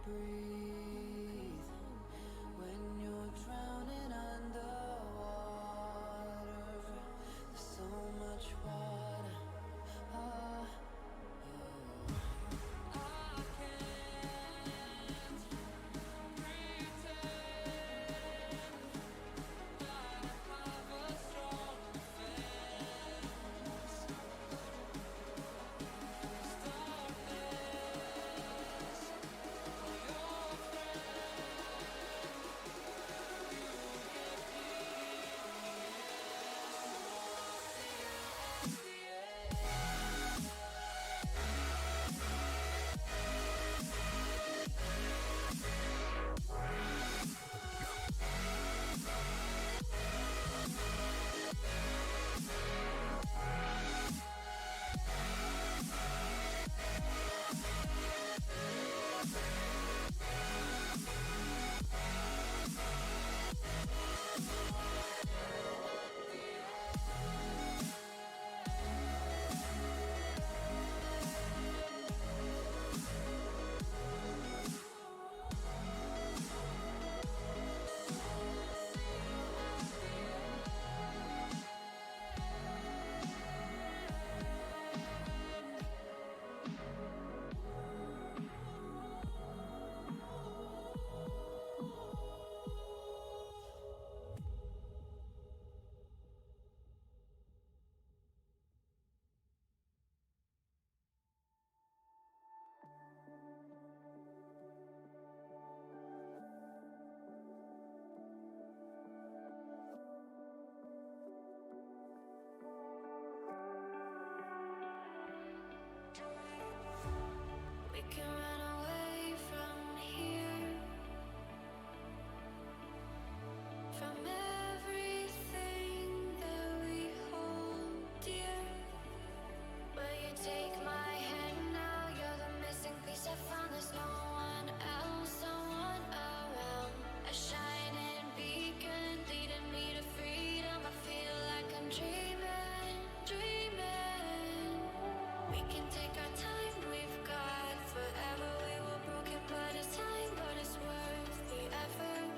breathe when you're drowning underwater. There's so much water. Ah, I can't pretend that I have a strong defense. Darkness, your friend, you get We can run away from here, from everything that we hold dear. Will you take my hand now? You're the missing piece I found. There's no one else, someone around. A shining beacon leading me to freedom. I feel like I'm dreaming, dreaming. We can take our time, we've got forever. We were broken, but it's time, but it's worth the effort.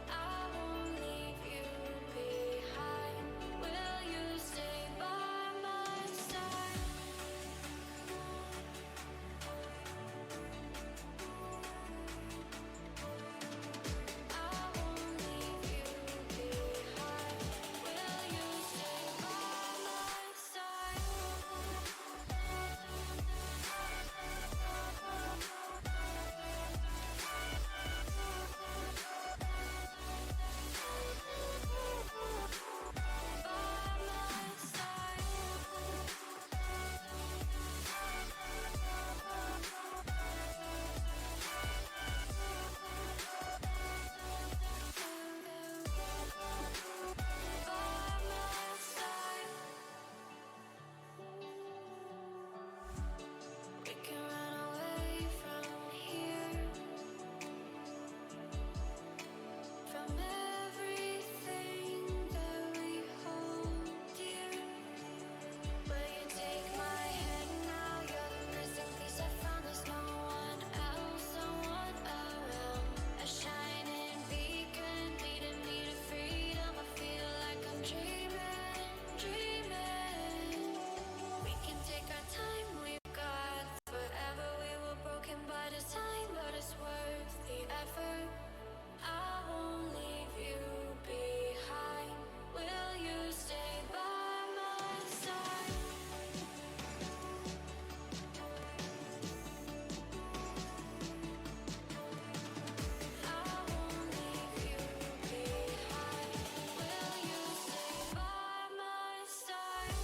I won't leave you behind. Will you stay by my side? I won't leave you behind. Will you stay by my side? We can run away from here, from everything that we hold dear. Will you take my hand now? You're the missing piece I found. There's no one else, someone around. A shining beacon leading me to freedom. I feel like I'm dreaming, dreaming. We can take our time, we've got forever. We were broken, but it's time, but it's worth the effort. I won't leave you behind. Will you stay by my side? I won't leave you behind. Will you stay by my side?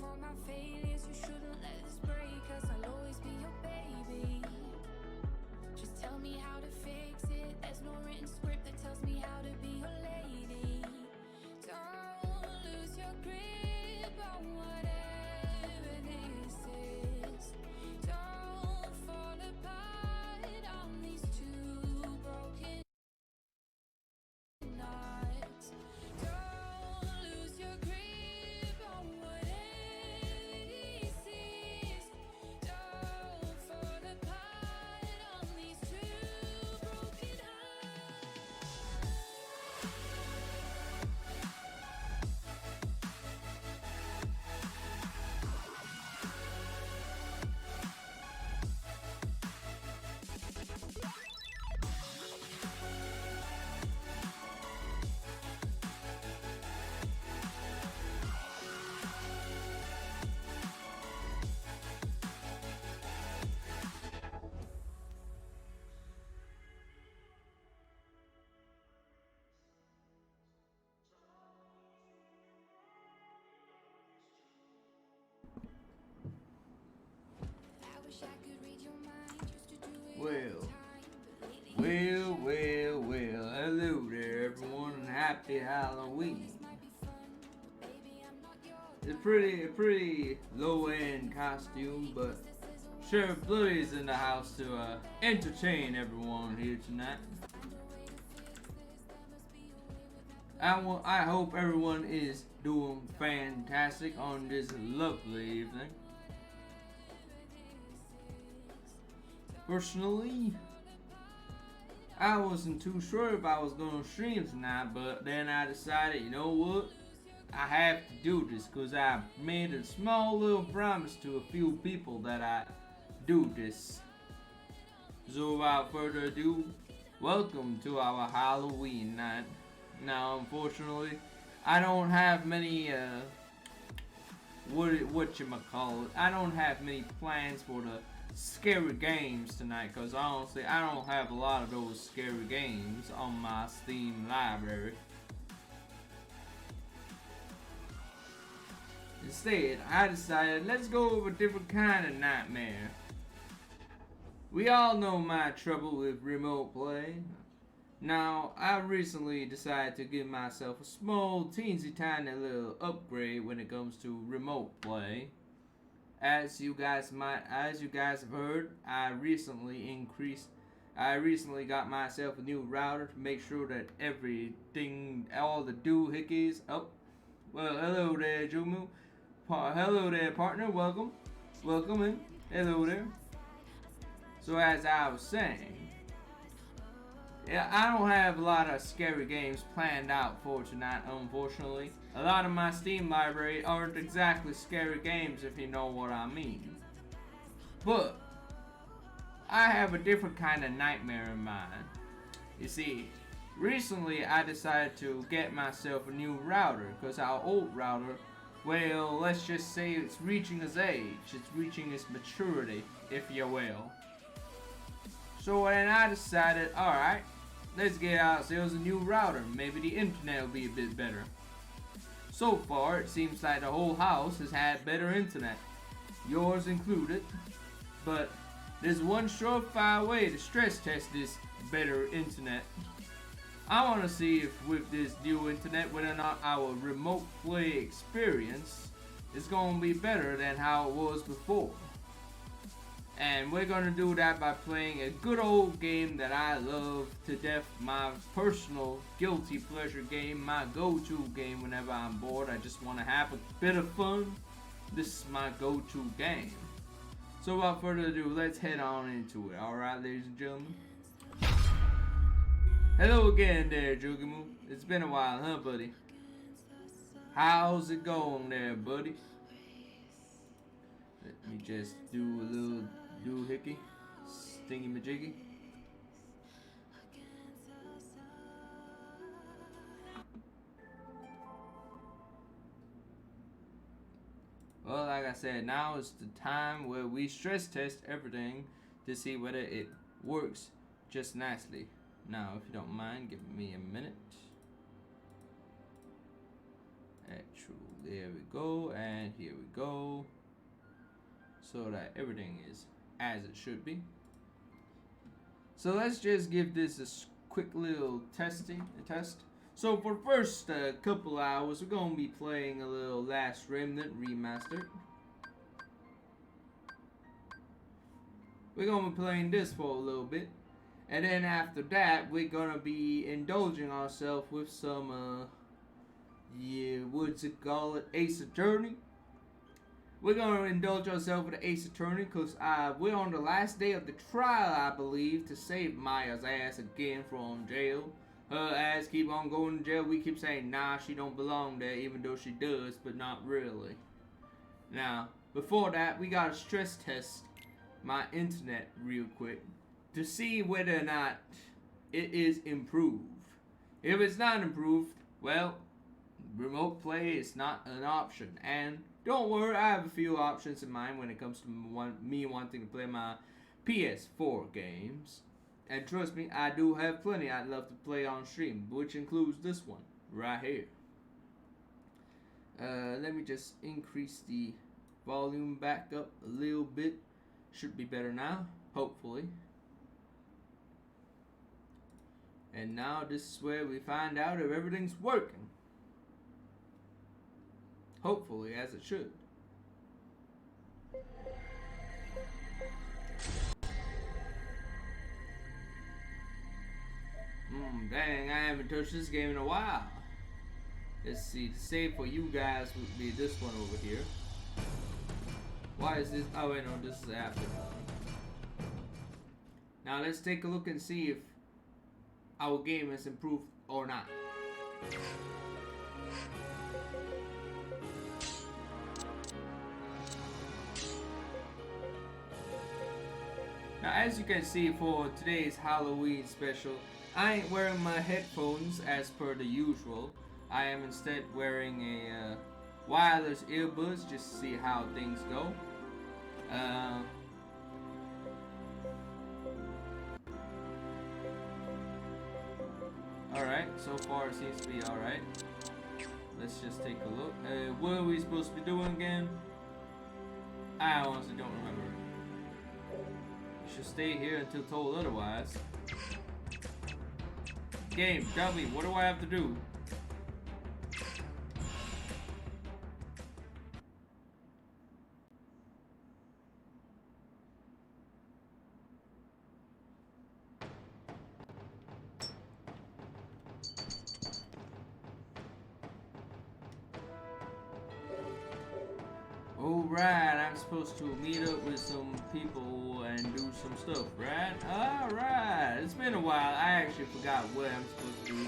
all my failures. You shouldn't let this break us. I'll always be your baby. Just tell me how to fix it. There's no written script that tells me how to be your lady. Don't lose your grip on whatever this is. Don't fall apart on these two broken knots. Don't lose your grip on whatever this is. Don't fall apart on these two broken hearts. I wish I could read your mind, used to do it all Well, the time, but lately hello there everyone, and happy Halloween. might be fun, but baby, I'm not your It's a pretty low-end costume, but Sheriff Bloody's in the house to entertain everyone here tonight. I hope everyone is doing fantastic on this lovely evening. Personally, I wasn't too sure if I was gonna stream tonight, but then I decided, you know what? I have to do this because I made a small little promise to a few people that I do this. So without further ado, welcome to our Halloween night. Now, unfortunately, I don't have many whatchamacallit. I don't have many plans for the scary games tonight, because honestly I don't have a lot of those scary games on my Steam library. Instead, I decided let's go with a different kind of nightmare. We all know my trouble with remote play. Now, I recently decided to give myself a small, teensy tiny little upgrade when it comes to remote play. As you guys have heard, I recently got myself a new router to make sure that everything, all the doohickeys. Oh, well, hello there, Jumu. Hello there, partner. Welcome in. Hello there. So as I was saying, yeah, I don't have a lot of scary games planned out for tonight, unfortunately. A lot of my Steam library aren't exactly scary games, if you know what I mean. But I have a different kind of nightmare in mind. You see, recently I decided to get myself a new router, because our old router, well, let's just say it's reaching its age. It's reaching its maturity, if you will. So then I decided, alright, let's get ourselves a new router. Maybe the internet will be a bit better. So far, it seems like the whole house has had better internet, yours included. But there's one surefire way to stress test this better internet. I want to see if with this new internet, whether or not our remote play experience is going to be better than how it was before. And we're going to do that by playing a good old game that I love to death. My personal guilty pleasure game. My go-to game whenever I'm bored. I just want to have a bit of fun. This is my go-to game. So without further ado, let's head on into it. Alright, ladies and gentlemen. Hello again there, Jugimu. It's been a while, huh, buddy? How's it going there, buddy? Let me just do a little doohickey, stingy majiggy. Well, like I said, now is the time where we stress test everything to see whether it works just nicely. Now, if you don't mind, give me a minute. Actual There we go, and here we go. So that everything is as it should be. So let's just give this a quick little test. So for the first couple hours, we're gonna be playing a little Last Remnant remastered. We're gonna be playing this for a little bit, and then after that, we're gonna be indulging ourselves with some what's it called? Ace Attorney. We're gonna indulge ourselves with the Ace Attorney because we're on the last day of the trial, I believe, to save Maya's ass again from jail. Her ass keep on going to jail. We keep saying, nah, she don't belong there, even though she does, but not really. Now, before that, we gotta stress test my internet real quick to see whether or not it is improved. If it's not improved, well, remote play is not an option. And don't worry, I have a few options in mind when it comes to me wanting to play my PS4 games. And trust me, I do have plenty I'd love to play on stream, which includes this one right here. Let me just increase the volume back up a little bit. Should be better now, hopefully. And now this is where we find out if everything's working. Hopefully, as it should. Dang, I haven't touched this game in a while. Let's see, the save for you guys would be this one over here. Why is this? Oh wait, no, this is after. Now let's take a look and see if our game has improved or not. Now as you can see, for today's Halloween special, I ain't wearing my headphones as per the usual. I am instead wearing a wireless earbuds just to see how things go. Alright, so far it seems to be alright. Let's just take a look. What are we supposed to be doing again? I honestly don't remember. You should stay here until told otherwise. Game, tell me, what do I have to do? Alright, I'm supposed to meet up with some people and do some stuff, right? Alright, it's been a while. I actually forgot what I'm supposed to do.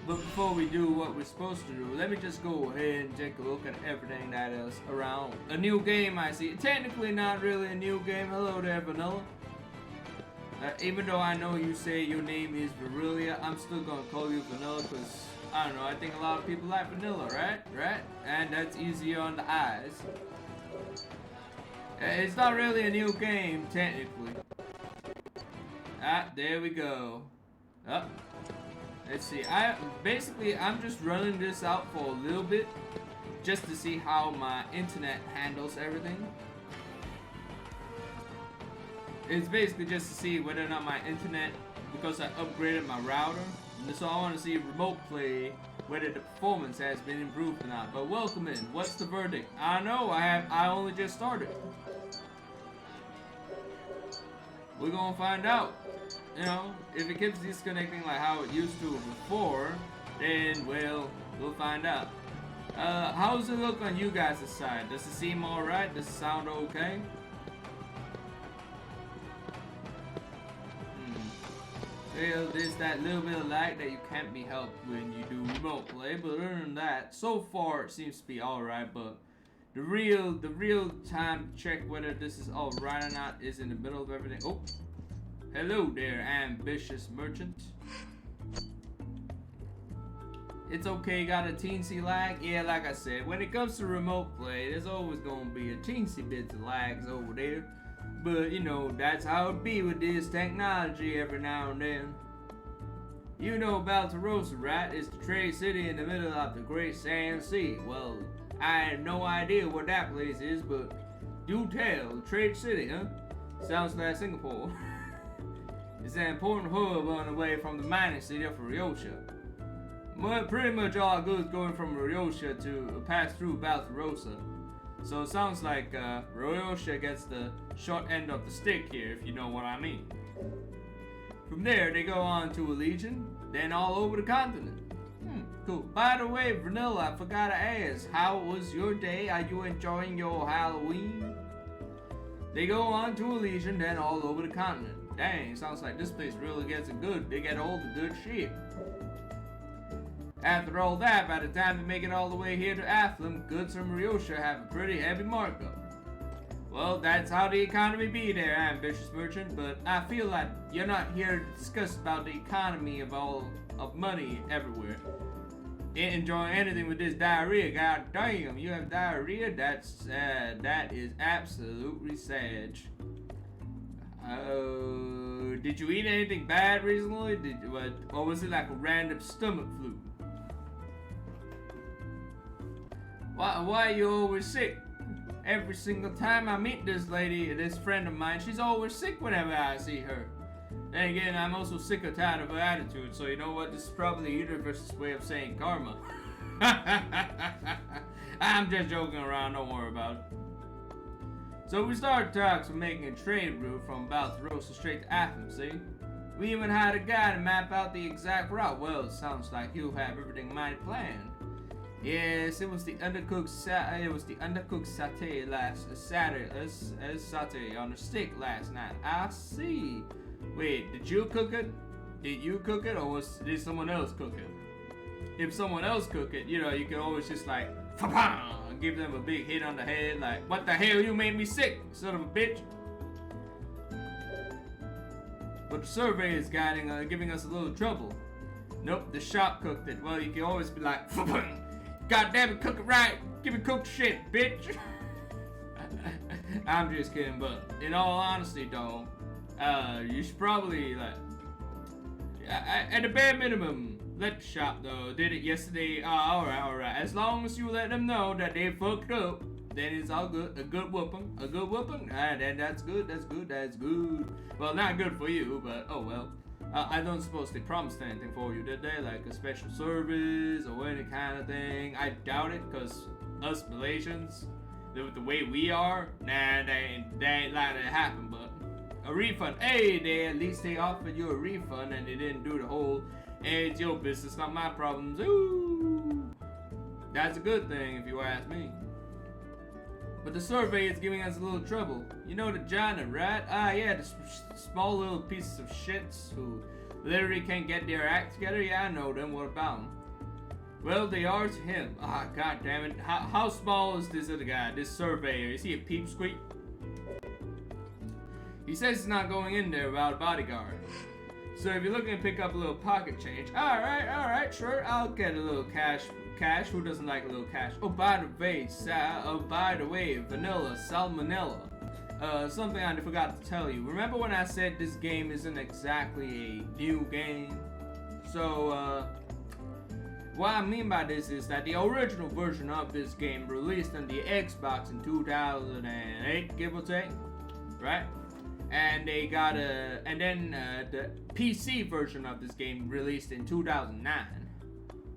But before we do what we're supposed to do, let me just go ahead and take a look at everything that is around. A new game, I see. Technically not really a new game. Hello there, Vanilla. Even though I know you say your name is Virelia, I'm still gonna call you Vanilla because, I don't know, I think a lot of people like Vanilla, right? Right? And that's easier on the eyes. It's not really a new game, technically. There we go. Let's see. I'm just running this out for a little bit, just to see how my internet handles everything. It's basically just to see whether or not my internet, because I upgraded my router, and so I want to see remote play, whether the performance has been improved or not. But welcome in. What's the verdict? I know. I only just started. We're gonna find out. You know, if it keeps disconnecting like how it used to before, then well, we'll find out. How does it look on you guys' side? Does it seem alright? Does it sound okay? Well, there's that little bit of lag that you can't be helped when you do remote play, but other than that, so far it seems to be alright. But the real time to check whether this is alright or not is in the middle of everything. Oh, hello there, ambitious merchant. It's okay, got a teensy lag? Yeah, like I said, when it comes to remote play, there's always gonna be a teensy bit of lags over there. But, you know, that's how it be with this technology every now and then. You know Baltarosa, right? It's the trade city in the middle of the Great Sand Sea. Well, I have no idea what that place is, but do tell, Trade City, huh? Sounds like Singapore. It's an important hub on the way from the mining city of Ryosha. Pretty much all goods going from Ryosha to pass through Baltarosa. So it sounds like Ryosha gets the short end of the stick here, if you know what I mean. From there, they go on to Allegiant, then all over the continent. Cool. By the way, Vanilla, I forgot to ask, how was your day? Are you enjoying your Halloween? They go on to Allegiant, then all over the continent. Dang, sounds like this place really gets it good. They get all the good shit. After all that, by the time they make it all the way here to Athlum, goods from Ryosha have a pretty heavy markup. Well, that's how the economy be there, ambitious merchant, but I feel like you're not here to discuss about the economy of money everywhere. Ain't enjoying anything with this diarrhea, god damn, you have diarrhea? That's sad. That is absolutely sad. Did you eat anything bad recently? Or was it like a random stomach flu? Why are you always sick? Every single time I meet this lady, this friend of mine, she's always sick whenever I see her. Then again, I'm also sick or tired of her attitude, so you know what? This is probably the universe's way of saying karma. I'm just joking around, don't worry about it. So we started talks of making a trade route from Baltarosa straight to Athlum, see? We even had a guy to map out the exact route. Well, it sounds like you have everything mighty planned. Yes, it was the undercooked satay satay on a stick last night. I see. Wait, did you cook it? Did you cook it, or did someone else cook it? If someone else cooked it, you know, you can always just like give them a big hit on the head, like, what the hell, you made me sick, son of a bitch. But the survey is giving us a little trouble. Nope, the shop cooked it. Well, you can always be like, God damn it, cook it right. Give me cooked shit, bitch. I'm just kidding, but in all honesty, though, you should probably, like, at the bare minimum, let the shop know. Did it yesterday. Alright. As long as you let them know that they fucked up, then it's all good. A good whooping. Then that's good. Well, not good for you, but oh well. I don't suppose they promised anything for you, did they? Like a special service or any kind of thing? I doubt it, because us Malaysians, the way we are, nah, they ain't likely to happen, but a refund. Hey, at least they offered you a refund and they didn't do the whole, hey, it's your business, not my problems. Ooh. That's a good thing if you ask me. But the survey is giving us a little trouble. You know the Johnny, right? Yeah, the small little pieces of shits who literally can't get their act together. Yeah, I know them. What about them? Well, they are to him. God damn it. How small is this other guy, this surveyor? Is he a peepsqueak? He says he's not going in there without a bodyguard. So if you're looking to pick up a little pocket change, alright, sure, I'll get a little cash. Who doesn't like a little cash? Oh, by the way, vanilla, salmonella. Something I forgot to tell you. Remember when I said this game isn't exactly a new game? So, what I mean by this is that the original version of this game released on the Xbox in 2008, give or take, right? And they got the PC version of this game released in 2009.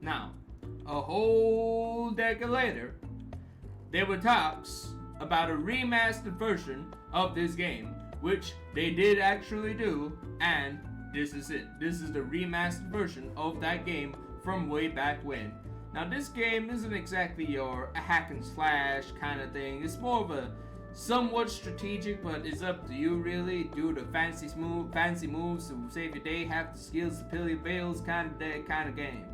Now, a whole decade later, there were talks about a remastered version of this game, which they did actually do, and this is it. This is the remastered version of that game from way back when. Now, this game isn't exactly your hack and slash kind of thing. It's more of a somewhat strategic, but it's up to you really. Do the fancy moves to save your day, have the skills to pay your bills kind of game.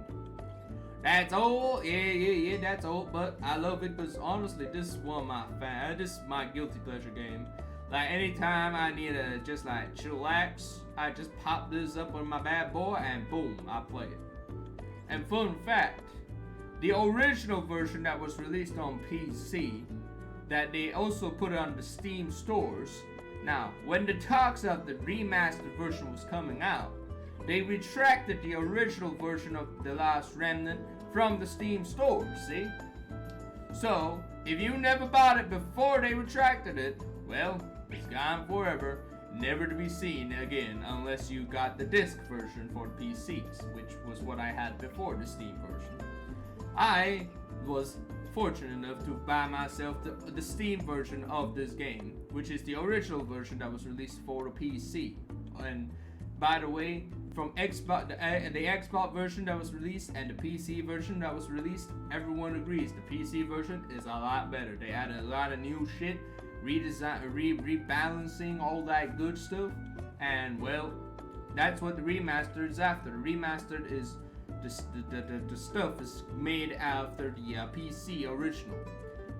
That's old, yeah, that's old, but I love it because honestly, this is one of my this is my guilty pleasure game. Like anytime I need to just like chillax, I just pop this up on my bad boy and boom, I play it. And fun fact, the original version that was released on PC, that they also put on the Steam stores. Now, when the talks of the remastered version was coming out, they retracted the original version of The Last Remnant from the Steam store, see? So, if you never bought it before they retracted it, well, it's gone forever, never to be seen again unless you got the disc version for the PCs, which was what I had before the Steam version. I was fortunate enough to buy myself the Steam version of this game, which is the original version that was released for the PC. And by the way, from Xbox, the Xbox version that was released and the PC version that was released, everyone agrees the PC version is a lot better. They added a lot of new shit, rebalancing, all that good stuff, and well, that's what the remastered is after. The remastered is the stuff is made after the PC original.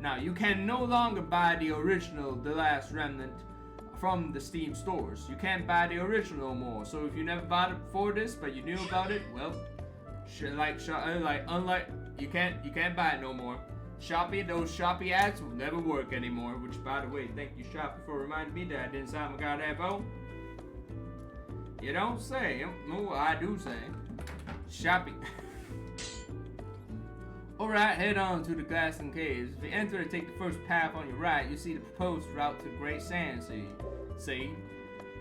Now you can no longer buy the original, The Last Remnant, from the Steam stores. You can't buy the original no more. So if you never bought it before this, but you knew about it, well, unlike you can't buy it no more. Shopee, those Shopee ads will never work anymore. Which, by the way, thank you Shopee for reminding me that I didn't sign my goddamn phone. You don't say. No, I do say. Shopee. Alright, head on to the Glassing Caves. If you enter and take the first path on your right, you see the proposed route to the Great Sand Sea. See?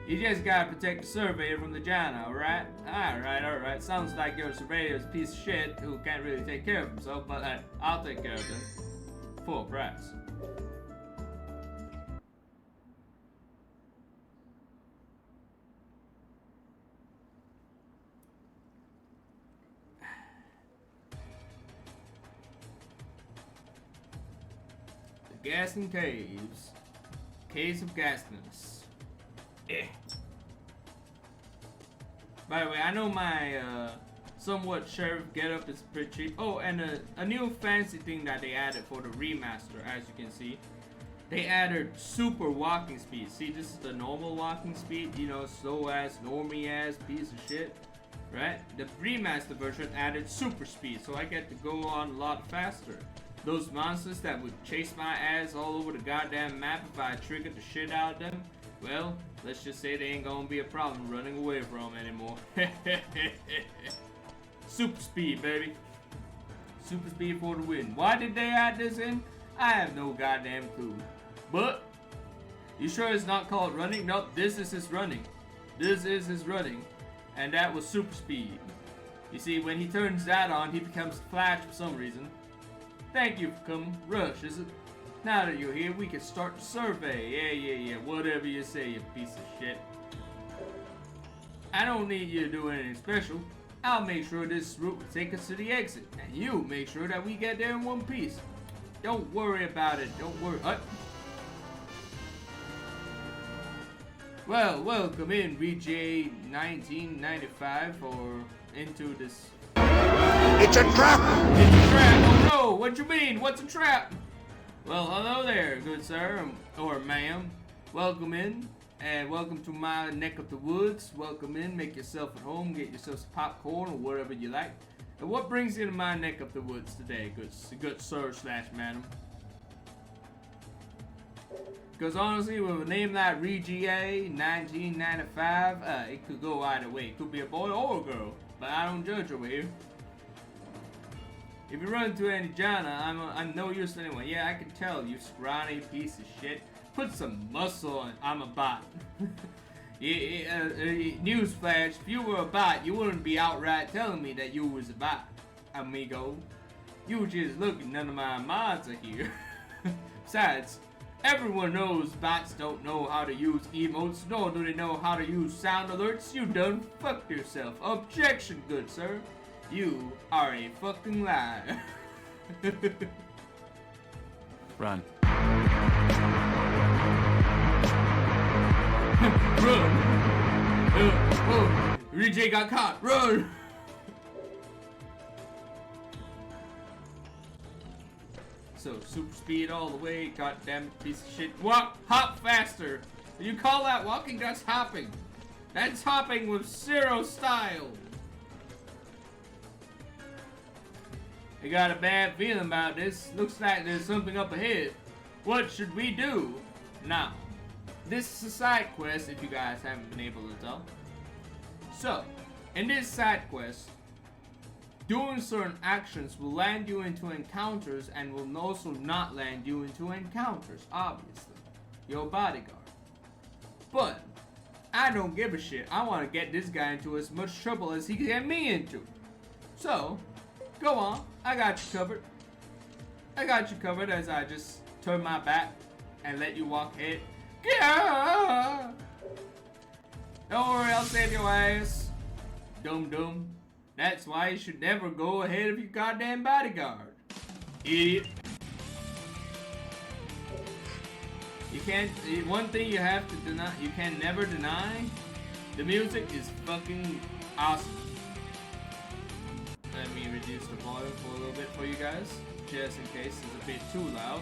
You just gotta protect the surveyor from the Jana, alright? Alright. Sounds like your surveyor's a piece of shit who can't really take care of himself, but I'll take care of him. Full price. Gaston Caves. Caves of Gaston's. By the way, I know my somewhat sheriff getup is pretty cheap. Oh, and a new fancy thing that they added for the remaster, as you can see. They added super walking speed. See, this is the normal walking speed, you know, slow ass, normie ass piece of shit. Right? The remaster version added super speed, so I get to go on a lot faster. Those monsters that would chase my ass all over the goddamn map if I triggered the shit out of them, well, let's just say they ain't gonna be a problem running away from anymore. Super speed, baby. Super speed for the win. Why did they add this in? I have no goddamn clue. But, you sure it's not called running? Nope, this is his running. This is his running. And that was super speed. You see, when he turns that on, he becomes Flash for some reason. Thank you for coming. Rush, is it? Now that you're here, we can start the survey. Yeah. Whatever you say, you piece of shit. I don't need you to do anything special. I'll make sure this route will take us to the exit. And you make sure that we get there in one piece. Don't worry about it. Don't worry. Well, welcome in, VJ 1995, for into this. It's a trap! It's a trap! Oh no! What you mean? What's a trap? Well, hello there, good sir, or ma'am. Welcome in, and welcome to my neck of the woods. Welcome in, make yourself at home, get yourself some popcorn or whatever you like. And what brings you to my neck of the woods today, good sir / madam? Because honestly, with a name like ReGA 1995, it could go either way. It could be a boy or a girl, but I don't judge over here. If you run into any Jana, I'm no use to anyone. Yeah, I can tell, you scrawny piece of shit. Put some muscle on. I'm a bot. Newsflash, if you were a bot, you wouldn't be outright telling me that you was a bot, amigo. You just looking, none of my mods are here. Besides, everyone knows bots don't know how to use emotes, nor do they know how to use sound alerts. You done fucked yourself. Objection, good sir. You are a fucking liar. Run. Run! ReGA got caught. Run! So, super speed all the way. Goddamn piece of shit. Walk! Hop faster! You call that walking? That's hopping. That's hopping with zero style. I got a bad feeling about this. Looks like there's something up ahead. What should we do? Now, this is a side quest if you guys haven't been able to tell. So, in this side quest, doing certain actions will land you into encounters and will also not land you into encounters, obviously. Your bodyguard. But I don't give a shit. I want to get this guy into as much trouble as he can get me into. So, go on. I got you covered. I got you covered as I just turn my back and let you walk ahead. Yeah! Don't worry, I'll save your ass. Dum-dum. That's why you should never go ahead of your goddamn bodyguard. Idiot. You can't, one thing you have to deny, you can never deny, the music is fucking awesome. Let me reduce the volume for a little bit for you guys, just in case it's a bit too loud.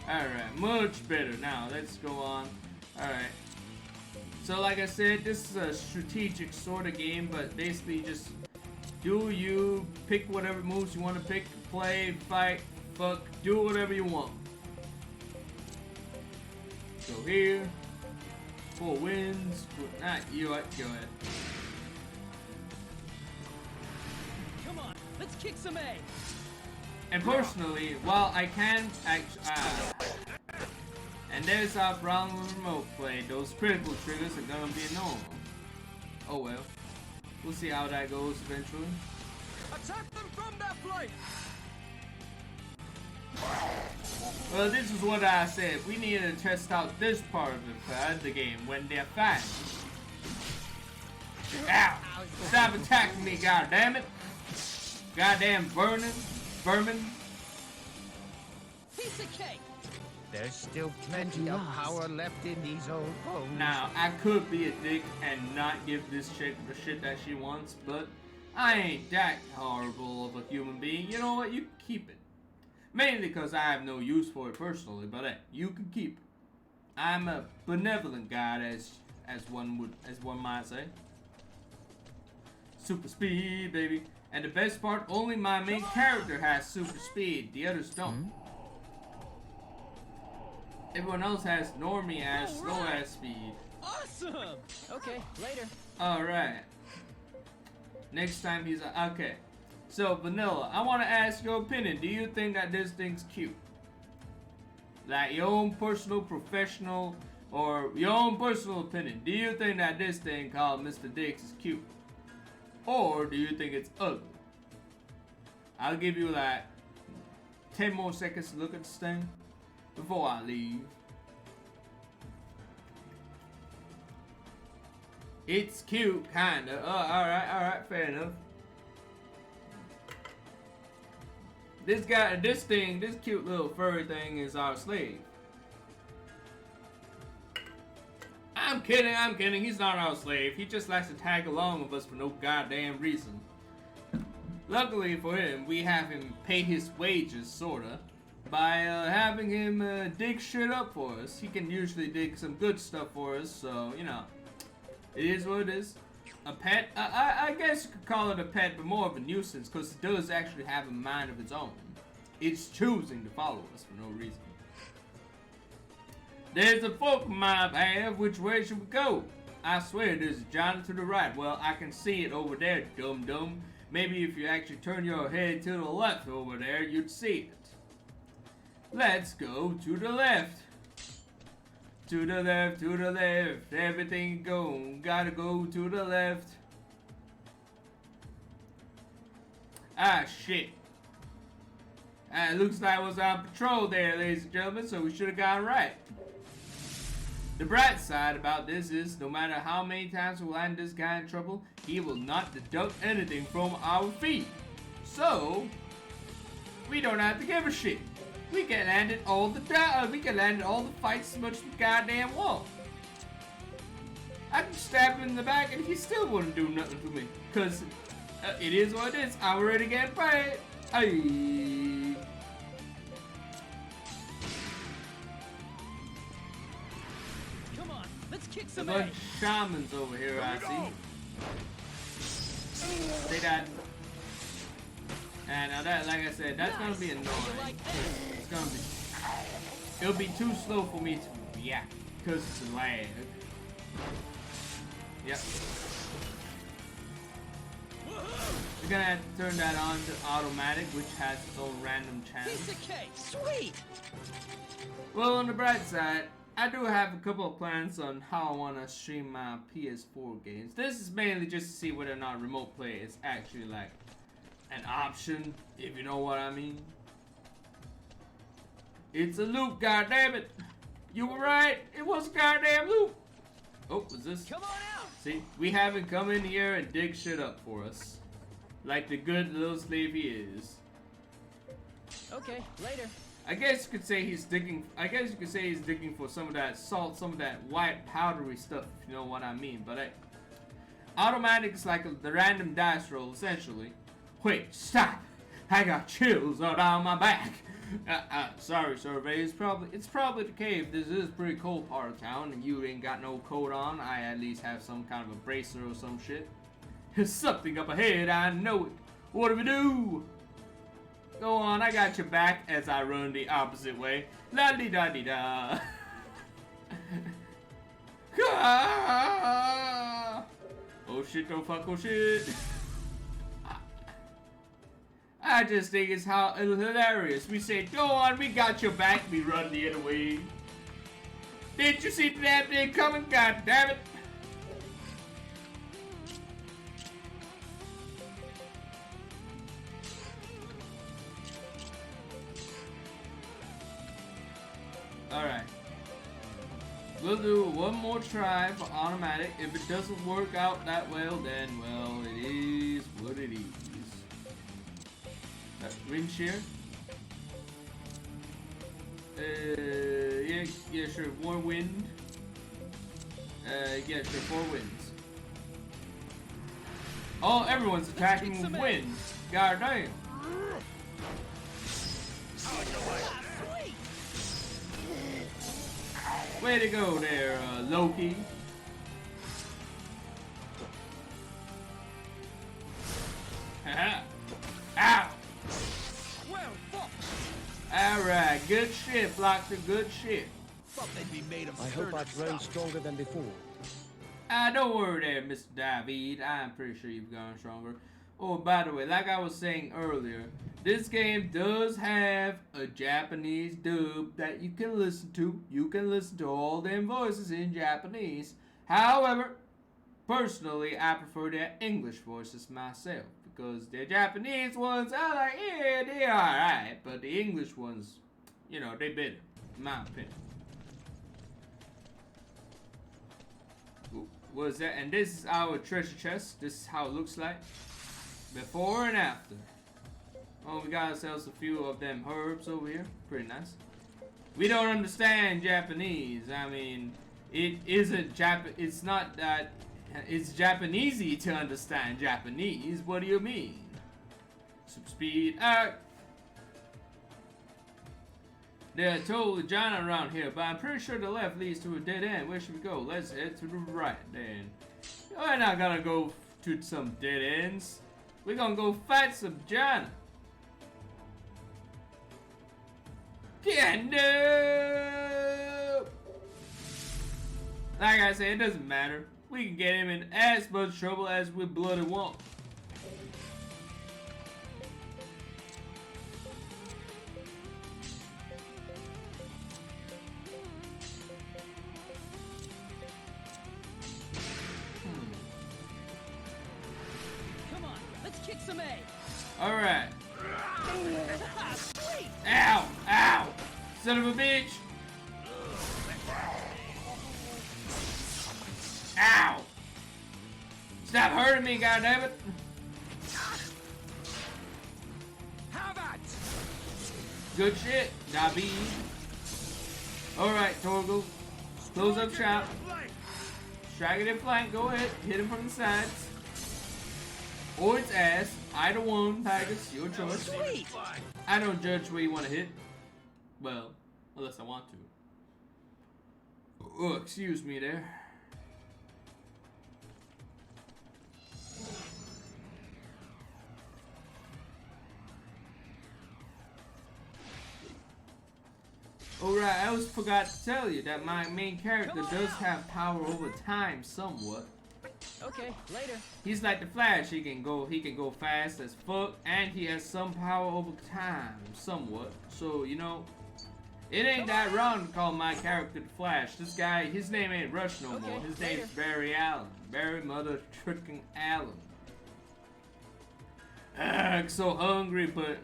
Alright, much better. Now, let's go on. Alright. So, like I said, this is a strategic sort of game, but basically just do you pick whatever moves you want to pick, play, fight, fuck, do whatever you want. So here, 4 wins, not you, go ahead. Come on, let's kick some A. And personally, while I can actually, and there's our problem with remote play, those critical triggers are gonna be normal. Oh well. We'll see how that goes eventually. Attack them from that flank. Well, this is what I said. We need to test out this part of the game when they're fast. Ow! Stop attacking me, goddammit! Goddamn vermin. Piece of cake. There's still plenty of power left in these old bones. Now, I could be a dick and not give this chick the shit that she wants, but I ain't that horrible of a human being. You know what? You can keep it. Mainly because I have no use for it personally, but hey, you can keep it. I'm a benevolent god, as one might say. Super speed, baby. And the best part, only my main character has super speed. The others don't. Everyone else has normie ass, slow ass speed. Awesome. Okay, later. Alright. Next time he's okay. So Vanilla, I want to ask your opinion. Do you think that this thing's cute? Like your own personal, professional, or your own personal opinion. Do you think that this thing called Mr. Dix is cute? Or do you think it's ugly? I'll give you like 10 more seconds to look at this thing before I leave. It's cute, kinda. Alright, fair enough. This cute little furry thing is our slave. I'm kidding, he's not our slave. He just likes to tag along with us for no goddamn reason. Luckily for him, we have him pay his wages, sorta, by having him dig shit up for us. He can usually dig some good stuff for us, so, you know, it is what it is. A pet? I guess you could call it a pet, but more of a nuisance, because it does actually have a mind of its own. It's choosing to follow us for no reason. There's a fork in my path. Which way should we go? I swear there's a giant to the right. Well, I can see it over there, dum-dum. Maybe if you actually turn your head to the left over there, you'd see it. Let's go to the left. To the left, to the left. Everything go. Gotta go to the left. Ah, shit. It looks like I was on patrol there, ladies and gentlemen, so we should have gone right. The bright side about this is, no matter how many times we land this guy in trouble, he will not deduct anything from our fee. So, we don't have to give a shit. We can land it all the time. We can land it all the fights as much as we goddamn want. I can stab him in the back and he still wouldn't do nothing to me. Cause it is what it is. I'm already getting paid. Ayy. Come on, let's kick There's some a bunch A. of shamans over here, I see. Say that. And now that, like I said, that's gonna be annoying. It's gonna be. It'll be too slow for me to react. because it's lag. Yep. We're gonna have to turn that on to automatic, which has its own random channel. Piece of cake. Sweet. Well, on the bright side, I do have a couple of plans on how I want to stream my PS4 games. This is mainly just to see whether or not remote play is actually like an option, if you know what I mean. It's a loop, goddammit! You were right, it was a goddamn loop! Oh, what's this? Come on out. See, we have him come in here and dig shit up for us. Like the good little slave he is. Okay, later. I guess you could say he's digging. I guess you could say he's digging for some of that salt, some of that white powdery stuff, if you know what I mean. But automatic is like the random dice roll, essentially. Wait, stop! I got chills all down my back. Sorry, survey. It's probably the cave. This is a pretty cold part of town, and you ain't got no coat on. I at least have some kind of a bracer or some shit. There's something up ahead. I know it. What do we do? Go on, I got your back as I run the opposite way. La di da di da. Oh shit, don't fuck, oh shit. I just think it's hilarious. We say, go on, we got your back, we run the other way. Didn't you see the damn thing coming? God damn it. Alright. We'll do one more try for automatic. If it doesn't work out that well, then, well, it is what it is. Wind shear. Yeah, sure. One wind. Yeah, sure. 4 winds. Oh, everyone's attacking with wind. God damn. Way to go there, Loki. Haha. Ow! Well, fuck. Alright, good shit, Blocker, good shit. Thought they'd be made of I hope I've grown stronger than before. Don't worry there, Mr. David. I'm pretty sure you've gone stronger. Oh, by the way, like I was saying earlier, this game does have a Japanese dub that you can listen to. You can listen to all them voices in Japanese. However, personally, I prefer their English voices myself. Because the Japanese ones, I like, yeah, they alright. But the English ones, you know, they better, in my opinion. Ooh, what is that? And this is our treasure chest. This is how it looks like. Before and after. Oh, we got ourselves a few of them herbs over here. Pretty nice. We don't understand Japanese. I mean, it isn't it's not that it's Japanesey to understand Japanese. What do you mean? Some speed. They're totally giant around here, but I'm pretty sure the left leads to a dead end. Where should we go? Let's head to the right then. We're not gonna go to some dead ends. We're gonna go fight some giant. Yeah, no! Like I said, it doesn't matter. We can get him in as much trouble as we bloody want. Come on, let's kick some A. Alright. Sweet. Ow! Ow! Son of a bitch! Ow! Stop hurting me, goddammit! How about? Good shit, David. Alright, Torgal. Close up shop. Strike it in flank, go ahead. Hit him from the sides. Or its ass. Either one, Pagus, your choice. Sweet. I don't judge where you want to hit. Well, unless I want to. Oh, excuse me there. Alright, I almost forgot to tell you that my main character does have power over time somewhat. Okay, later. He's like the Flash, he can go fast as fuck, and he has some power over time somewhat. So, you know, it ain't that wrong to call my character the Flash. This guy, his name ain't Rush no more. His name's Barry Allen. Barry mother tricking Allen. I'm so hungry, but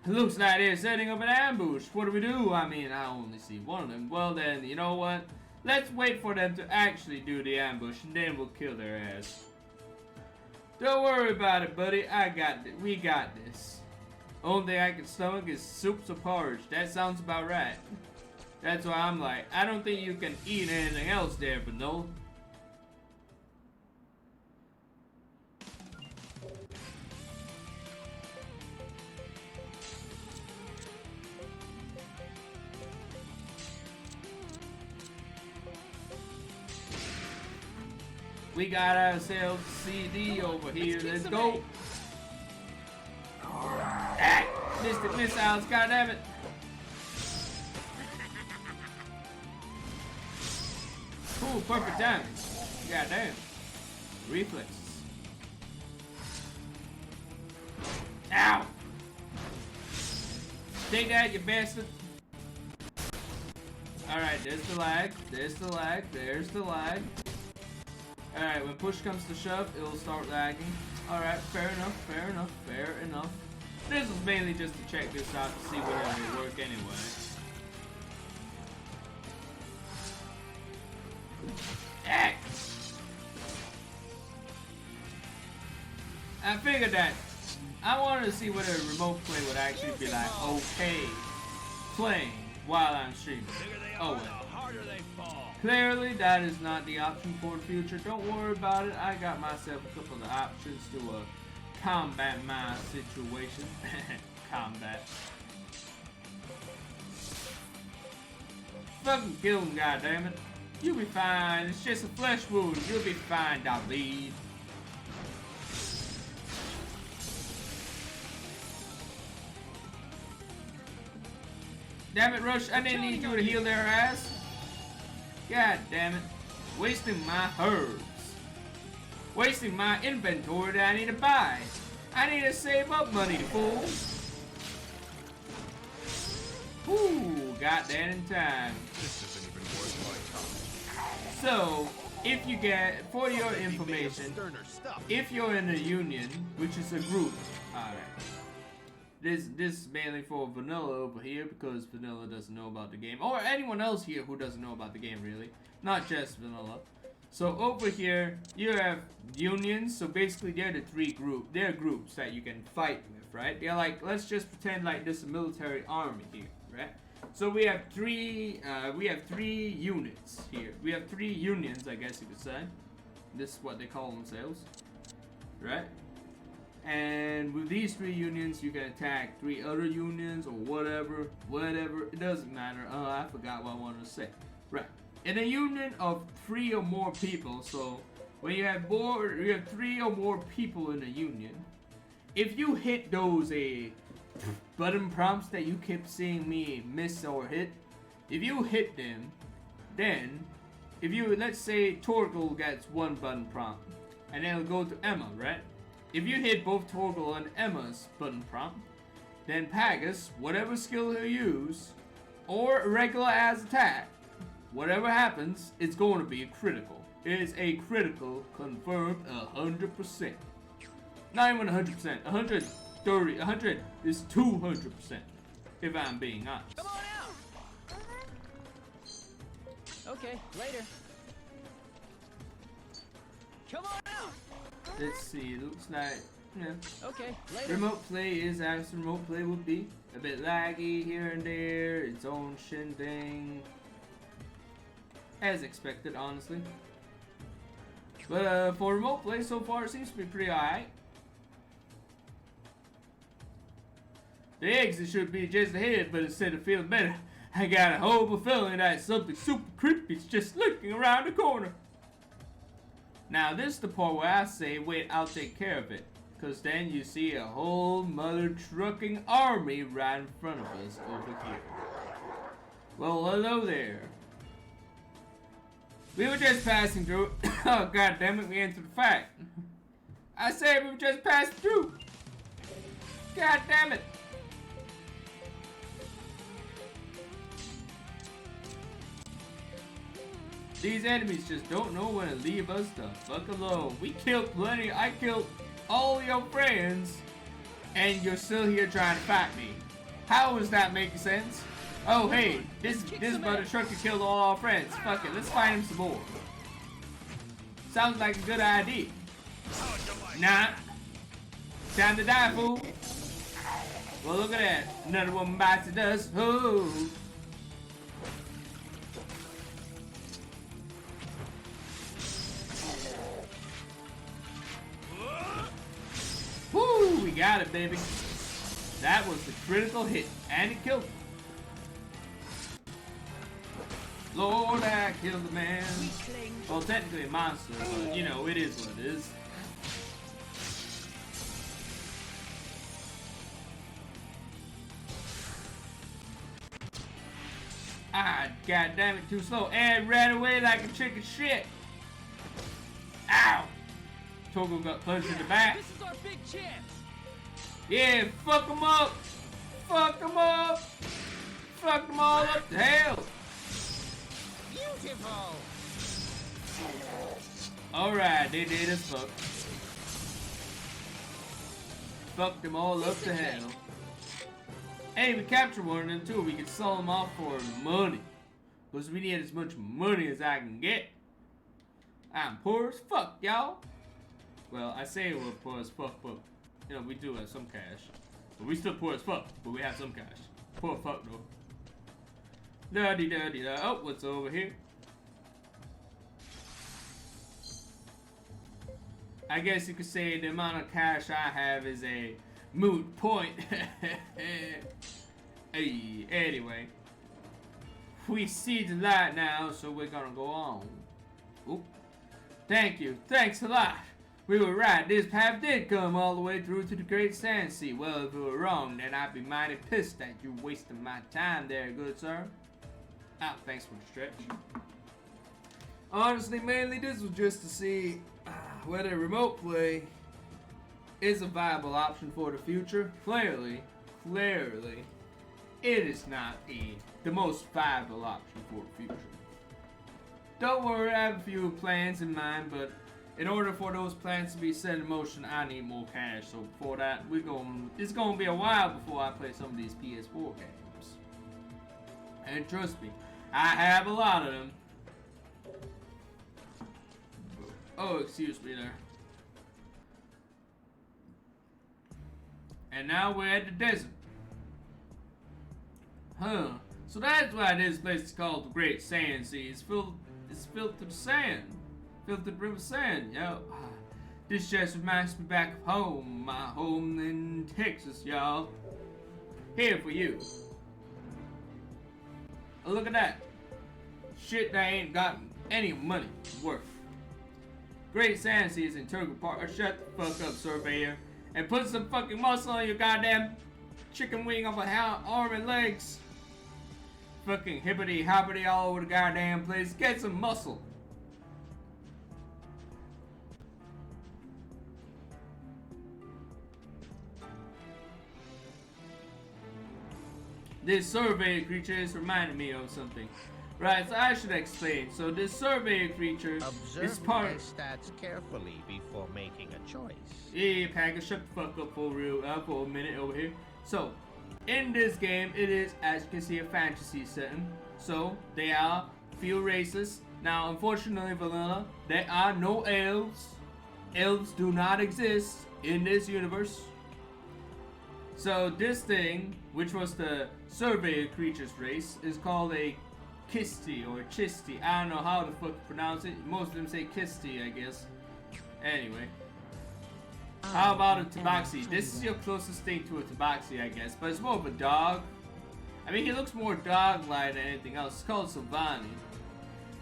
looks like they're setting up an ambush. What do we do? I mean, I only see one of them. Well then, you know what? Let's wait for them to actually do the ambush, and then we'll kill their ass. Don't worry about it, buddy. I got this. We got this. Only thing I can stomach is soups or porridge. That sounds about right. That's why I'm like, I don't think you can eat anything else there, but no. We got ourselves a CD over here. Let's go. Ah, Mystic missiles, goddammit. Ooh, perfect timing. Goddamn. Reflexes. Ow! Take that, you bastard. Alright, there's the lag. There's the lag. There's the lag. Alright, when push comes to shove, it'll start lagging. Alright, fair enough, fair enough, fair enough. This was mainly just to check this out to see whether it would work anyway. I figured that. I wanted to see whether a remote play would actually be like okay playing while I'm streaming. Oh well. Clearly that is not the option for the future. Don't worry about it. I got myself a couple of options to combat my situation. Combat. Fucking kill him, goddammit. You'll be fine. It's just a flesh wound. You'll be fine, David. Damn it, Rush. I didn't need you to heal their ass. God damn it. Wasting my herbs. Wasting my inventory that I need to buy. I need to save up money, fool. Ooh, got that in time. This isn't even worth my time. So, if you get, for your information, if you're in a union, which is a group, alright. This is mainly for Vanilla over here because Vanilla doesn't know about the game. Or anyone else here who doesn't know about the game, really. Not just Vanilla. So over here, you have unions. So basically, they're the they're groups that you can fight with, right? They're like, let's just pretend like this is a military army here, right? So we have three units here. We have 3 unions, I guess you could say. This is what they call themselves, right? And with these 3 unions, you can attack 3 other unions or whatever. It doesn't matter. Oh, I forgot what I wanted to say. Right. In a union of 3 or more people, so when you have 3 or more people in a union, if you hit those button prompts that you kept seeing me miss or hit, if you hit them, then if you, let's say Torgal gets 1 button prompt, and then it'll go to Emma, right? If you hit both Torgal and Emma's button prompt, then Pagus, whatever skill he'll use, or a regular ass attack, whatever happens, it's going to be a critical. It is a critical, confirmed 100%. Not even 100%, 130, 100 is 200%, if I'm being honest. Come on out! Okay, later. Come on out! Let's see, it looks like, yeah. Okay, later. Remote play is as remote play would be. A bit laggy here and there, its own shindig. As expected, honestly. But for remote play so far, it seems to be pretty alright. The exit should be just ahead, but instead of feeling better, I got a horrible feeling that something super creepy is just lurking around the corner. Now this is the part where I say, wait, I'll take care of it. Cause then you see a whole mother trucking army right in front of us over here. Well, hello there. We were just passing through. Oh, god damn it, we answered the fact. I said we were just passing through. God damn it. These enemies just don't know when to leave us the fuck alone. We killed plenty. I killed all your friends. And you're still here trying to fight me. How is that making sense? Oh, hey, this mother trucker killed all our friends. Fuck it, let's find him some more. Sounds like a good idea. Nah. Time to die, fool. Well, look at that. Another one bites the dust. Oh. Woo, we got it, baby. That was the critical hit, and it killed him. Lord, I killed the man. Well, technically a monster, but you know, it is what it is. Ah, god damn it, too slow. And ran away like a chicken shit. Ow! Togo got punched in the back. This is our big chance. Yeah, fuck them up. Fuck them up. Fuck them all up to hell. Beautiful. Alright, they did as fuck. Fuck them all up to hell. Hey, we captured one of them too. We can sell them off for money. Because we need as much money as I can get. I'm poor as fuck, y'all. Well, I say we're poor as fuck, but you know, we do have some cash. But we still poor as fuck, but we have some cash. Poor fuck though. Da-dee-da-dee-da. Oh, what's over here? I guess you could say the amount of cash I have is a moot point. Hey, anyway. We see the light now, so we're gonna go on. Oop. Thank you. Thanks a lot. We were right. This path did come all the way through to the Great Sand Sea. Well, if we were wrong, then I'd be mighty pissed that you wasted my time there, good sir. Ah, thanks for the stretch. Honestly, mainly this was just to see whether remote play is a viable option for the future. Clearly, it is not the most viable option for the future. Don't worry, I have a few plans in mind, but in order for those plans to be set in motion, I need more cash. So before that, it's gonna be a while before I play some of these PS4 games. And trust me, I have a lot of them. Oh, excuse me there. And now we're at the desert. Huh. So that's why this place is called the Great Sand Sea. It's filled with sand. Filled with river sand, yo. This just reminds me back of home. My home in Texas, y'all. Here for you. Oh, look at that. Shit that ain't got any money worth. Great Sand Sea is integral part. Shut the fuck up, surveyor. And put some fucking muscle on your goddamn chicken wing off a arm and legs. Fucking hippity hoppity all over the goddamn place. Get some muscle. This surveyor creature is reminding me of something. Right, so I should explain. So this surveyor creature is part Observe my stats carefully before making a choice. Yeah, Packer, shut the fuck up for a minute over here. So, in this game, it is, as you can see, a fantasy setting. So, there are few races. Now, unfortunately, vanilla, there are no elves. Elves do not exist in this universe. So, this thing, which was the surveyor creatures race, is called a Kisti or Chisti. I don't know how the fuck to pronounce it. Most of them say Kisti, I guess. Anyway. How about a tabaxi? This is your closest thing to a tabaxi, I guess. But it's more of a dog. I mean, he looks more dog-like than anything else. It's called Sylvani.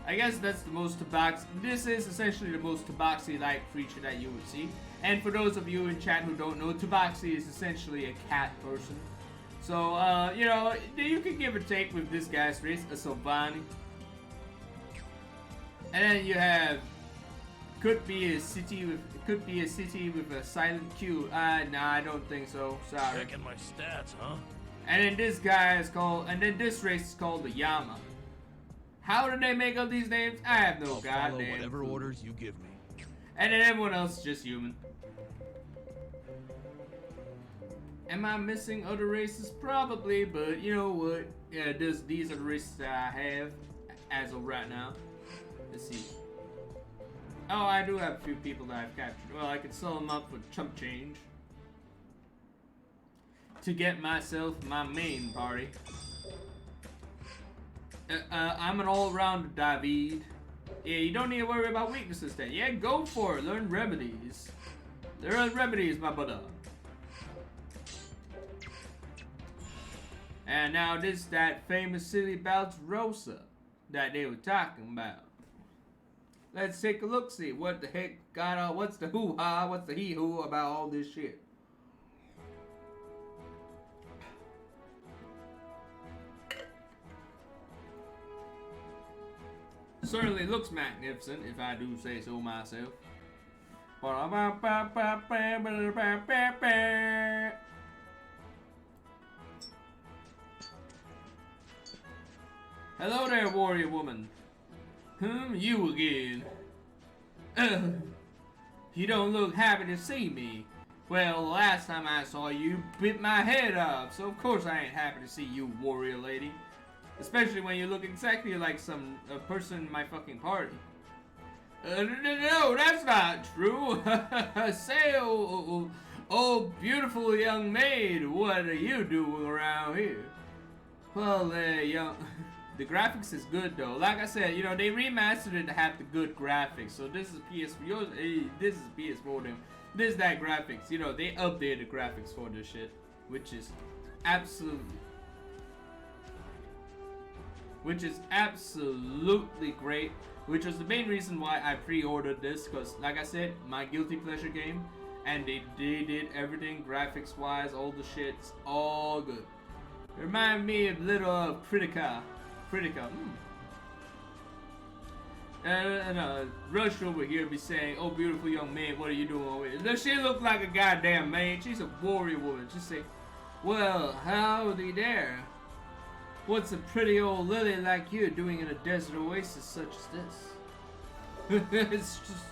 I guess that's the most tabaxi. This is essentially the most tabaxi-like creature that you would see. And for those of you in chat who don't know, tabaxi is essentially a cat person. So, you know, you can give or take with this guy's race, a Sylvani. And then you have, could be a city with a silent Q. Nah, I don't think so. Sorry. Checking my stats, huh? And then this guy is called, and then this race is called the Yama. How did they make up these names? I have no I'll follow goddamn whatever clue. orders you give me. And then everyone else is just human. Am I missing other races? Probably, but you know what? Yeah, these are the races that I have as of right now. Let's see. Oh, I do have a few people that I've captured. Well, I could sell them up for chump change. To get myself my main party. I'm an all-round David. Yeah, you don't need to worry about weaknesses then. Yeah, go for it. Learn remedies. Learn remedies, my brother. And now this that famous city about Rosa that they were talking about. Let's take a look, see what the heck got on. What's the hoo-ha? What's the hee-hoo about all this shit? Certainly looks magnificent, if I do say so myself. Hello there, warrior woman. You again. You don't look happy to see me. Well, last time I saw you, bit my head off, so of course I ain't happy to see you, warrior lady. Especially when you look exactly like some person in my fucking party. No, that's not true. Say, oh, beautiful young maid, what are you doing around here? Well, the graphics is good though. Like I said, you know, they remastered it to have the good graphics. So this is PS4. This is PS4. This is that graphics. You know, they updated the graphics for this shit, which is absolutely great. Which was the main reason why I pre-ordered this, because like I said, my guilty pleasure game, and they did everything graphics wise, all the shit's all good. Remind me a little of Critica. Rush over here be saying, "Oh, beautiful young man, what are you doing over here?" Does she look like a goddamn man? She's a warrior woman. She say, "Well, howdy there. What's a pretty old lily like you doing in a desert oasis such as this?" It's just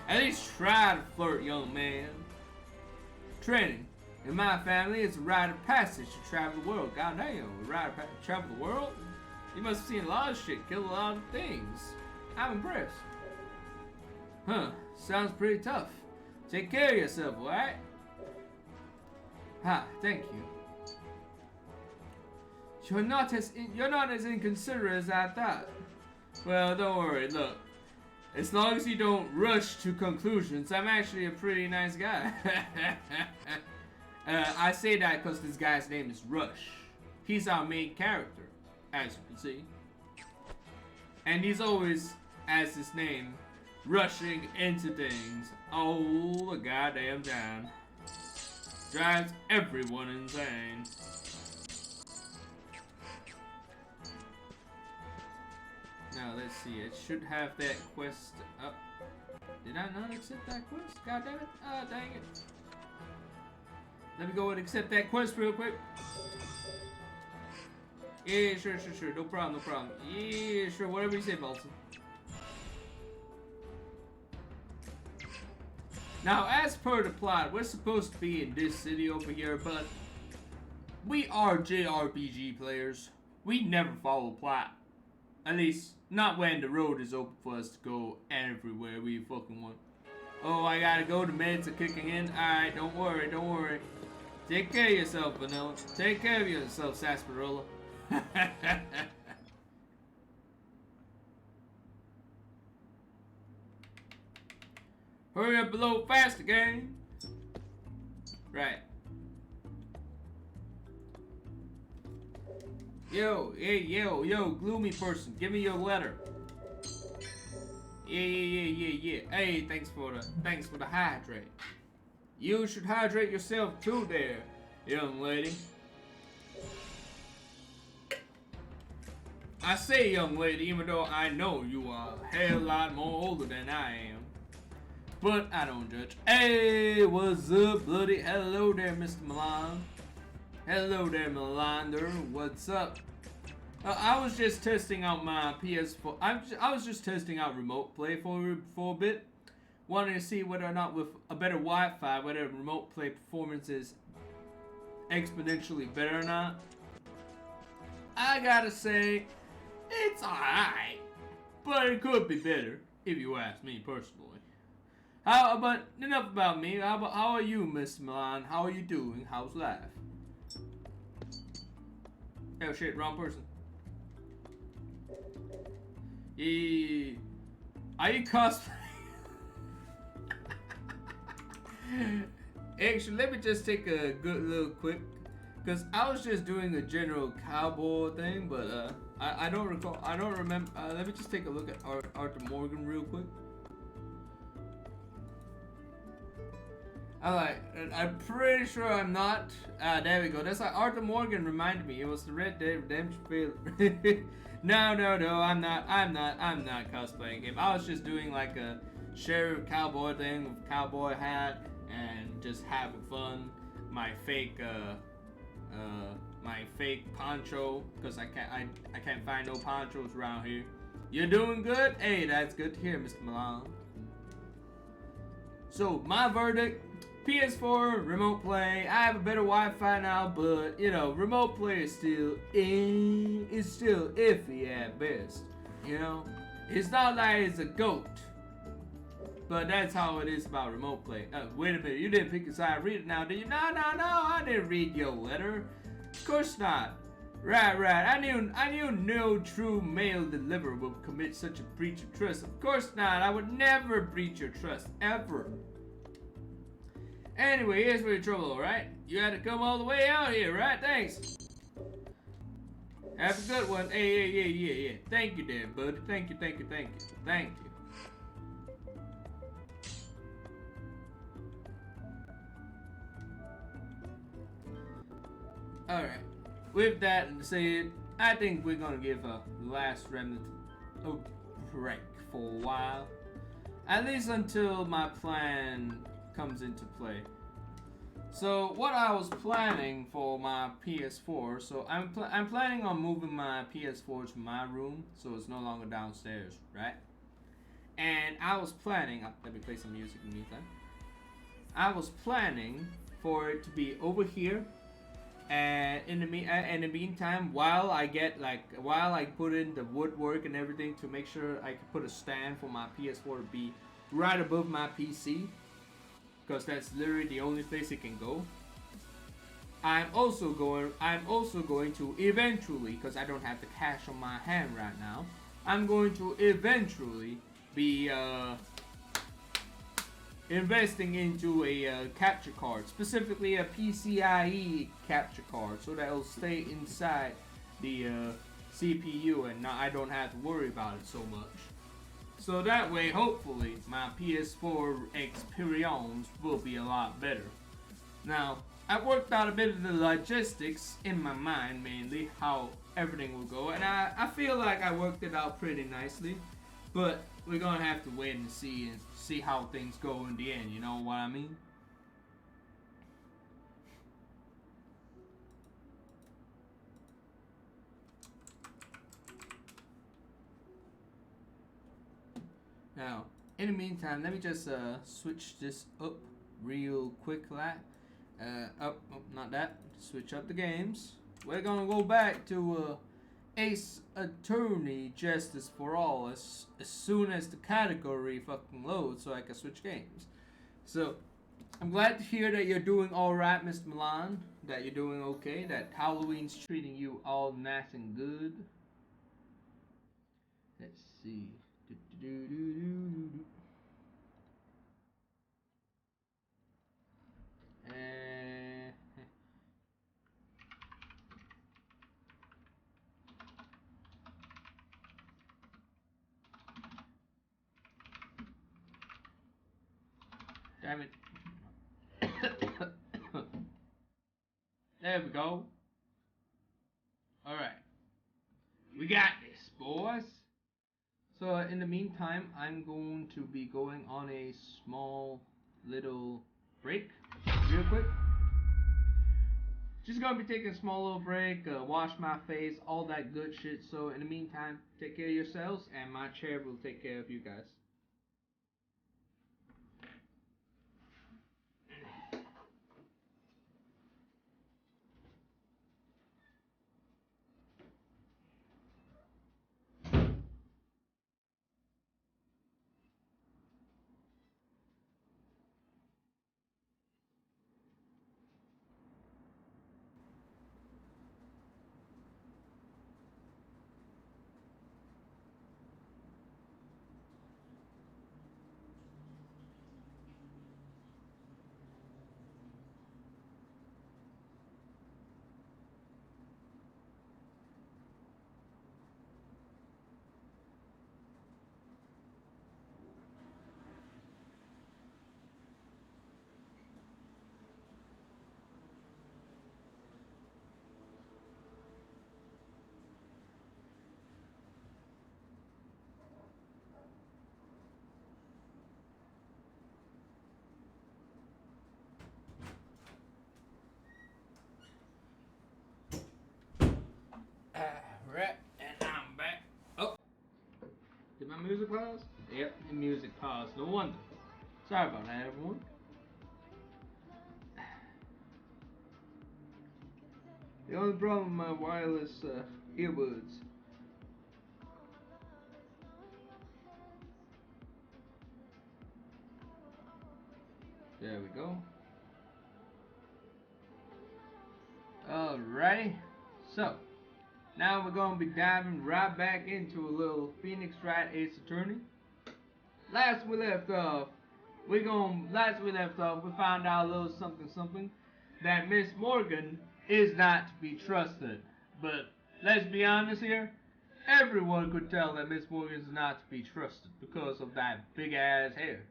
at least try to flirt, young man. Training. In my family, it's a rite of passage to travel the world. Goddamn, a rite of travel the world? You must have seen a lot of shit, killed a lot of things. I'm impressed. Huh, sounds pretty tough. Take care of yourself, alright? Ha, thank you. You're not as inconsiderate as I thought. Well, don't worry, look. As long as you don't rush to conclusions, I'm actually a pretty nice guy. I say that because this guy's name is Rush. He's our main character, as you can see. And he's always, as his name, rushing into things all the goddamn time. Drives everyone insane. Now let's see, it should have that quest up. Did I not accept that quest? God damn it. Ah, dang it. Let me go and accept that quest real quick. Yeah, sure. No problem. Yeah, sure, whatever you say, Bolton. Now, as per the plot, we're supposed to be in this city over here, but we are JRPG players. We never follow plot. At least, not when the road is open for us to go everywhere we fucking want. Oh, I gotta go, the meds are kicking in. Alright, don't worry. Take care of yourself, Vanilla. Take care of yourself, Sarsaparilla. Hurry up a little faster, gang. Right. Yo, gloomy person, give me your letter. Yeah. Hey, thanks for the hydrate. You should hydrate yourself too there, young lady. I say young lady, even though I know you are a hell lot more older than I am. But I don't judge. Hey, what's up, bloody? Hello there, Mr. Milan. Hello there, Melander. What's up? I was just testing out my PS4. I was just testing out remote play for a bit. Wanted to see whether or not with a better Wi-Fi, whether remote play performance is exponentially better or not. I gotta say, it's alright. But it could be better, if you ask me personally. But enough about me. How are you, Mr. Milan? How are you doing? How's life? Oh shit, wrong person. Are you cosplaying? Actually, let me just take a good little quick, because I was just doing a general cowboy thing, but I don't recall. I don't remember. Let me just take a look at Arthur Morgan real quick. I'm pretty sure I'm not. There we go. That's like Arthur Morgan reminded me. It was the Red Dead Redemption fail. No, I'm not cosplaying him. I was just doing like a sheriff cowboy thing with cowboy hat and just having fun. My fake poncho, because I can't find no ponchos around here. You're doing good? Hey, that's good to hear, Mr. Milan. So my verdict: PS4 remote play. I have a better Wi-Fi now, but you know, remote play is still iffy at best. You know, it's not like it's a goat, but that's how it is about remote play. Wait a minute, you didn't pick a side. Read it now, did you? No, I didn't read your letter. Of course not. Right. I knew no true mail deliverer would commit such a breach of trust. Of course not. I would never breach your trust, ever. Anyway, here's where your trouble, alright? You had to come all the way out here, right? Thanks. Have a good one. Hey, yeah. Thank you there, buddy. Thank you. Alright. With that said, I think we're gonna give Last Remnant a break for a while. At least until my plan comes into play. So what I was planning for my PS4, so I'm planning on moving my PS4 to my room, so it's no longer downstairs, right? And I was planning, let me play some music in the meantime. I was planning for it to be over here, and in the meantime, while I put in the woodwork and everything to make sure I can put a stand for my PS4 to be right above my PC, because that's literally the only place it can go. I'm also going to eventually, because I don't have the cash on my hand right now, I'm going to eventually be investing into a capture card, specifically a PCIe capture card, so that it'll stay inside the CPU and I don't have to worry about it so much. So that way, hopefully, my PS4 experience will be a lot better. Now, I've worked out a bit of the logistics in my mind, mainly how everything will go, and I feel like I worked it out pretty nicely. But we're gonna have to wait and see how things go in the end. You know what I mean? Now, in the meantime, let me just switch this up real quick, like. Not that. Switch up the games. We're gonna go back to Ace Attorney Justice for All as soon as the category fucking loads, so I can switch games. So, I'm glad to hear that you're doing alright, Mr. Milan. That you're doing okay. That Halloween's treating you all nice and good. Let's see. Damn it. There we go. Alright. We got this, boys. So in the meantime, I'm going to be going on a small little break real quick. Just gonna be taking a small little break, wash my face, all that good shit. So in the meantime, take care of yourselves, and my chair will take care of you guys. Right, and I'm back. Oh, did my music pause? Yep, the music paused. No wonder. Sorry about that, everyone. The only problem with my wireless earbuds. There we go. Alrighty. So, now we're going to be diving right back into a little Phoenix Wright Ace Attorney. Last we left off, we found out a little something that Miss Morgan is not to be trusted. But let's be honest here, everyone could tell that Miss Morgan is not to be trusted because of that big ass hair.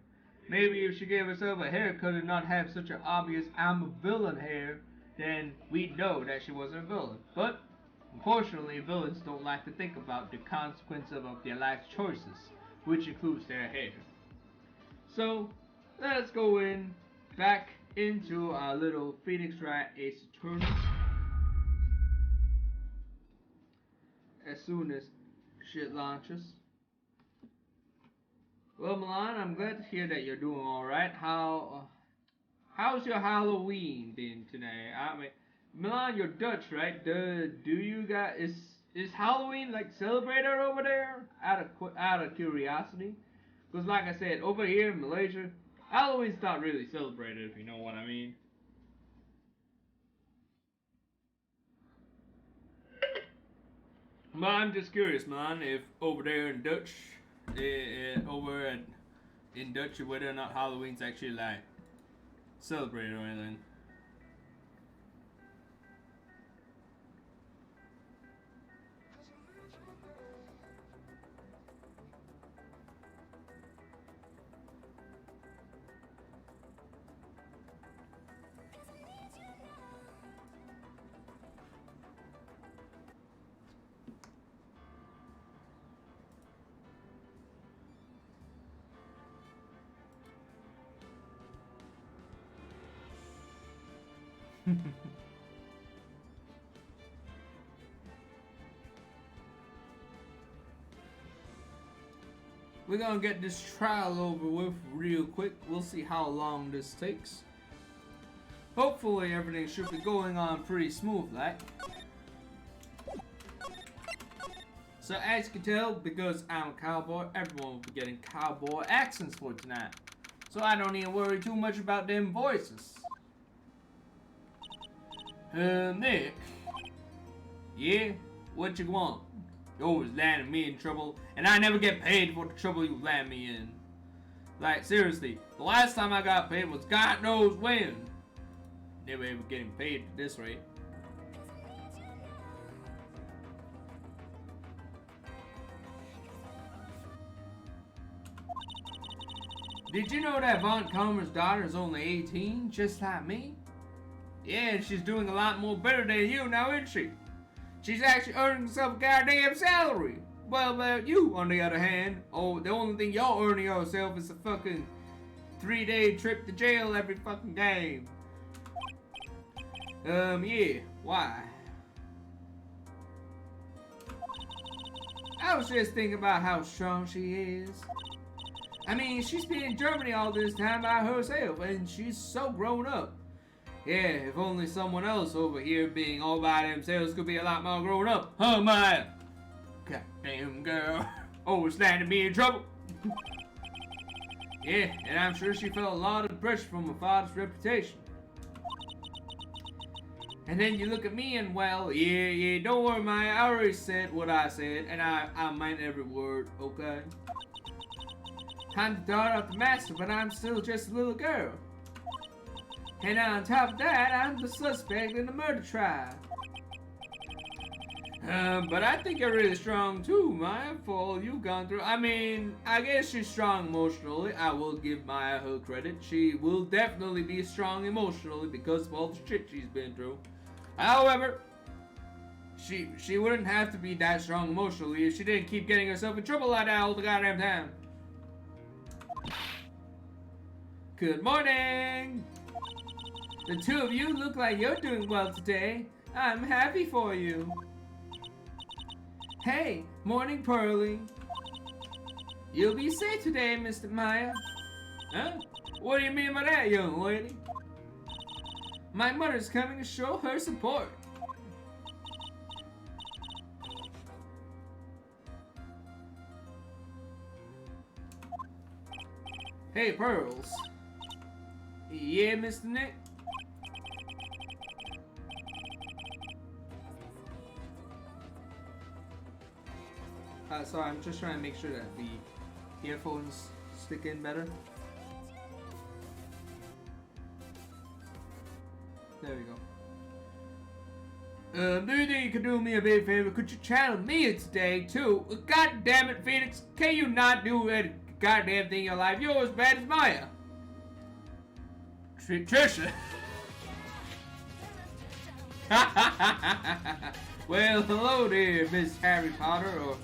Maybe if she gave herself a haircut and not have such an obvious I'm a villain hair, then we'd know that she wasn't a villain. But unfortunately, villains don't like to think about the consequences of their life choices, which includes their hair. So, let's go back into our little Phoenix Wright Ace Attorney. As soon as shit launches. Well, Milan, I'm glad to hear that you're doing alright. How's your Halloween been today? I mean, Milan, you're Dutch, right? Do you got is Halloween like celebrated over there? Out of curiosity, because like I said, over here in Malaysia, Halloween's not really celebrated, if you know what I mean. But I'm just curious, man, if over there in Dutch, in Dutch, whether or not Halloween's actually like celebrated or anything. We're gonna get this trial over with real quick. We'll see how long this takes. Hopefully everything should be going on pretty smooth like. So as you can tell, because I'm a cowboy, everyone will be getting cowboy accents for tonight. So I don't need to worry too much about them voices. Nick. Yeah? What you want? You always landing me in trouble, and I never get paid for the trouble you land me in. Like, seriously, the last time I got paid was God knows when. Never ever getting paid at this rate. Did you know that Von Comer's daughter is only 18, just like me? Yeah, and she's doing a lot more better than you now, isn't she? She's actually earning herself a goddamn salary. Well, about you, on the other hand, oh, the only thing y'all earning yourself is a fucking 3-day trip to jail every fucking day. Yeah, why? I was just thinking about how strong she is. I mean, she's been in Germany all this time by herself, and she's so grown up. Yeah, if only someone else over here being all by themselves could be a lot more grown up. Huh, Maya? Goddamn girl. Always landing me in trouble. Yeah, and I'm sure she felt a lot of pressure from her father's reputation. And then you look at me and, well, yeah, don't worry, Maya, I already said what I said, and I meant every word, okay? I'm the daughter of the master, but I'm still just a little girl. And on top of that, I'm the suspect in the murder trial. But I think you're really strong too, Maya, for all you've gone through. I mean, I guess she's strong emotionally. I will give Maya her credit. She will definitely be strong emotionally because of all the shit she's been through. However, she wouldn't have to be that strong emotionally if she didn't keep getting herself in trouble like that all the goddamn time. Good morning! The two of you look like you're doing well today. I'm happy for you. Hey, morning, Pearly. You'll be safe today, Mr. Maya. Huh? What do you mean by that, young lady? My mother's coming to show her support. Hey, Pearls. Yeah, Mr. Nick? Sorry, I'm just trying to make sure that the earphones stick in better. There we go. Do you think you could do me a big favor? Could you channel me today, too? God damn it, Phoenix. Can you not do a goddamn thing in your life? You're as bad as Maya. Trisha. Well, hello there, Miss Harry Potter, or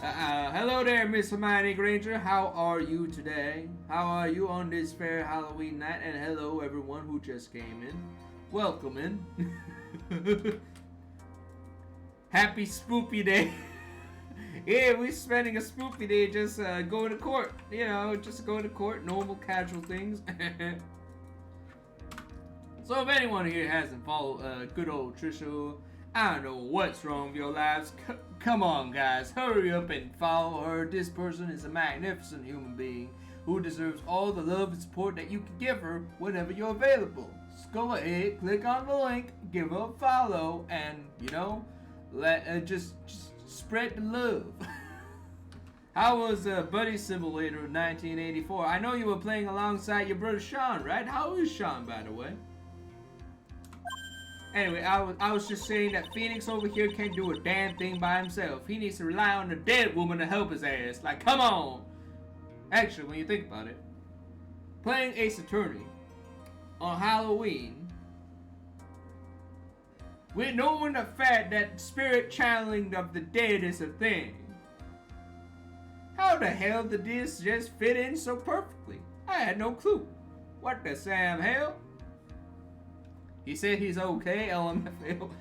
hello there, Miss Hermione Granger. How are you today? How are you on this fair Halloween night? And hello, everyone who just came in. Welcome in. Happy Spoopy Day. Yeah, we're spending a Spoopy Day just going to court. You know, just going to court, normal, casual things. So if anyone here hasn't followed good old Trisha, I don't know what's wrong with your lives. Come on, guys, hurry up and follow her. This person is a magnificent human being who deserves all the love and support that you can give her whenever you're available. Just go ahead, click on the link, give her a follow, and, you know, just spread the love. How was Buddy Simulator in 1984? I know you were playing alongside your brother Sean, right? How is Sean, by the way? Anyway, I was just saying that Phoenix over here can't do a damn thing by himself. He needs to rely on a dead woman to help his ass. Like, come on! Actually, when you think about it, playing Ace Attorney on Halloween with knowing the fact that spirit channeling of the dead is a thing. How the hell did this just fit in so perfectly? I had no clue. What the Sam hell? He said he's okay, LMFAO.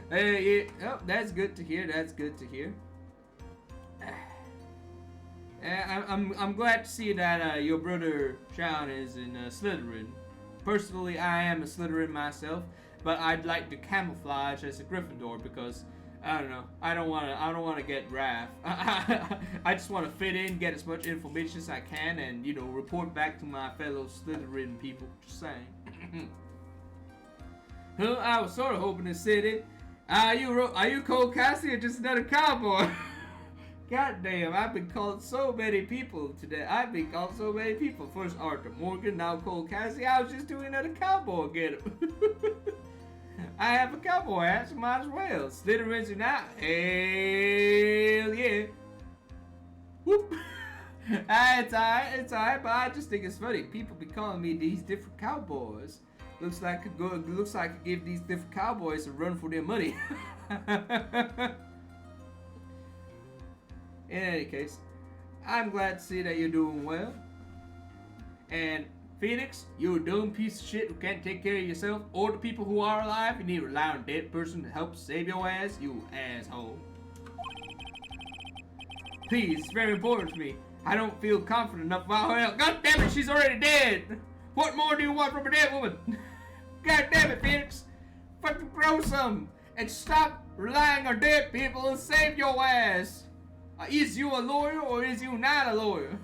Yeah. Oh, that's good to hear. That's good to hear. I'm glad to see that your brother Sean is in Slytherin. Personally, I am a Slytherin myself, but I'd like to camouflage as a Gryffindor because I don't know. I don't want to get wrath. I just want to fit in, get as much information as I can, and you know, report back to my fellow Slytherin people. Just saying. I was sort of hoping to say it. Are you Cole Cassidy or just another cowboy? God damn, I've been called so many people today. I've been called so many people. First Arthur Morgan, now Cole Cassidy. I was just doing another cowboy getup. I have a cowboy hat, so might as well. Slytherins are not. Hell yeah. Whoop. It's alright, but I just think it's funny. People be calling me these different cowboys. Looks like I could give these different cowboys a run for their money. In any case, I'm glad to see that you're doing well. And Phoenix, you a dumb piece of shit who can't take care of yourself or the people who are alive. You need to rely on a dead person to help save your ass, you asshole. Please, it's very important to me. I don't feel confident enough about her. God damn it, she's already dead. What more do you want from a dead woman? God damn it, Phoenix. Fucking grow some and stop relying on dead people and save your ass. Is you a lawyer or is you not a lawyer?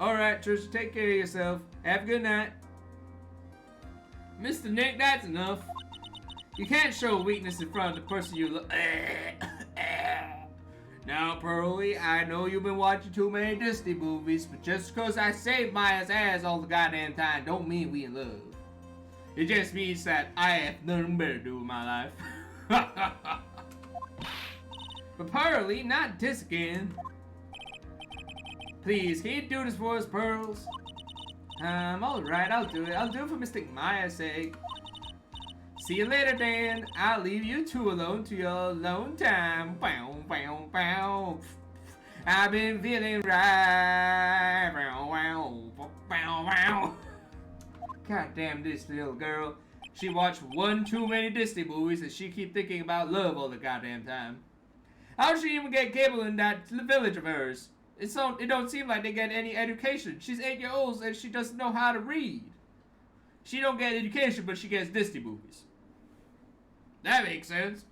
Alright, Trisha, take care of yourself. Have a good night. Mr. Nick, that's enough. You can't show weakness in front of the person you love. Now, Pearlie, I know you've been watching too many Disney movies, but just because I saved Maya's ass all the goddamn time don't mean we in love. It just means that I have nothing better to do with my life. But Pearlie, not this again. Please, can you do this for us, Pearls? Alright, I'll do it. I'll do it for Mr. Maya's sake. See you later, Dan. I'll leave you two alone to your alone time. Bow, bow, bow. I've been feeling right. Bow, bow, bow, bow. God damn this little girl. She watched one too many Disney movies and she keep thinking about love all the goddamn time. How does she even get cable in that village of hers? It don't seem like they get any education. She's 8 years old and she doesn't know how to read. She don't get education, but she gets Disney movies. That makes sense.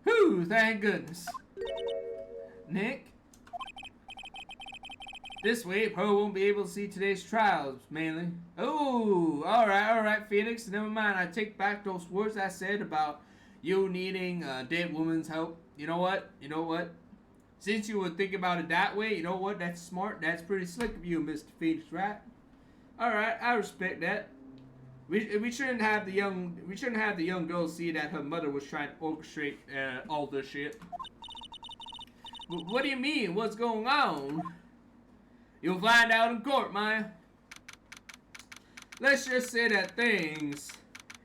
Whew, thank goodness. Nick? This way, Pearl won't be able to see today's trials, mainly. Oh, alright, Phoenix. Never mind, I take back those words I said about you needing a dead woman's help. You know what? Since you would think about it that way, you know what? That's smart. That's pretty slick of you, Mr. Phoenix, right? Alright, I respect that. We shouldn't have the young girl see that her mother was trying to orchestrate all this shit. But what do you mean? What's going on? You'll find out in court, Maya. Let's just say that things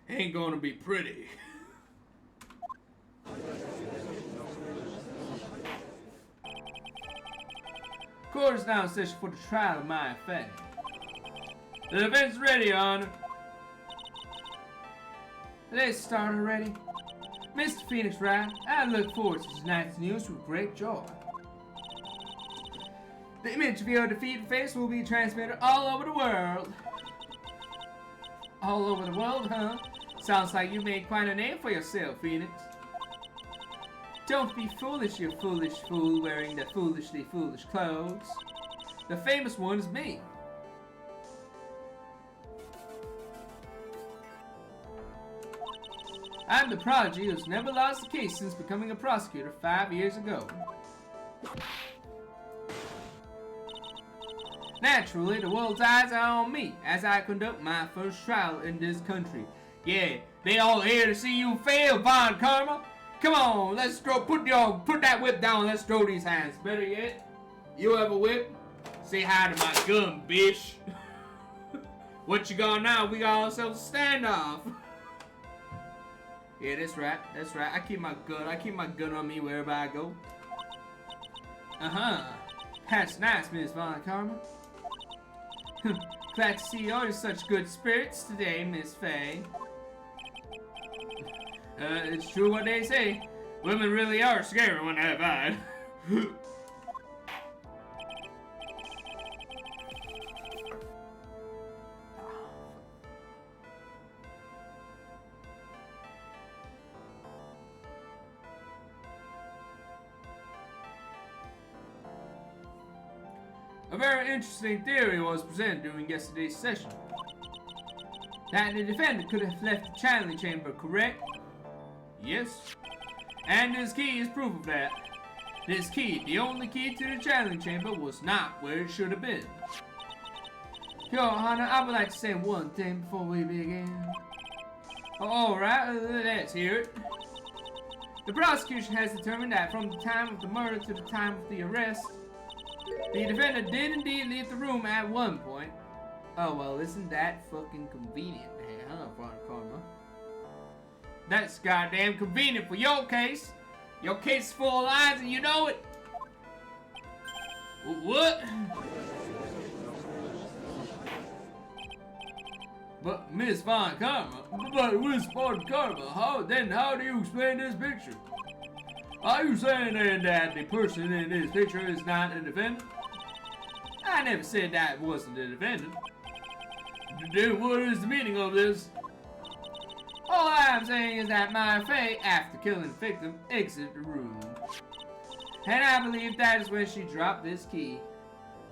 ain't gonna be pretty. Court is now in session for the trial of Maya Fey. The defense ready, Your Honor. Let's start already. Mr. Phoenix Wright, I look forward to tonight's news with great joy. The image of your defeated face will be transmitted all over the world. All over the world, huh? Sounds like you made quite a name for yourself, Phoenix. Don't be foolish, you foolish fool wearing the foolishly foolish clothes. The famous one is me. I'm the prodigy who's never lost a case since becoming a prosecutor 5 years ago. Naturally, the world's eyes are on me as I conduct my first trial in this country. Yeah, they all here to see you fail, Von Karma. Come on, let's go. Put that whip down. Let's throw these hands. Better yet, you have a whip? Say hi to my gun, bitch. What you got now? We got ourselves a standoff. Yeah, that's right. I keep my gun on me wherever I go. That's nice, Miss Von Karma. Glad to see you're in such good spirits today, Miss Faye. It's true what they say. Women really are scary when they're bad. A very interesting theory was presented during yesterday's session. That the defendant could have left the channeling chamber, correct? Yes. And this key is proof of that. This key, the only key to the channeling chamber, was not where it should have been. Your Honor, I would like to say one thing before we begin. Alright, let's hear it. The prosecution has determined that from the time of the murder to the time of the arrest, the defendant did indeed leave the room at one point. Oh, well, isn't that fucking convenient, huh, Father Karma? That's goddamn convenient for your case. Your case is full of lies and you know it. What? But Miss Von Karma, how do you explain this picture? Are you saying then that the person in this picture is not a defendant? I never said that wasn't a defendant. Then what is the meaning of this? All I'm saying is that Maya Fey, after killing the victim, exited the room. And I believe that is when she dropped this key.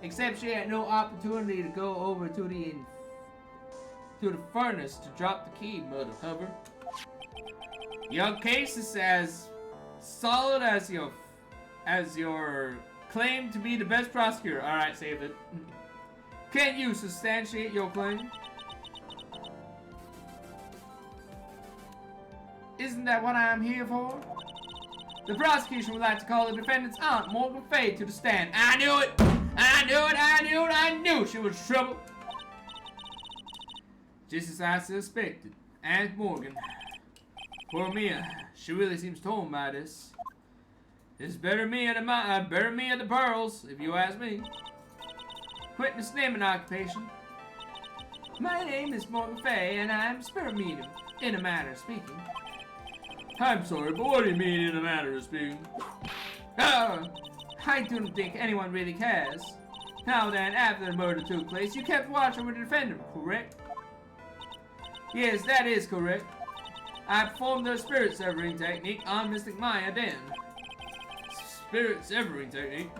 Except she had no opportunity to go over to the furnace to drop the key, Mother Hubbard. Your case is as solid as your claim to be the best prosecutor. Alright, save it. Can you substantiate your claim? Isn't that what I'm here for? The prosecution would like to call the defendant's aunt, Morgan Fay, to the stand. I knew it! I knew it! I knew it! I knew she was trouble! Just as I suspected. Aunt Morgan. Poor Mia. She really seems torn by this. It's better me at the pearls, if you ask me. Witness name and occupation. My name is Morgan Fay, and I'm spirit medium, in a manner of speaking. I'm sorry, but what do you mean in a manner of speaking? I don't think anyone really cares. Now then, after the murder took place, you kept watch over the defendant, correct? Yes, that is correct. I performed the spirit severing technique on Mystic Maya then. Spirit severing technique?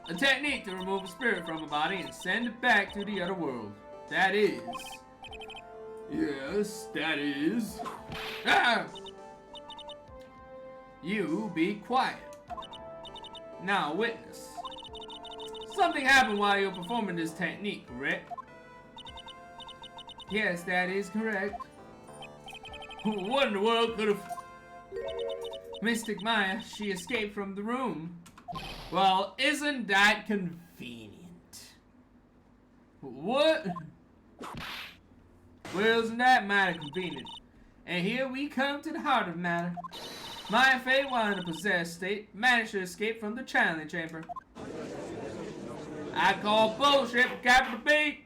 A technique to remove a spirit from a body and send it back to the other world. That is. Yes, that is. Ah! You be quiet. Now, witness. Something happened while you were performing this technique, correct? Yes, that is correct. What in the world could have... Mystic Maya, she escaped from the room. Well, isn't that convenient? What? Well, isn't that mighty convenient? And here we come to the heart of the matter. Maya Fey, while in a possessed state, managed to escape from the channeling chamber. I call bullshit, Capital B!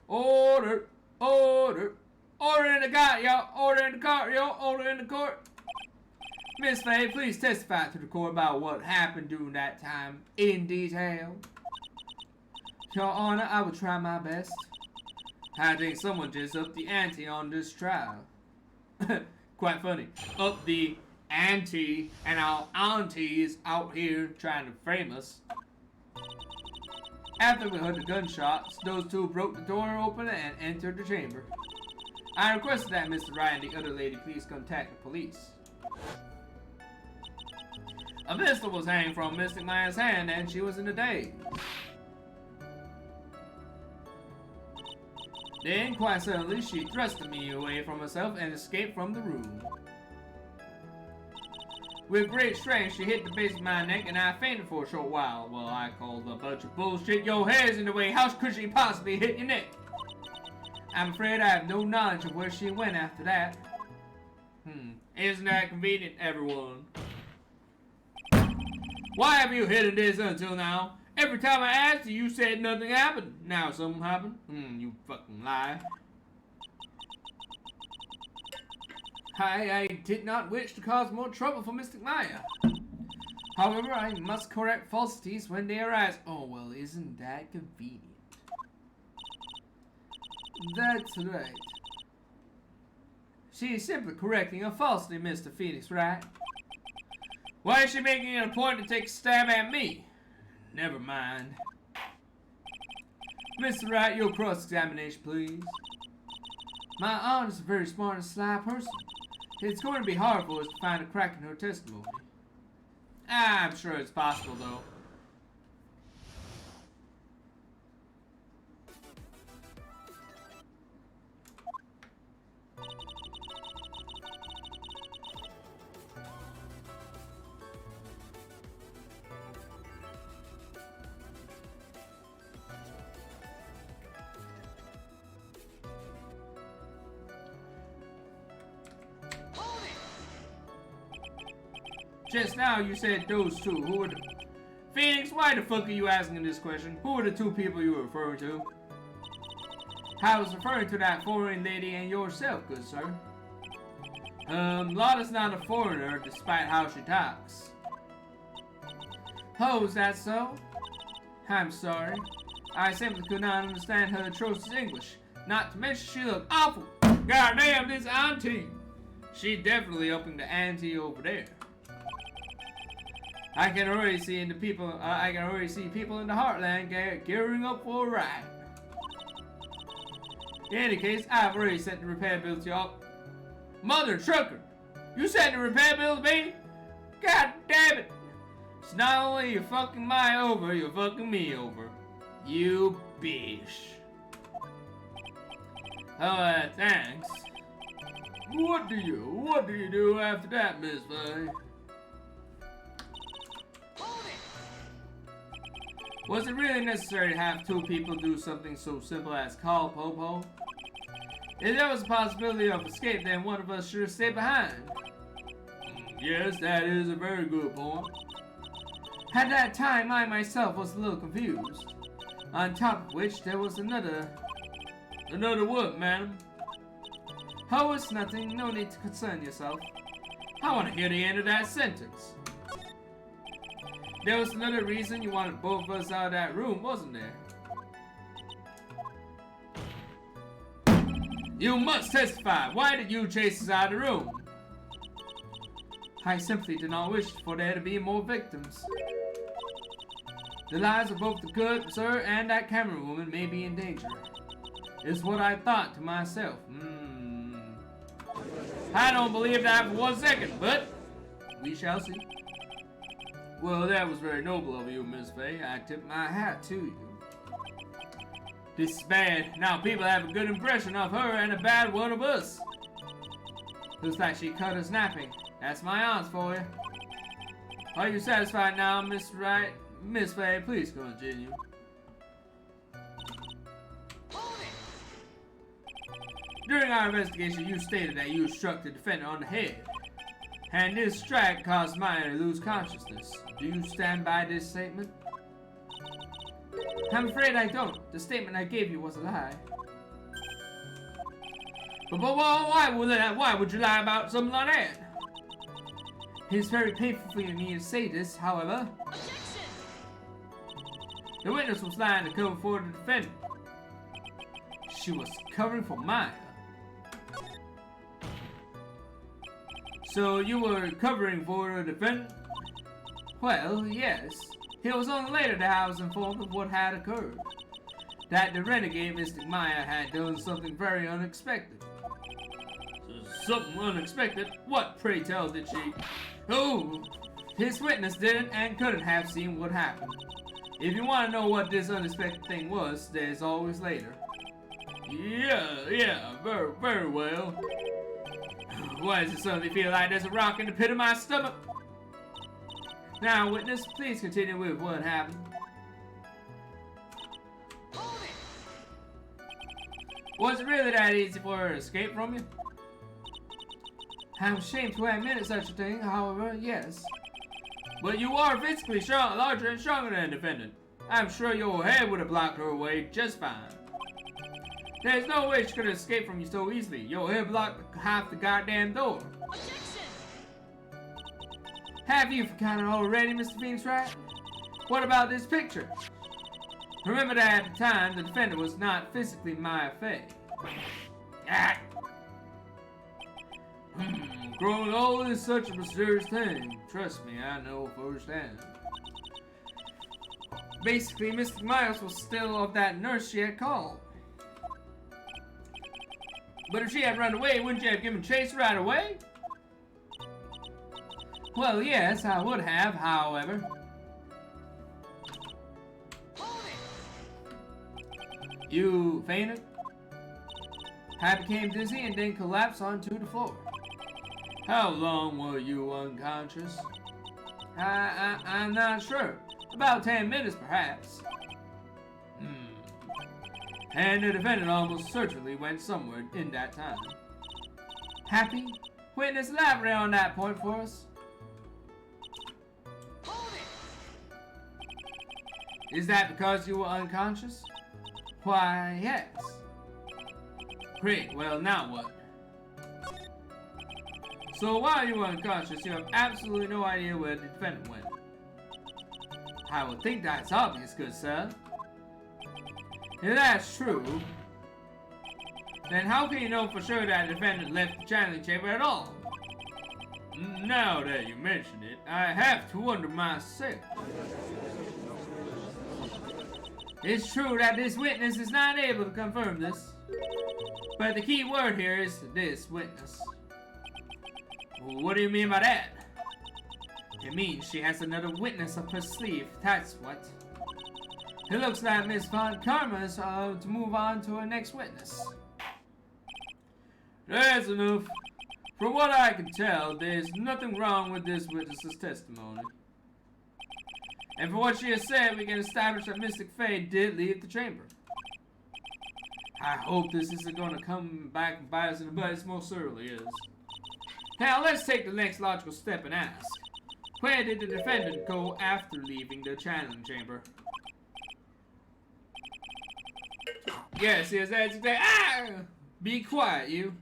Order! Order! Order in the court, y'all! Order in the court, y'all! Order in the court! Miss Fay, please testify to the court about what happened during that time in detail. Your Honor, I will try my best. I think someone just upped the ante on this trial. Quite funny. Up the ante, and our auntie is out here trying to frame us. After we heard the gunshots, those two broke the door open and entered the chamber. I requested that Mr. Ryan and the other lady please contact the police. A pistol was hanging from Mystic Maya's hand and she was in a daze. Then, quite suddenly, she thrusted me away from herself and escaped from the room. With great strength, she hit the base of my neck and I fainted for a short while. Well, I called a bunch of bullshit. Your hair's in the way. How could she possibly hit your neck? I'm afraid I have no knowledge of where she went after that. Isn't that convenient, everyone? Why have you hidden this until now? Every time I asked you, you said nothing happened. Now something happened? You fucking lie. I did not wish to cause more trouble for Mystic Maya. However, I must correct falsities when they arise. Oh, well, isn't that convenient? That's right. She is simply correcting a falsity, Mr. Phoenix, right? Why is she making it a point to take a stab at me? Never mind. Mr. Wright, your cross-examination, please. My aunt is a very smart and sly person. It's going to be hard for us to find a crack in her testimony. I'm sure it's possible, though. Just now you said those two. Who were the... Phoenix, why the fuck are you asking this question? Who were the two people you were referring to? I was referring to that foreign lady and yourself, good sir. Lotta's not a foreigner, despite how she talks. Oh, is that so? I'm sorry. I simply could not understand her atrocious English. Not to mention she looked awful. Goddamn, this auntie! She definitely upping the ante over there. I can already see people in the heartland gearing up for a ride. In any case, I've already sent the repair bill to y'all. Mother trucker, you sent the repair bill to me? God damn it! It's not only you fucking my over, you're fucking me over. You bitch. Oh, thanks. What do you do after that, Miss Faye? Was it really necessary to have two people do something so simple as call Popo? If there was a possibility of escape, then one of us should have stayed behind. Yes, that is a very good point. At that time, I myself was a little confused. On top of which, there was another... Another what, madam? Oh, it's nothing. No need to concern yourself. I want to hear the end of that sentence. There was another reason you wanted both of us out of that room, wasn't there? You must testify. Why did you chase us out of the room? I simply did not wish for there to be more victims. The lives of both the good sir and that camera woman may be in danger. Is what I thought to myself. I don't believe that for 1 second, but we shall see. Well, that was very noble of you, Miss Faye. I tip my hat to you. This is bad. Now people have a good impression of her and a bad one of us. Looks like she cut us napping. That's my aunt for you. Are you satisfied now, Miss Wright? Miss Faye, please continue. During our investigation, you stated that you struck the defendant on the head. And this strike caused Maya to lose consciousness. Do you stand by this statement? I'm afraid I don't. The statement I gave you was a lie. But why would you lie about something like that? It's very painful for me to say this, however. Objection! The witness was lying to cover for the defendant. She was covering for Maya. So you were covering for the defendant? Well, yes. It was only later that I was informed of what had occurred. That the renegade Mystic Maya had done something very unexpected. Something unexpected? What, pray tell, did she? Oh! His witness didn't and couldn't have seen what happened. If you want to know what this unexpected thing was, there's always later. Yeah, very well. Why does it suddenly feel like there's a rock in the pit of my stomach? Now, witness, please continue with what happened. Was it really that easy for her to escape from you? I'm ashamed to admit such a thing, however, yes. But you are physically larger and stronger than the defendant. I'm sure your head would have blocked her away just fine. There's no way she could have escaped from you so easily. Your head blocked half the goddamn door. Objection! Have you forgotten already, Mr. Phoenix Wright? What about this picture? Remember that at the time, the defendant was not physically Maya Fey. Ah. Growing old is such a mysterious thing. Trust me, I know firsthand. Basically, Mystic Miles was still of that nurse she had called. But if she had run away, wouldn't you have given chase right away? Well, yes, I would have, however. You fainted? I became dizzy and then collapsed onto the floor. How long were you unconscious? I'm not sure. About 10 minutes, perhaps. And the defendant almost certainly went somewhere in that time. Happy? Witness, elaborate on that point for us. Is that because you were unconscious? Why, yes. Great, well now what? So while you were unconscious, you have absolutely no idea where the defendant went. I would think that's obvious, good sir. If that's true, then how can you know for sure that the defendant left the channeling chamber at all? Now that you mention it, I have to wonder myself. It's true that this witness is not able to confirm this, but the key word here is this witness. What do you mean by that? It means she has another witness up her sleeve, that's what. It looks like Miss Von Karma is to move on to her next witness. That's enough. From what I can tell, there's nothing wrong with this witness's testimony. And for what she has said, we can establish that Mystic Fae did leave the chamber. I hope this isn't going to come back and bite us in the butt. It most certainly is. Now, let's take the next logical step and ask. Where did the defendant go after leaving the channeling chamber? Yes, that's exactly. Ah! Be quiet, you.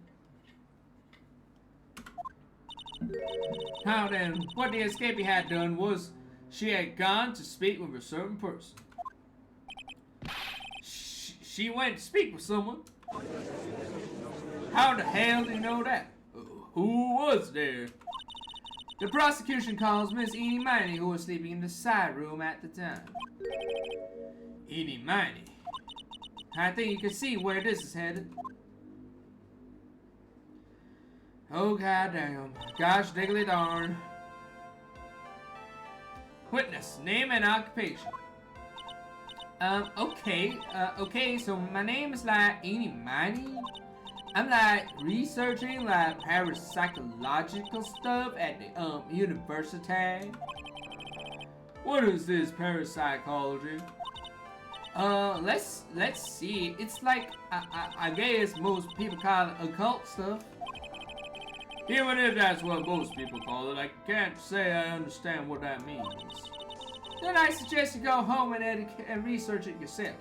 Now then, what the escapee had done was she had gone to speak with a certain person. She went to speak with someone? How the hell do you know that? Who was there? The prosecution calls Miss Eenie Miney, who was sleeping in the side room at the time. Eenie Miney. I think you can see where this is headed. Oh goddamn. Gosh diggly darn. Witness, name and occupation. Okay, so my name is like Eenie Miney. I'm like researching like parapsychological stuff at the university. What is this parapsychology? Let's see. It's like I guess most people call it occult stuff. Even if that's what most people call it, I can't say I understand what that means. Then I suggest you go home and research it yourself.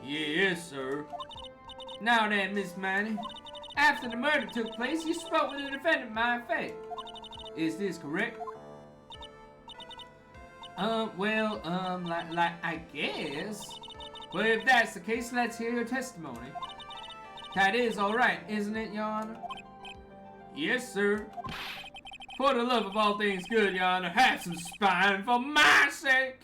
Yes, sir. Now then, Miss Miney, after the murder took place, you spoke with the defendant, my fate. Is this correct? Like I guess. Well, if that's the case, let's hear your testimony. That is alright, isn't it, Your Honor? Yes, sir. For the love of all things good, Your Honor, have some spine for my sake.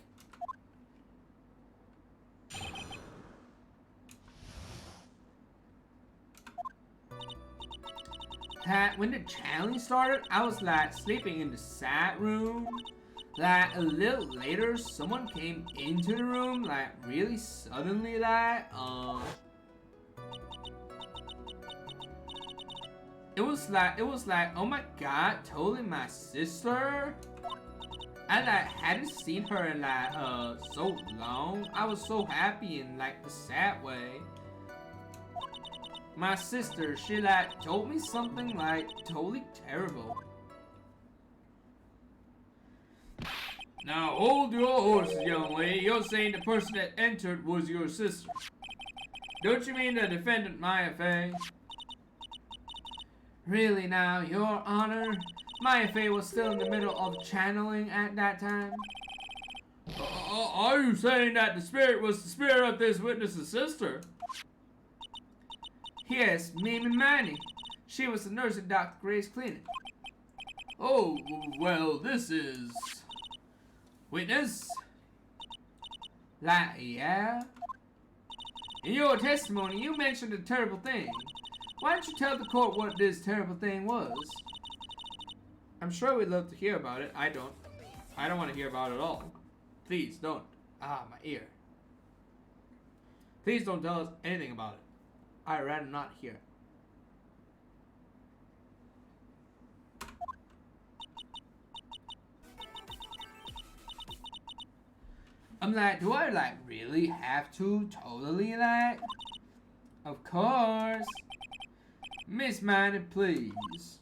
When the challenge started, I was like sleeping in the side room. Like a little later, someone came into the room, like really suddenly, like It was like, oh my god, totally my sister. I like hadn't seen her in like so long. I was so happy in like the sad way. My sister, she like told me something like totally terrible. Now hold your horses, young lady. You're saying the person that entered was your sister. Don't you mean the defendant, Maya Fey? Really now, Your Honor? Maya Fey was still in the middle of channeling at that time. Are you saying that the spirit was the spirit of this witness's sister? Yes, Mimi Manny. She was the nurse at Dr. Gray's clinic. Oh, well, this is... Witness? Like, yeah? In your testimony, you mentioned a terrible thing. Why don't you tell the court what this terrible thing was? I'm sure we'd love to hear about it. I don't. I don't want to hear about it at all. Please don't. Ah, my ear. Please don't tell us anything about it. I'd rather not hear it. I'm like, do I like really have to totally like? Of course. Miss Miney, please.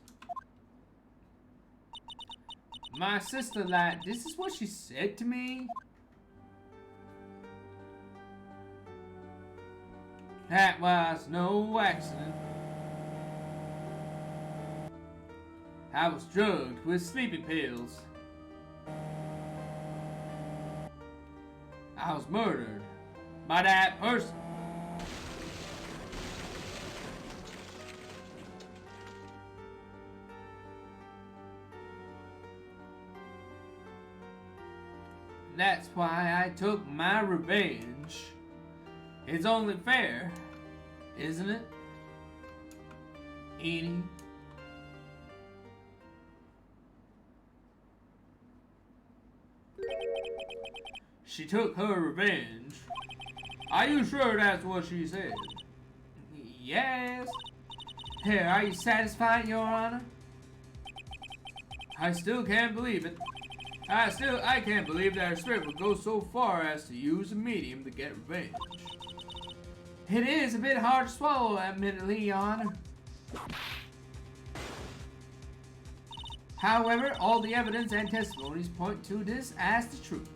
My sister like, this is what she said to me? That was no accident. I was drugged with sleeping pills. I was murdered by that person. That's why I took my revenge. It's only fair, isn't it? Edie? She took her revenge. Are you sure that's what she said? Yes. Here, are you satisfied, Your Honor? I still can't believe it. I can't believe that a spirit would go so far as to use a medium to get revenge. It is a bit hard to swallow, admittedly, Your Honor. However, all the evidence and testimonies point to this as the truth.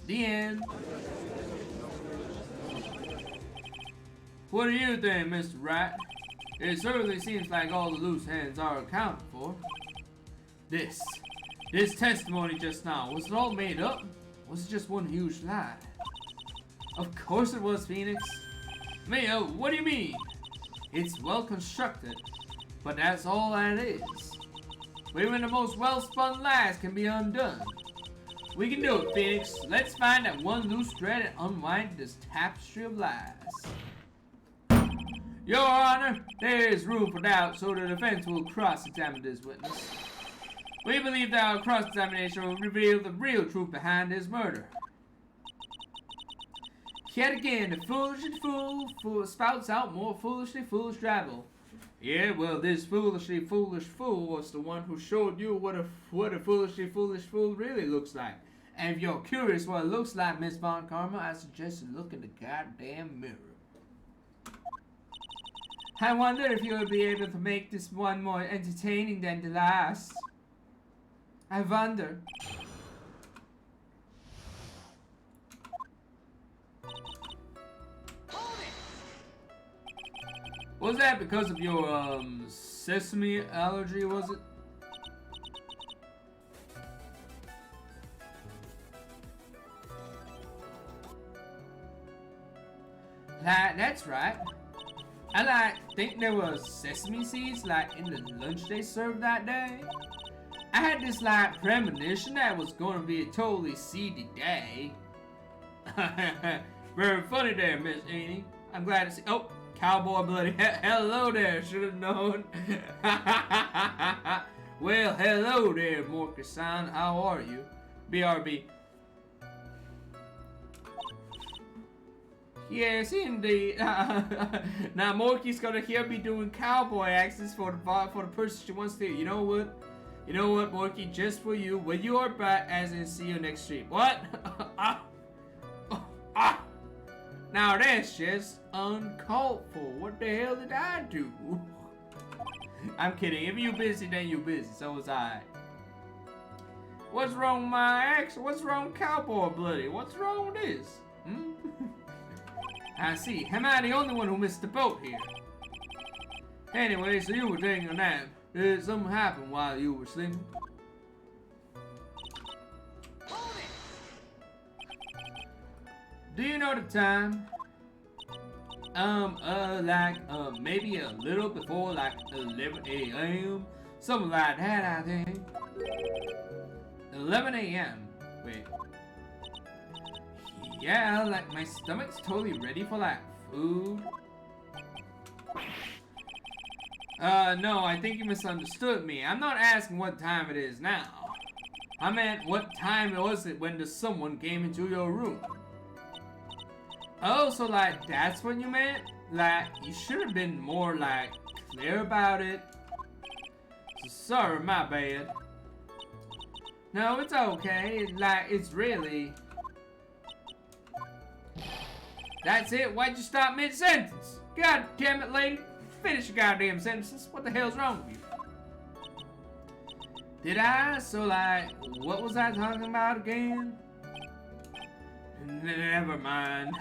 The end. What do you think, Mr. Wright? It certainly seems like all the loose ends are accounted for. This testimony just now, was it all made up? Was it just one huge lie? Of course it was, Phoenix. Mia, what do you mean? It's well constructed, but that's all that is. Even the most well-spun lies can be undone. We can do it, Phoenix. Let's find that one loose thread and unwind this tapestry of lies. Your Honor, there is room for doubt, so the defense will cross-examine this witness. We believe that our cross-examination will reveal the real truth behind his murder. Yet again, the foolishly fool spouts out more foolishly foolish drivel. Yeah, well, this foolishly foolish fool was the one who showed you what a foolishly foolish fool really looks like. And if you're curious what it looks like, Miss Von Karma, I suggest you look in the goddamn mirror. I wonder if you'll be able to make this one more entertaining than the last. I wonder. Was that because of your sesame allergy, was it? That's right. I think there was sesame seeds in the lunch they served that day. I had this premonition that it was going to be a totally seedy day. Very funny there, Miss Annie. I'm glad to see. Oh, cowboy bloody. Hello there. Should have known. Well, hello there, Morky-san. How are you? BRB. Yes, indeed. Now Morky's gonna hear me doing cowboy accents for the person she wants to. You know what? You know what, Morky? Just for you, when you are back, as in see you next stream. What? Now that's just uncalled for. What the hell did I do? I'm kidding. If you busy, then you busy. So was I. What's wrong with my accent? What's wrong with cowboy bloody? What's wrong with this? I see. Am I the only one who missed the boat here? Anyway, so you were taking a nap. Did something happen while you were sleeping? Do you know the time? Maybe a little before 11 a.m. Something like that, I think. 11 a.m. Wait. Yeah, my stomach's totally ready for food. No, I think you misunderstood me. I'm not asking what time it is now. I meant what time was it when someone came into your room? Oh, so that's what you meant? You should have been more clear about it. So sorry, my bad. No, it's okay. It's really... That's it? Why'd you stop mid-sentence? God damn it, lady. Finish your goddamn sentences. What the hell's wrong with you? Did I? So, what was I talking about again? Never mind.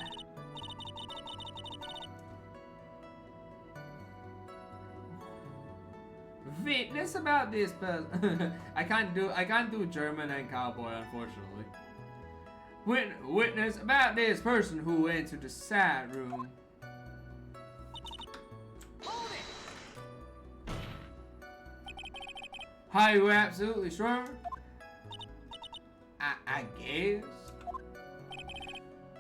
witness about this person. I can't do German and cowboy, unfortunately. Witness about this person who entered the side room. Are you absolutely sure? I guess.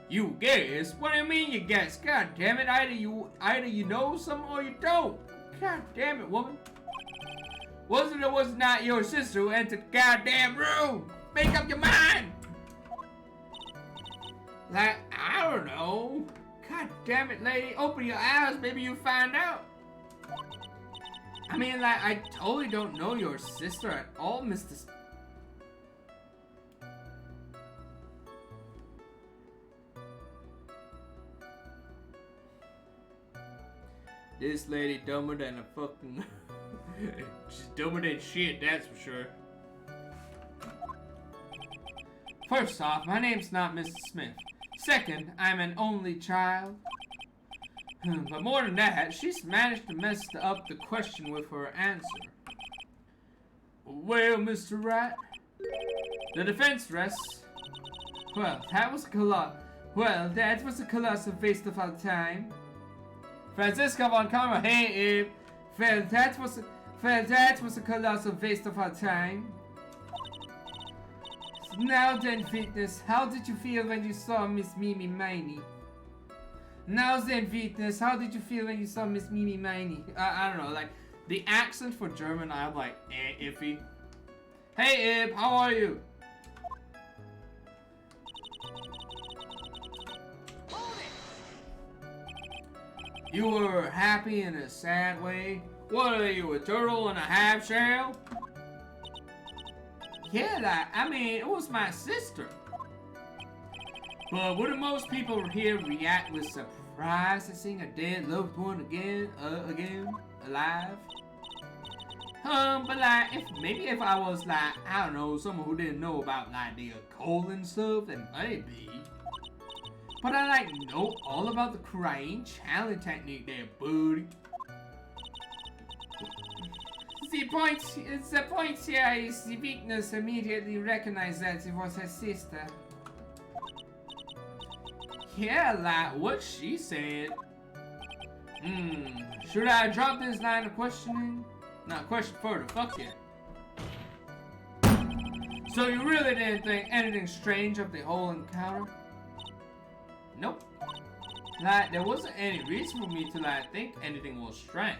You guess? What do you mean you guess? God damn it, either you know something or you don't. God damn it, woman. Was it or was it not your sister who entered the goddamn room? Make up your mind! Like, I don't know. God damn it, lady. Open your eyes, maybe you find out. I mean, like, I totally don't know your sister at all, Mr. This lady dumber than a fucking... She's dumber than shit, that's for sure. First off, my name's not Mrs. Smith. Second, I'm an only child. But more than that, she's managed to mess up the question with her answer. Well, Mr. Rat, the defense rests. Well, that was a colossal waste of our time. Franziska von Kammer, hey, well, that was a colossal waste of our time. Now then, Witness, how did you feel when you saw Miss Mimi Miney? Now then, Witness, how did you feel when you saw Miss Mimi Miney? I don't know, like, the accent for German, I'm like, iffy. Hey, Ib, how are you? You were happy in a sad way? What are you, a turtle in a half shell? Yeah, like, I mean, it was my sister. But wouldn't most people here react with surprise to seeing a dead loved one again, alive? But like, if I was like, I don't know, someone who didn't know about like the occult and stuff, then maybe. But I like know all about the crying challenge technique there, buddy. The point here is the Witness immediately recognized that it was her sister. Yeah, like what she said. Should I drop this line of questioning? Not question further, fuck yeah. So you really didn't think anything strange of the whole encounter? Nope. Like, there wasn't any reason for me to like think anything was strange.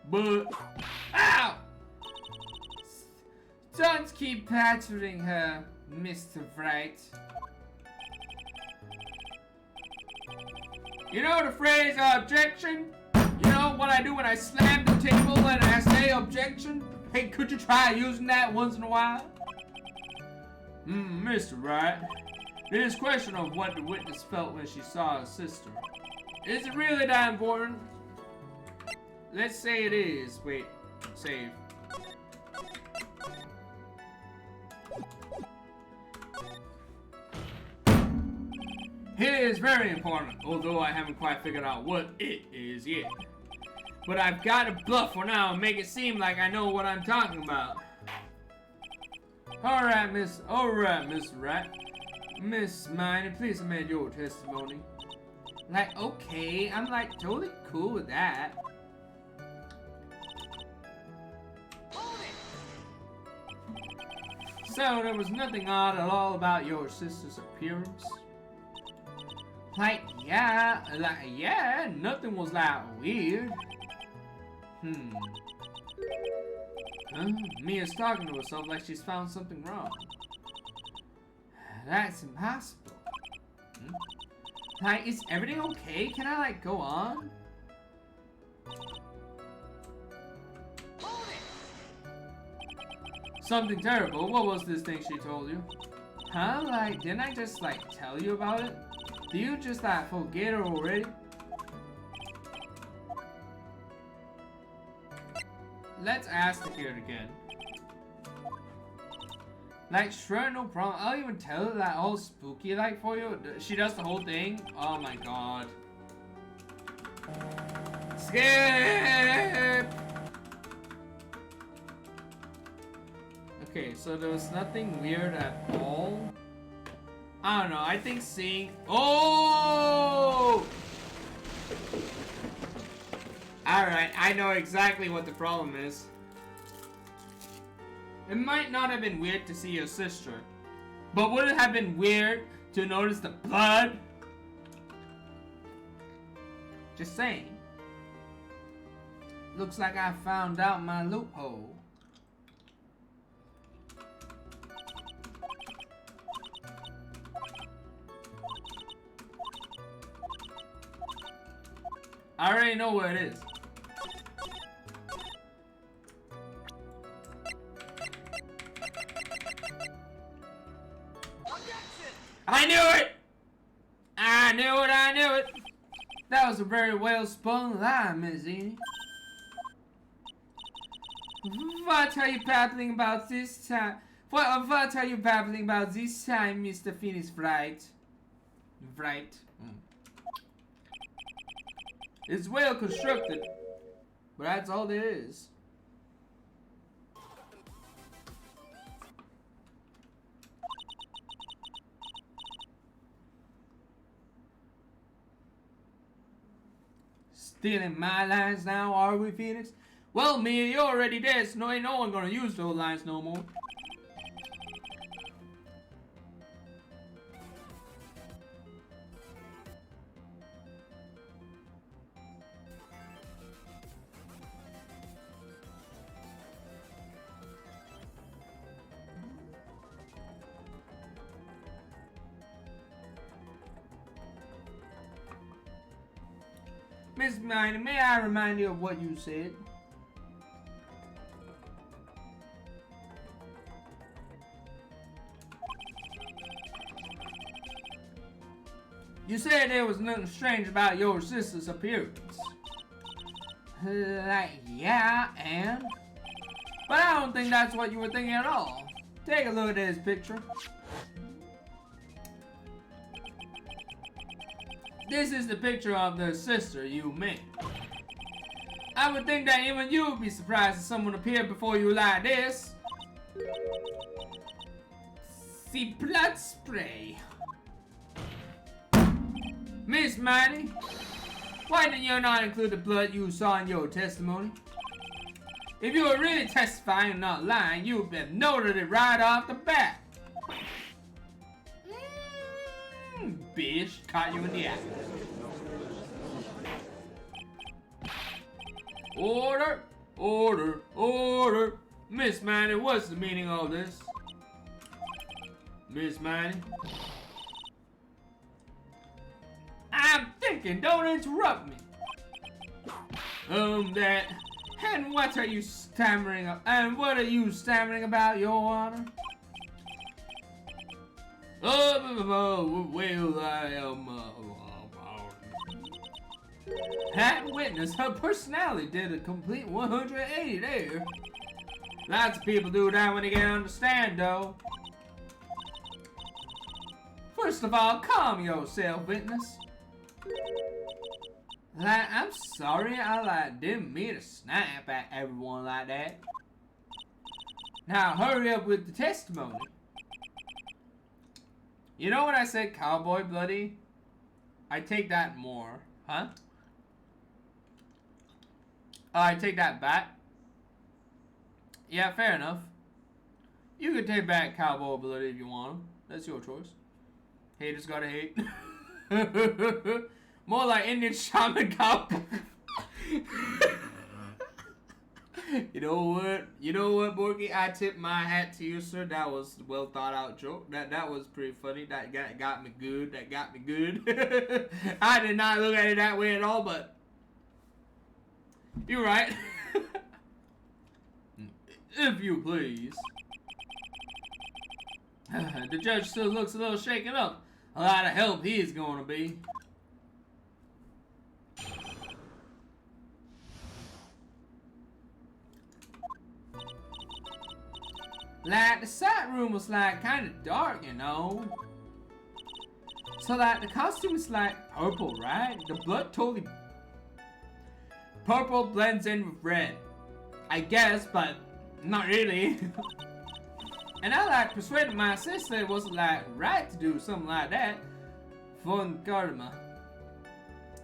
But, ow! Don't keep pattering her, Mr. Wright. You know the phrase objection? You know what I do when I slam the table and I say objection? Hey, could you try using that once in a while? Mr. Wright, this question of what the witness felt when she saw her sister. Is it really that important? Let's say it is. Wait, save. It is very important, although I haven't quite figured out what it is yet. But I've got to bluff for now and make it seem like I know what I'm talking about. Alright, Miss Rat. Miss Miney, please amend your testimony. Like, okay, I'm like totally cool with that. So there was nothing odd at all about your sister's appearance? Like, yeah, nothing was like weird. Mia's talking to herself like she's found something wrong. That's impossible. Like, is everything okay? Can I, like, go on? Something terrible? What was this thing she told you? Huh? Like, didn't I just, like, tell you about it? Do you just, like, forget her already? Let's ask her here again. Like, sure, no problem. I'll even tell her that all spooky, like, for you. She does the whole thing. Oh my god. Skip! Okay, so there was nothing weird at all. I don't know, I think seeing... Oh! Alright, I know exactly what the problem is. It might not have been weird to see your sister, but would it have been weird to notice the blood? Just saying. Looks like I found out my loophole. I already know where it is. I knew it! I knew it, I knew it! That was a very well spun lie, Miss Edie. What are you babbling about this time? What are you babbling about this time, Mr. Phoenix Wright? Right. It's well constructed, but that's all there is. Stealing my lines now, are we, Phoenix? Well, Mia, you're already dead, so ain't no one gonna use those lines no more. Miss Minor, may I remind you of what you said? You said there was nothing strange about your sister's appearance. Yeah, and? But I don't think that's what you were thinking at all. Take a look at this picture. This is the picture of the sister you met. I would think that even you would be surprised if someone appeared before you like this. See blood spray. Miss Mighty, why did you not include the blood you saw in your testimony? If you were really testifying and not lying, you would have noted it right off the bat. Bitch, caught you in the act. Order, order, order. Miss Manny, what's the meaning of this? Miss Manny? I'm thinking, don't interrupt me. That. And what are you stammering? And what are you stammering about, Your Honor? Well, I am, that witness, her personality did a complete 180 there. Lots of people do that when they get on the stand, though. First of all, calm yourself, witness. I'm sorry, I didn't mean to snap at everyone like that. Now hurry up with the testimony. You know when I said cowboy bloody? I take that more, huh? I take that back. Yeah, fair enough. You can take back cowboy bloody if you want. That's your choice. Haters gotta hate. More like Indian shaman cowboy. You know what? You know what, Borky? I tip my hat to you, sir. That was a well thought out joke. That was pretty funny. That got me good. That got me good. I did not look at it that way at all, but you're right. If you please. The judge still looks a little shaken up. A lot of help he's going to be. Like, the sight room was like kind of dark, you know. So like, the costume is like purple, right? The blood totally... Purple blends in with red. I guess, but not really. And I like persuaded my sister it wasn't like right to do something like that. Von Karma.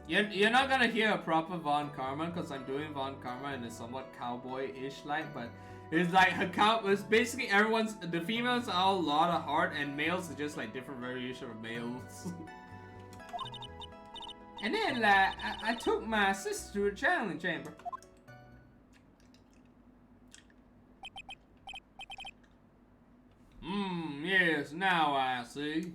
You're not gonna hear a proper Von Karma because I'm doing Von Karma in a somewhat cowboy-ish like, but it's like a cow. It's basically everyone's. The females are all a lot of heart, and males are just like different variation of males. And then like I took my sister to a channeling chamber. Yes, now I see.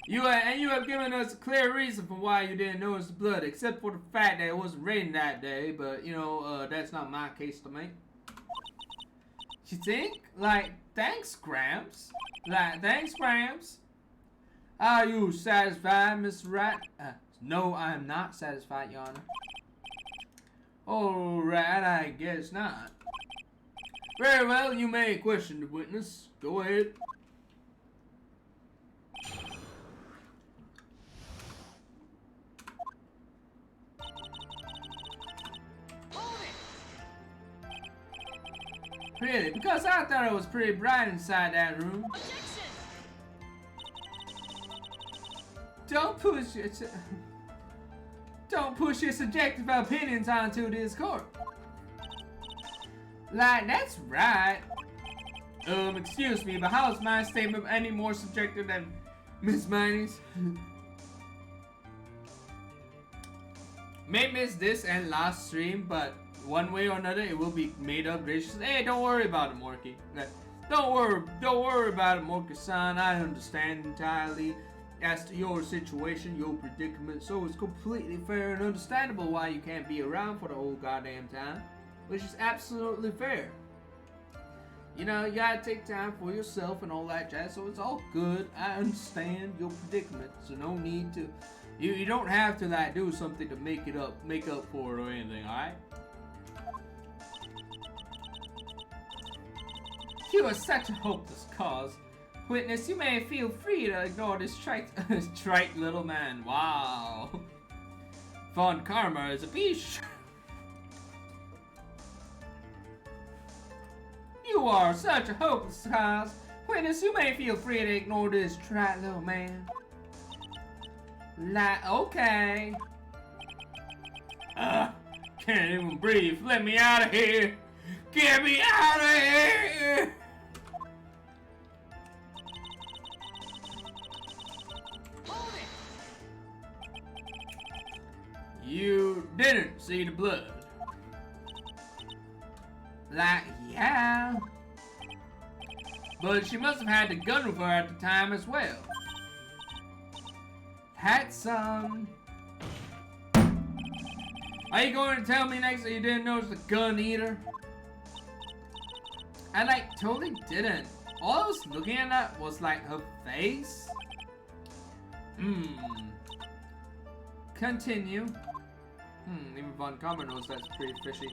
You have given us a clear reason for why you didn't notice the blood, except for the fact that it wasn't raining that day, but, you know, that's not my case to make. You think? Like, thanks, Gramps. Like, thanks, Gramps. Are you satisfied, Mr. Rat? No, I'm not satisfied, Your Honor. Alright, I guess not. Very well, you may question the witness. Go ahead. Really? Because I thought it was pretty bright inside that room. Don't push your subjective opinions onto this court. Like, that's right. Excuse me, but how is my statement any more subjective than Miss Miney's? May miss this and last stream, but one way or another it will be made up gracious. Hey, don't worry about it, Morky. Don't worry about it, Morky-san. I understand entirely as to your situation, your predicament, so it's completely fair and understandable why you can't be around for the whole goddamn time. Which is absolutely fair. You know, you gotta take time for yourself and all that jazz, so it's all good. I understand your predicament, so no need to. You don't have to like do something to make up for it or anything, alright? You are such a hopeless cause. Witness, you may feel free to ignore this trite little man. Wow. Von Karma is a bitch. You are such a hopeless cause. Witness, you may feel free to ignore this trite little man. Like, okay. Can't even breathe. Let me out of here. Get me out of here. You didn't see the blood. Like, yeah. But she must have had the gun with her at the time as well. Had some. Are you going to tell me next that you didn't notice the gun either? I like totally didn't. All I was looking at was like her face. Continue. Even Von Karma knows that's pretty fishy.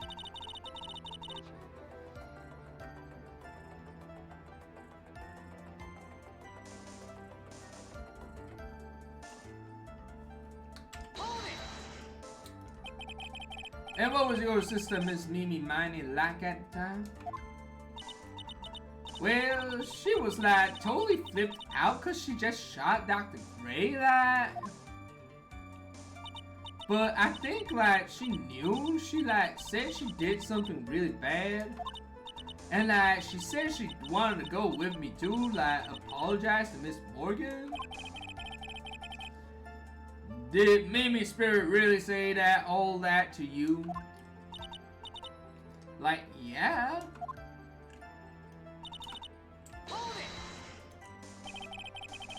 And what was your sister, Miss Mimi Miney, like at the time? Well, she was like totally flipped out because she just shot Dr. Gray like. But I think like she knew, she like said she did something really bad. And like she said she wanted to go with me too, like apologize to Miss Morgan. Did Mimi Spirit really say that, all that to you? Like, yeah.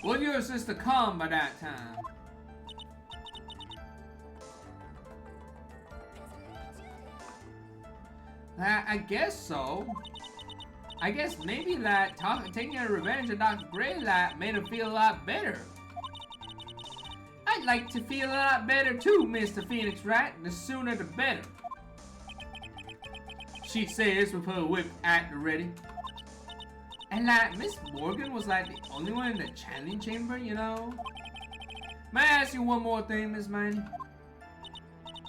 Was your sister calm by that time? I guess so. I guess maybe that taking her revenge on Dr. Gray made her feel a lot better. I'd like to feel a lot better too, Mr. Phoenix Rat. The sooner the better. She says with her whip at the ready. And like, Miss Morgan was like the only one in the channeling chamber, you know? May I ask you one more thing, Miss Miney?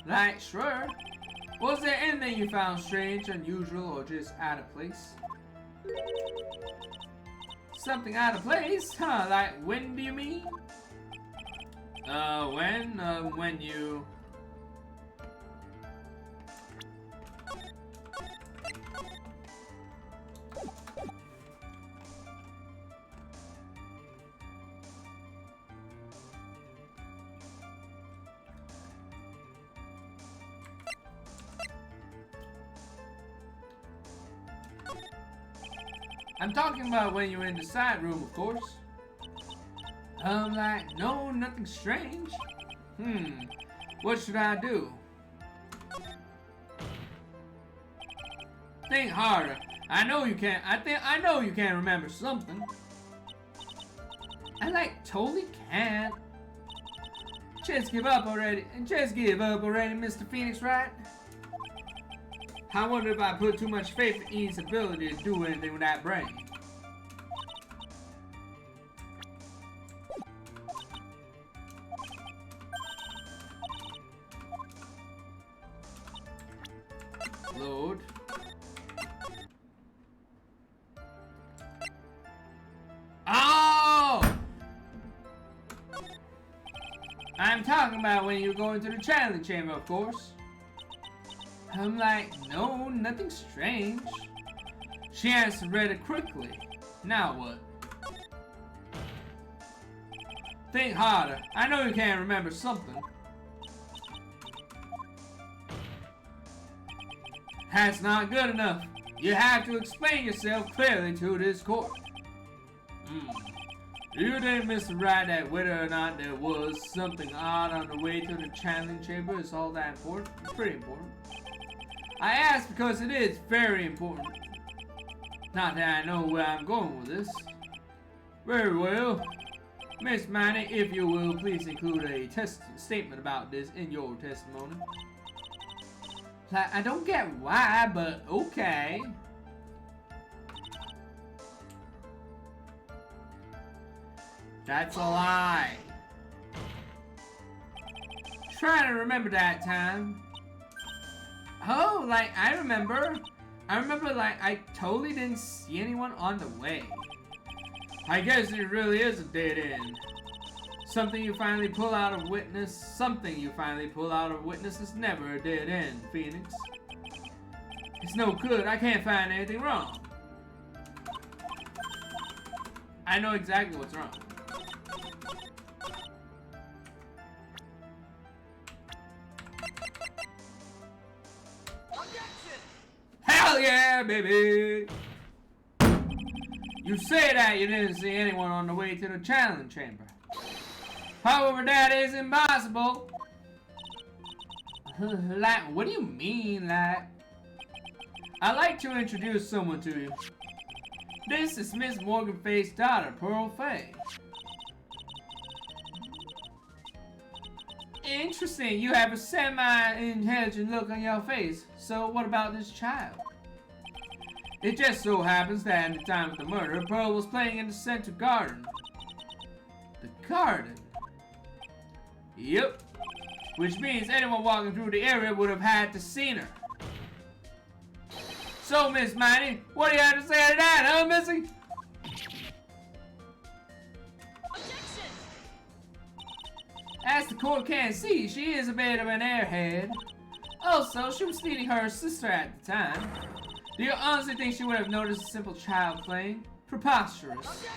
Like, sure. Was there anything you found strange, unusual, or just out of place? Something out of place? Huh, like when do you mean? When you... I'm talking about when you're in the side room, of course. Like, no, nothing strange. What should I do? Think harder. I know you can't. I know you can't remember something. I like totally can't. Just give up already. Just give up already, Mr. Phoenix, right? I wonder if I put too much faith in Ian's ability to do anything with that brain. Load. Oh! I'm talking about when you go into the channeling chamber, of course. I'm like, no, nothing strange. She answered rather quickly. Now what? Think harder. I know you can't remember something. That's not good enough. You have to explain yourself clearly to this court. You didn't miss the right that whether or not there was something odd on the way to the channeling chamber is all that important. It's pretty important. I asked because it is very important. Not that I know where I'm going with this. Very well. Miss Manny, if you will, please include a statement about this in your testimony. Like, I don't get why, but okay. That's a lie. Trying to remember that time. Oh, like, I remember, like, I totally didn't see anyone on the way. I guess it really is a dead end. Something you finally pull out of witness is never a dead end, Phoenix. It's no good, I can't find anything wrong. I know exactly what's wrong. Hell yeah, baby! You say that you didn't see anyone on the way to the channeling chamber. However, that is impossible. Like, what do you mean, like? I'd like to introduce someone to you. This is Miss Morgan Faye's daughter, Pearl Faye. Interesting, you have a semi-intelligent look on your face. So what about this child? It just so happens that at the time of the murder, Pearl was playing in the center garden. The garden? Yep. Which means anyone walking through the area would have had to seen her. So, Miss Miney, what do you have to say to that, huh, Missy? Objection! As the court can see, she is a bit of an airhead. Also, she was feeding her sister at the time. Do you honestly think she would have noticed a simple child playing? Preposterous. Objection!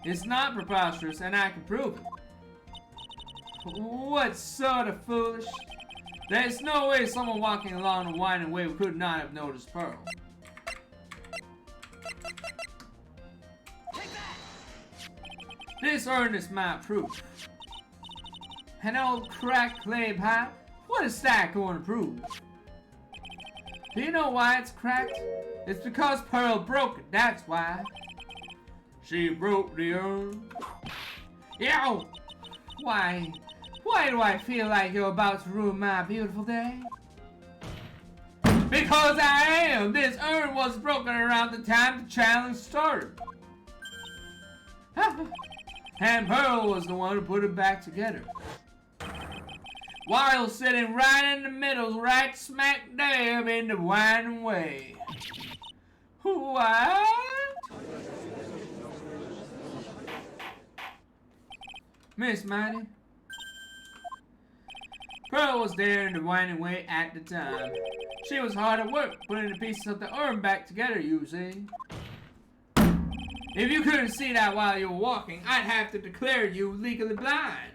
It's not preposterous, and I can prove it. What sort of foolish? There's no way someone walking along the winding way could not have noticed Pearl. Take that! This urn is my proof. An old cracked clay pipe? What is that going to prove? Do you know why it's cracked? It's because Pearl broke it, that's why. She broke the urn. Yow! Why do I feel like you're about to ruin my beautiful day? Because I am! This urn was broken around the time the challenge started. And Pearl was the one who put it back together. While sitting right in the middle, right smack dab in the winding way. What? Miss Miney? Pearl was there in the winding way at the time. She was hard at work, putting the pieces of the urn back together, you see. If you couldn't see that while you were walking, I'd have to declare you legally blind.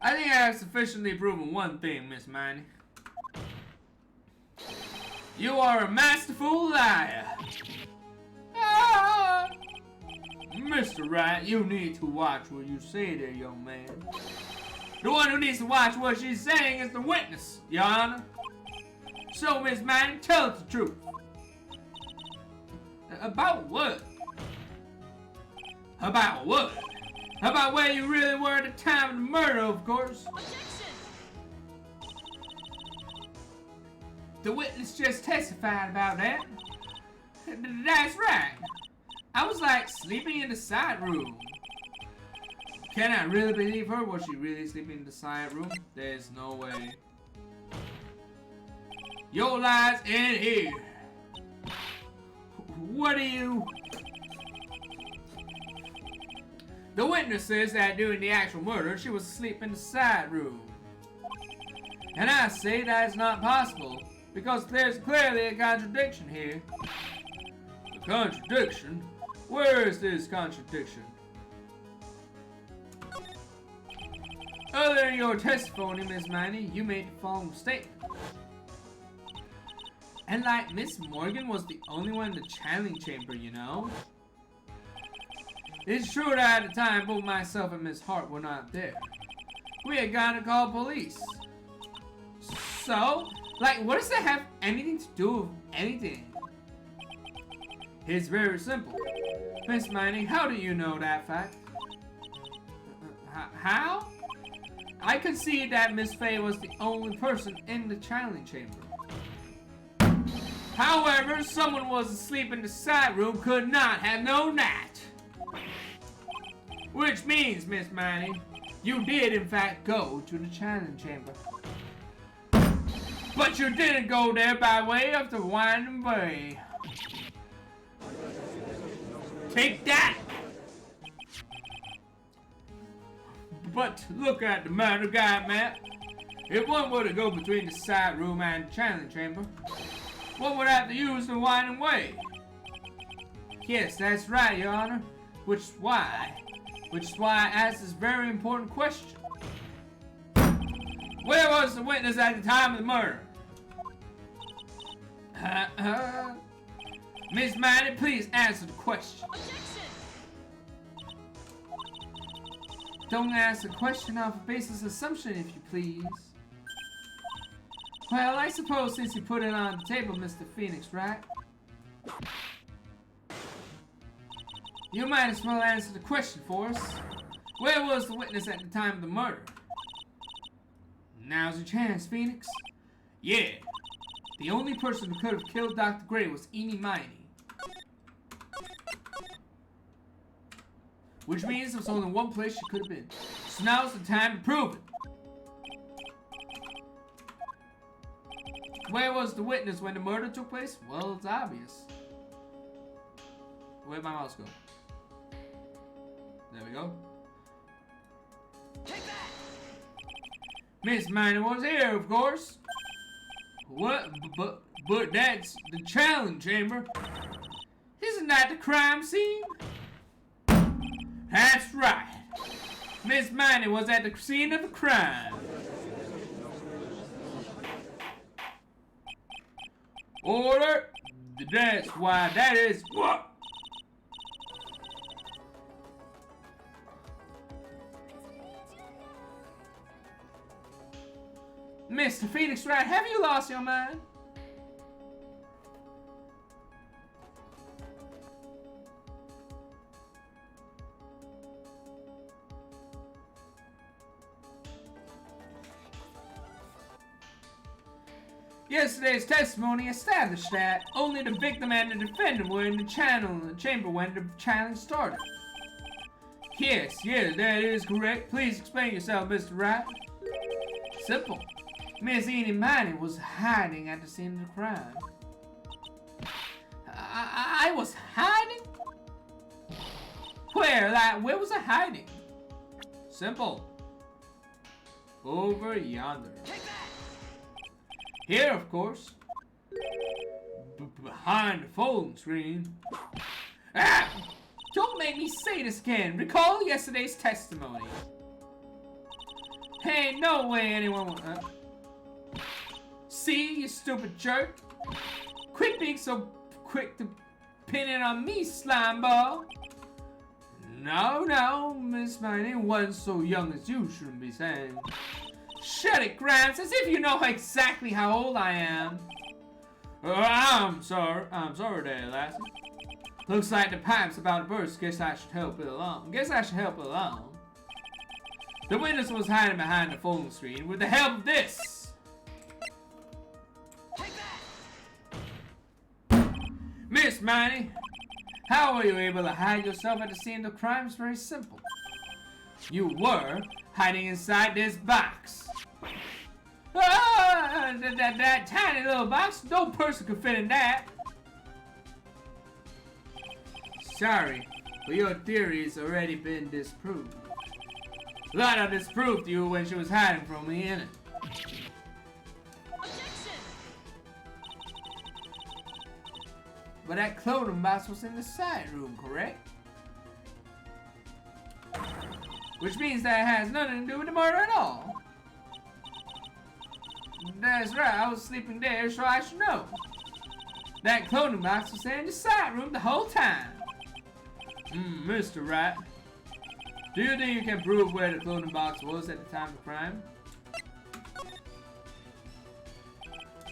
I think I have sufficiently proven one thing, Miss Miney. You are a masterful liar. Ah! Mr. Wright, you need to watch what you say there, young man. The one who needs to watch what she's saying is the witness, Your Honor. So, Miss Miney, tell us the truth. About what? About what? About where you really were at the time of the murder, of course. The witness just testified about that. That's right. I was like sleeping in the side room. Can I really believe her? Was she really sleeping in the side room? There's no way. Your lies in here. What are you? The witness says that during the actual murder, she was asleep in the side room. And I say that is not possible, because there's clearly a contradiction here. A contradiction? Where is this contradiction? Earlier in your testimony, Miss Miney, you made the following statement. And like Miss Morgan was the only one in the channeling chamber, you know? It's true that at the time both myself and Miss Hart were not there. We had gone to call police. So, like, what does that have anything to do with anything? It's very simple. Miss Miney, how do you know that fact? How? I concede that Miss Fay was the only person in the channeling chamber. However, someone was asleep in the side room could not have known that. Which means, Miss Miney, you did in fact go to the channeling chamber. But you didn't go there by way of the winding way. Take that! But look at the matter guide map. If one were to go between the side room and the channeling chamber, one would have to use the winding way. Yes, that's right, Your Honor. Which is why I asked this very important question. Where was the witness at the time of the murder? Miss Miney, please answer the question. Don't ask a question off a basis assumption, if you please. Well, I suppose since you put it on the table, Mr. Phoenix, right? You might as well answer the question for us. Where was the witness at the time of the murder? Now's your chance, Phoenix. Yeah. The only person who could have killed Dr. Gray was Eenie Miney. Which means there was only one place she could have been. So now's the time to prove it. Where was the witness when the murder took place? Well, it's obvious. Where'd my mouse go? There we go. Take that! Miss Miney was here, of course. What? But that's the challenge chamber. Isn't that the crime scene? That's right. Miss Miney was at the scene of the crime. Order. That's why that is what. Mr. Phoenix Wright, have you lost your mind? Yesterday's testimony established that only the victim and the defendant were in the chamber when the challenge started. Yes, that is correct. Please explain yourself, Mr. Wright. Simple. Miss Eenie Miny was hiding at the scene of the crime. I was hiding? Where? Where was I hiding? Simple. Over yonder. Take that! Here, of course. Behind the folding screen. Ah! Don't make me say this again. Recall yesterday's testimony. Hey, no way anyone will. See, you stupid jerk. Quit being so quick to pin it on me, slime ball. No, Miss Miney, one so young as you shouldn't be saying. Shut it, Gramps, as if you know exactly how old I am. I'm sorry there, lassie. Looks like the pipe's about to burst. Guess I should help it along. The witness was hiding behind the folding screen with the help of this. Take that! Miss Miney, how were you able to hide yourself at the scene of the crime? It's very simple. You were hiding inside this box. Ah, that tiny little box, no person could fit in that. Sorry, but your theory's already been disproved. Lana disproved you when she was hiding from me in it. Objection! But that clothing box was in the side room, correct? Which means that it has nothing to do with the murder at all. That's right, I was sleeping there, so I should know. That clothing box was in the side room the whole time. Mr. Rat, do you think you can prove where the clothing box was at the time of the crime?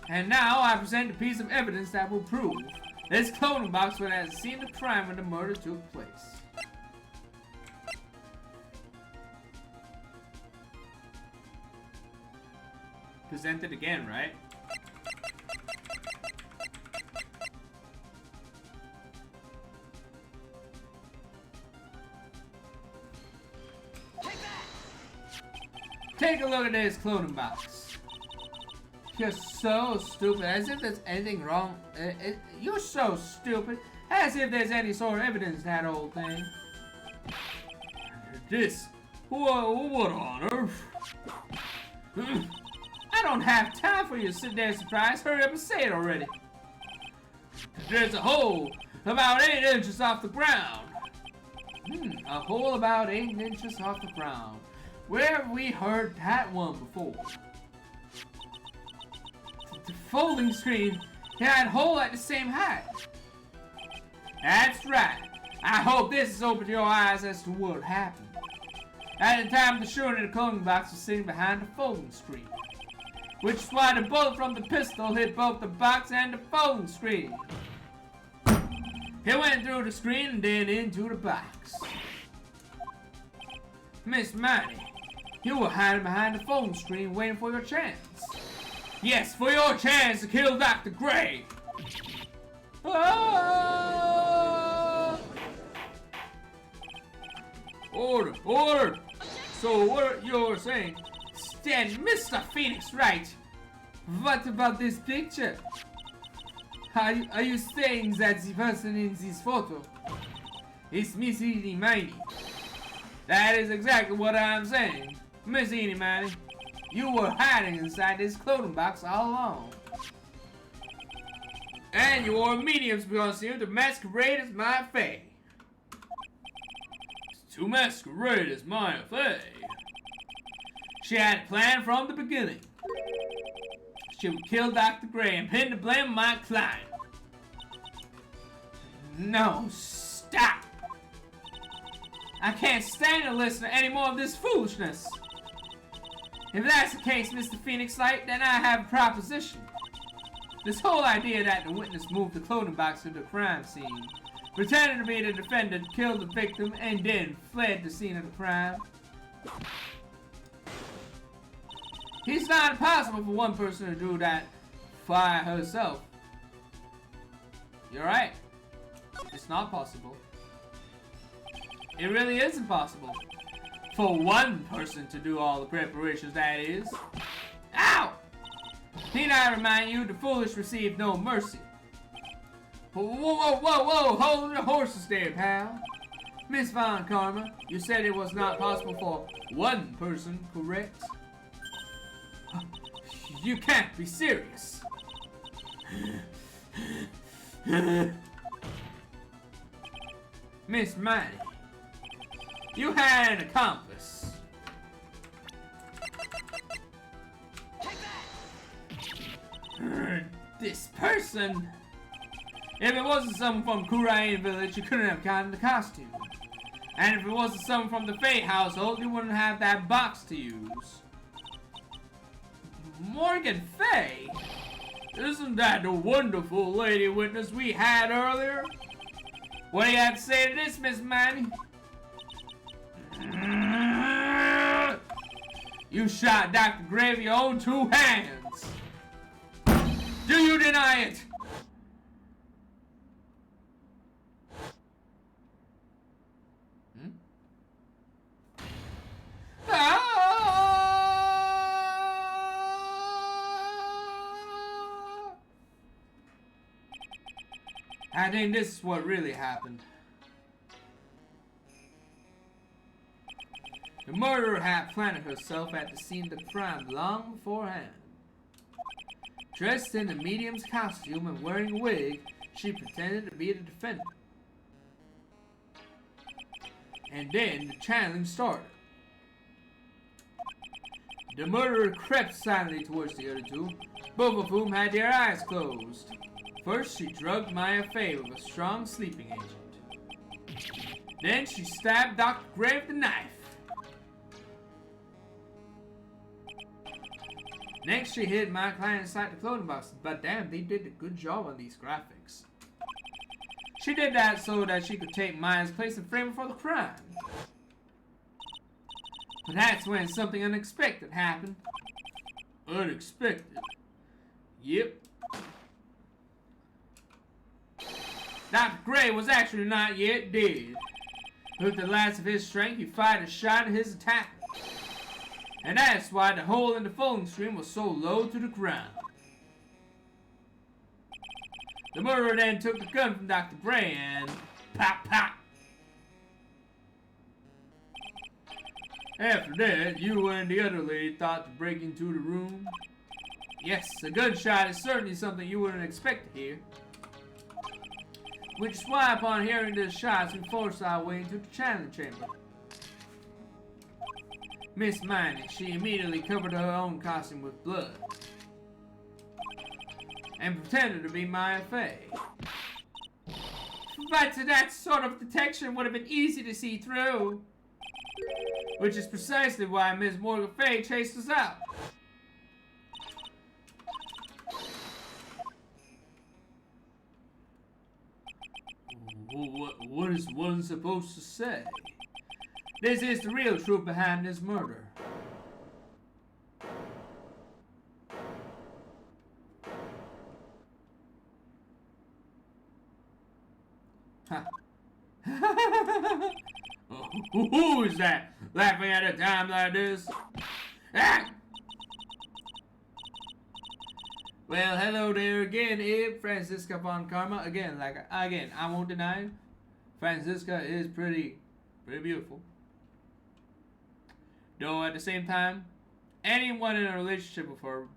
And now I present a piece of evidence that will prove this clothing box was at the scene of the crime when the murder took place. Present it again, right? Take that! Take a look at this clothing box. You're so stupid, as if there's anything wrong. You're so stupid, as if there's any sort of evidence in that old thing. This, what on earth? I don't have time for you to sit there surprised. Hurry up and say it already. There's a hole about 8 inches off the ground. A hole about 8 inches off the ground. Where have we heard that one before? The folding screen had a hole at the same height. That's right. I hope this has opened your eyes as to what happened. At the time of the shooting, the clothing box was sitting behind the folding screen, which is why the bullet from the pistol hit both the box and the folding screen. It went through the screen and then into the box. Miss Miney, you were hiding behind the folding screen waiting for your chance. Yes, for your chance to kill Dr. Gray. Ah! Order! So what you're saying? Stand, Mr. Phoenix, right? What about this picture? Are you saying that the person in this photo is Miss Eenie Miny? That is exactly what I'm saying. Miss Eenie Miny, you were hiding inside this clothing box all along. And you wore a medium's costume to masquerade as my fae. To masquerade as my fae. She had a plan from the beginning. She would kill Dr. Gray and pin the blame on my client. No, stop! I can't stand to listen to any more of this foolishness. If that's the case, Mr. Phoenix Light, then I have a proposition. This whole idea that the witness moved the clothing box to the crime scene, pretended to be the defendant, killed the victim, and then fled the scene of the crime. It's not impossible for one person to do that by herself. You're right. It's not possible. It really is impossible. For one person to do all the preparations, that is. Ow! Need I remind you, the foolish receive no mercy. Whoa, whoa, whoa, whoa, hold your horses there, pal. Miss Von Karma, you said it was not possible for one person, correct? You can't be serious. Miss Manny, you had an accomplice. This person. If it wasn't someone from Kurain village, you couldn't have gotten the costume. And if it wasn't someone from the Fate household, you wouldn't have that box to use. Morgan Fay? Isn't that the wonderful lady witness we had earlier? What do you have to say to this, Miss Manny? You shot Dr. Gray with your own 2 hands. Do you deny it? I think this is what really happened. The murderer had planted herself at the scene of the crime long beforehand. Dressed in the medium's costume and wearing a wig, she pretended to be the defendant. And then the challenge started. The murderer crept silently towards the other two, both of whom had their eyes closed. First, she drugged Maya Fey with a strong sleeping agent. Then she stabbed Dr. Gray with the knife. Next, she hid my client inside the clothing box, but damn, they did a good job on these graphics. She did that so that she could take Maya's place and frame her for the crime. But that's when something unexpected happened. Unexpected? Yep. Dr. Gray was actually not yet dead. With the last of his strength, he fired a shot at his attacker. And that's why the hole in the falling stream was so low to the ground. The murderer then took the gun from Dr. Gray and pop, pop. After that, you and the other lady thought to break into the room. Yes, a gunshot is certainly something you wouldn't expect to hear. Which is why upon hearing the shots, we forced our way into the challenge chamber. Miss Miney, she immediately covered her own costume with blood. And pretended to be Maya Fey. But that sort of detection would have been easy to see through. Which is precisely why Miss Morgan Fey chased us out. What is one supposed to say? This is the real truth behind this murder. Ha. Who is that laughing at a time like this? Ah! Well, hello there again, Franziska Von Karma. Again, I won't deny it. Franziska is pretty beautiful. Though at the same time, anyone in a relationship with her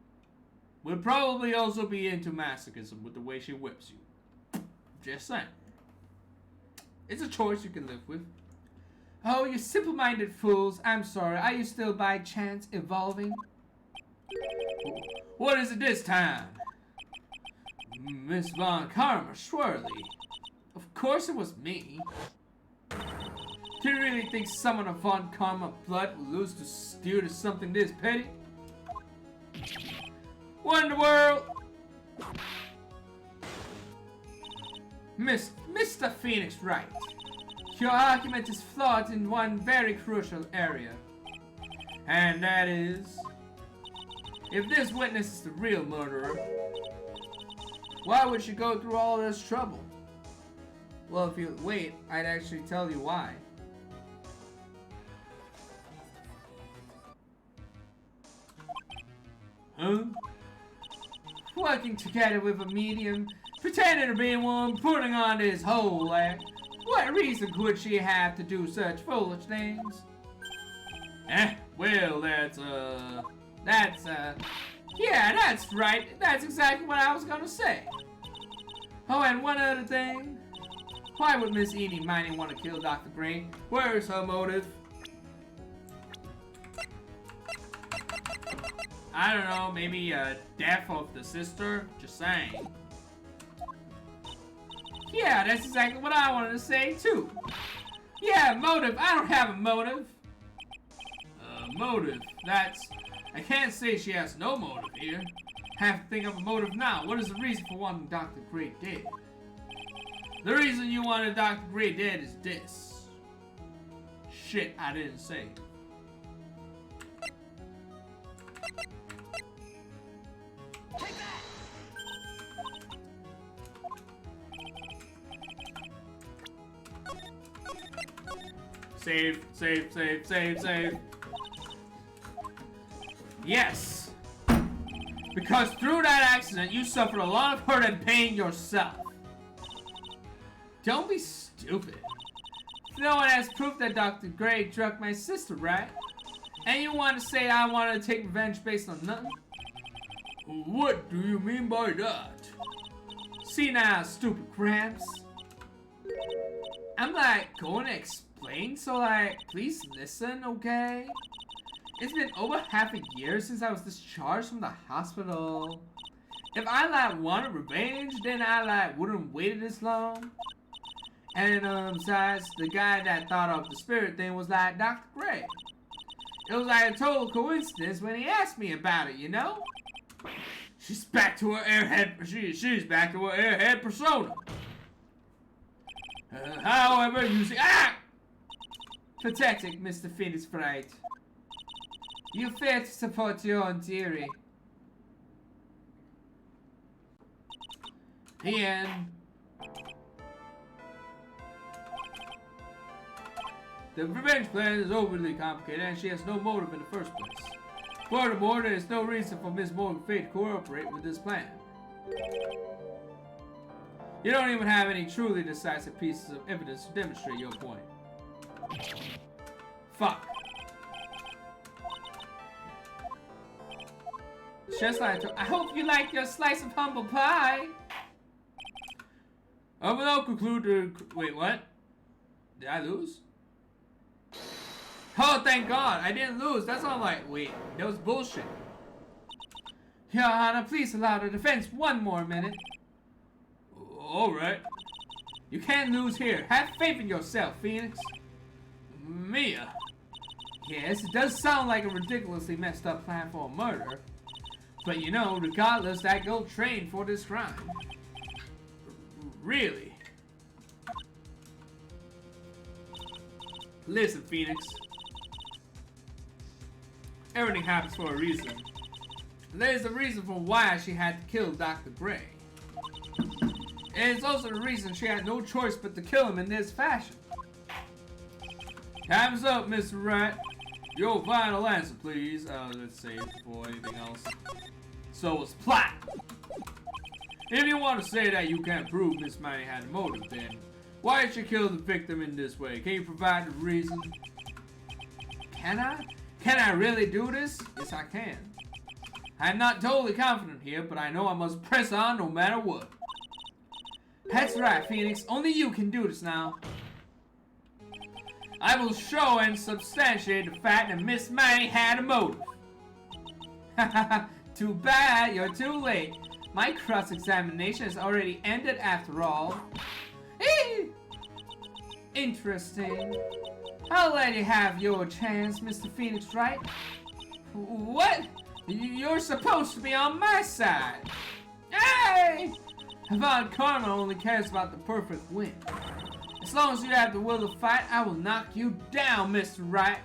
would probably also be into masochism with the way she whips you. Just saying. It's a choice you can live with. Oh, you simple-minded fools. I'm sorry. Are you still by chance evolving? What is it this time? Miss Von Karma, surely. Of course it was me. Do you really think someone of Von Karma blood will lose to steer to something this petty? What in the world? Mr. Phoenix Wright. Your argument is flawed in one very crucial area. And that is... if this witness is the real murderer, why would she go through all this trouble? Well, if you wait, I'd actually tell you why. Huh? working together with a medium, pretending to be one, putting on this whole act. What reason could she have to do such foolish things? Well, yeah, that's right. That's exactly what I was gonna say. Oh, and one other thing. Why would Miss Eenie Miney want to kill Dr. Gray? Where's her motive? I don't know, maybe death of the sister? Just saying. Yeah, that's exactly what I wanted to say too. Yeah, motive. I don't have a motive. Motive. I can't say she has no motive here. Have to think of a motive now. What is the reason for wanting Dr. Gray dead? The reason you wanted Dr. Gray dead is this. Shit, I didn't say. Take that! Save. Yes! Because through that accident, you suffered a lot of hurt and pain yourself. Don't be stupid. No one has proof that Dr. Gray drugged my sister, right? And you want to say I wanted to take revenge based on nothing? What do you mean by that? See now, stupid cramps. I'm going to explain, so please listen, okay? It's been over half a year since I was discharged from the hospital. If I wanted revenge, then I wouldn't waited this long. And besides, the guy that thought of the spirit thing was Dr. Gray. It was a total coincidence when he asked me about it, you know? She's back to her airhead. She's back to her airhead persona. However, using pathetic, Mr. Phoenix Bright. You fail to support your own theory. The end. The revenge plan is overly complicated and she has no motive in the first place. Furthermore, there is no reason for Miss Morgan Fate to cooperate with this plan. You don't even have any truly decisive pieces of evidence to demonstrate your point. Fuck. Just like I hope you like your slice of humble pie. I will now conclude the... Wait, what? Did I lose? Oh, thank God, I didn't lose. That's all wait, that was bullshit. Your Honor, please allow the defense one more minute. Alright. You can't lose here. Have faith in yourself, Phoenix. Mia. Yes, it does sound like a ridiculously messed up plan for a murder. But you know, regardless, that girl trained for this crime. Really? Listen, Phoenix. Everything happens for a reason. There's a reason for why she had to kill Dr. Gray. And it's also the reason she had no choice but to kill him in this fashion. Time's up, Mr. Rat. Your final answer, please. Let's save before anything else. So it's plot. If you want to say that you can't prove Miss Miney had a motive, then why did she kill the victim in this way? Can you provide the reason? Can I? Can I really do this? Yes, I can. I'm not totally confident here, but I know I must press on no matter what. That's right, Phoenix. Only you can do this now. I will show and substantiate the fact that Miss Miney had a motive. Too bad, you're too late. My cross-examination has already ended after all. Interesting. I'll let you have your chance, Mr. Phoenix, right? What? You're supposed to be on my side. Hey! Avant Karma only cares about the perfect win. As long as you have the will to fight, I will knock you down, Mr. Right.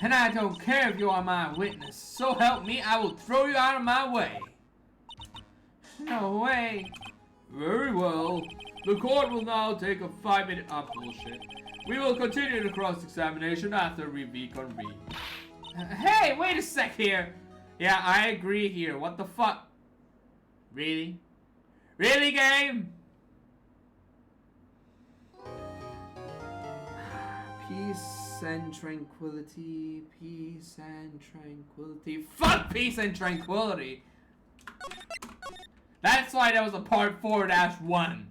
And I don't care if you are my witness. So help me, I will throw you out of my way. No way. Very well. The court will now take a 5-minute bullshit. We will continue the cross-examination after we reconvene. Hey, wait a sec here. Yeah, I agree here. What the fuck? Really? Really, game? Peace and tranquility. Peace and tranquility. Fuck peace and tranquility. That's why that was a part 4-1.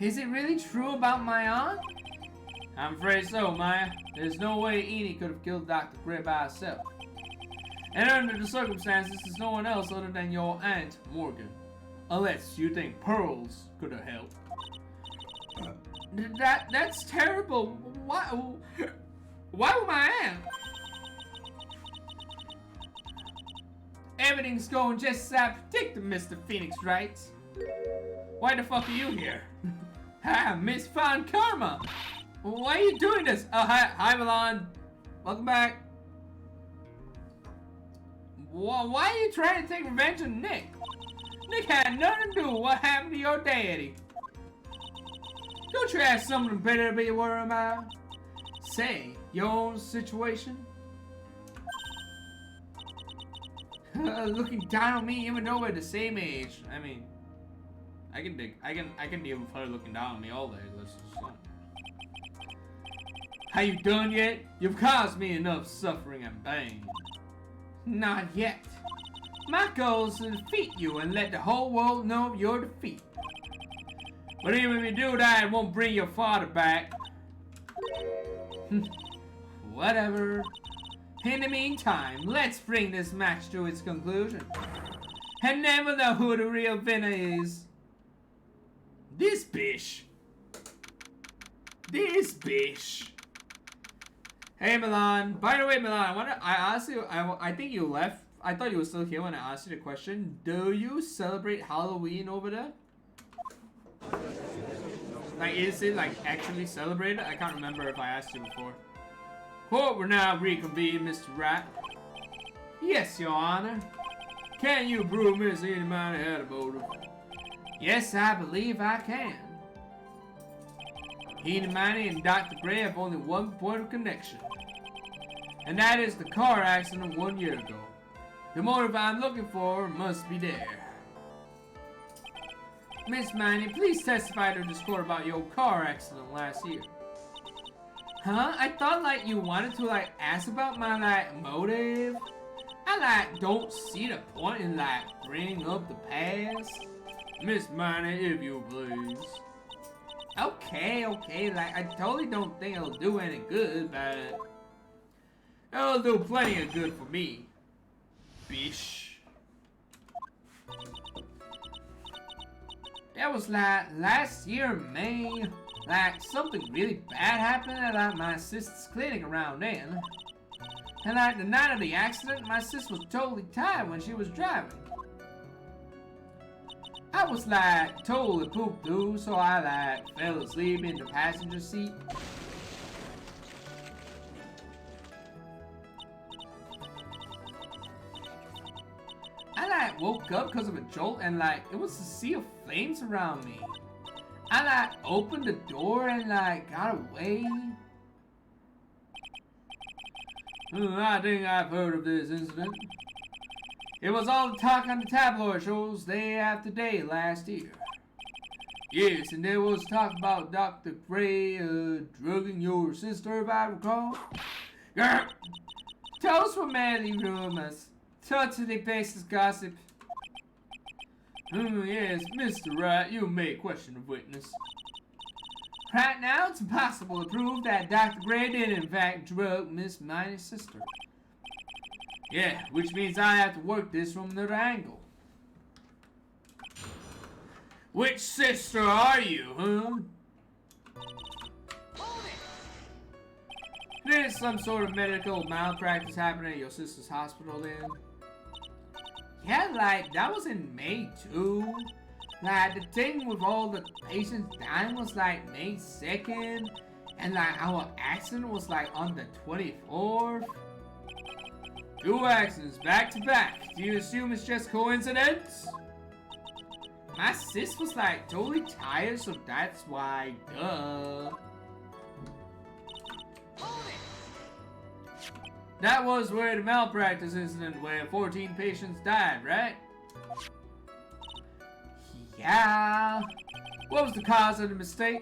Is it really true about my aunt? I'm afraid so, Maya. There's no way Enid could have killed Dr. Gray by herself. And under the circumstances, there's no one else other than your aunt, Morgan. Unless you think pearls could have helped. That's terrible. Why would my aunt? Everything's going just as I predicted, Mr. Phoenix, right? Why the fuck are you here? Ha, Miss Fine Karma! Why are you doing this? Oh, hi, Milan. Welcome back. Why are you trying to take revenge on Nick? Nick had nothing to do with what happened to your daddy. Don't you have something better to be worried about? Say, your own situation? Looking down on me even though we're the same age. I mean, I can deal with her looking down on me all day. This is fun. Are you done yet? You've caused me enough suffering and pain. Not yet. My goal is to defeat you and let the whole world know of your defeat. But even if you do that, it won't bring your father back. Whatever. In the meantime, let's bring this match to its conclusion. And never know who the real winner is. This bitch. This bitch. Hey Milan. By the way, Milan, I asked you. I think you left. I thought you were still here when I asked you the question. Do you celebrate Halloween over there? Like, is it like actually celebrated? I can't remember if I asked you before. Court will now reconvene, Mr. Rat. Yes, Your Honor. Can you prove Miss Enimani had a motive? Yes, I believe I can. Enimani and Dr. Gray have only one point of connection. And that is the car accident 1 year ago. The motive I'm looking for must be there. Miss Manny, please testify to this court about your car accident last year. Huh? I thought like you wanted to like ask about my like motive. I like don't see the point in like bringing up the past. Miss Manny, if you please. Okay, like I totally don't think it'll do any good, but it'll do plenty of good for me. Bish. That was like last year in May. Like something really bad happened at like my sister's clinic around then. And like the night of the accident, my sister was totally tired when she was driving. I was like totally pooped through, so I like fell asleep in the passenger seat. I like woke up because of a jolt and like it was a sea of flames around me. I like opened the door and like got away. I think I've heard of this incident. It was all the talk on the tabloid shows day after day last year. Yes, and there was talk about Dr. Gray drugging your sister, if I recall. Grr! Those were merely rumors. Totally baseless gossip. Yes, Mr. Wright, you may question the witness. Right now, it's impossible to prove that Dr. Gray did in fact drug Miss Miney's sister. Yeah, which means I have to work this from another angle. Which sister are you, huh? There's some sort of medical malpractice happening at your sister's hospital then? Yeah, like, that was in May too. Like, the thing with all the patients dying was like May 2nd. And like, our accident was like on the 24th. 2 accidents back to back. Do you assume it's just coincidence? My sis was like totally tired, so that's why, duh. Hold it! That was where the malpractice incident where 14 patients died, right? Yeah. What was the cause of the mistake?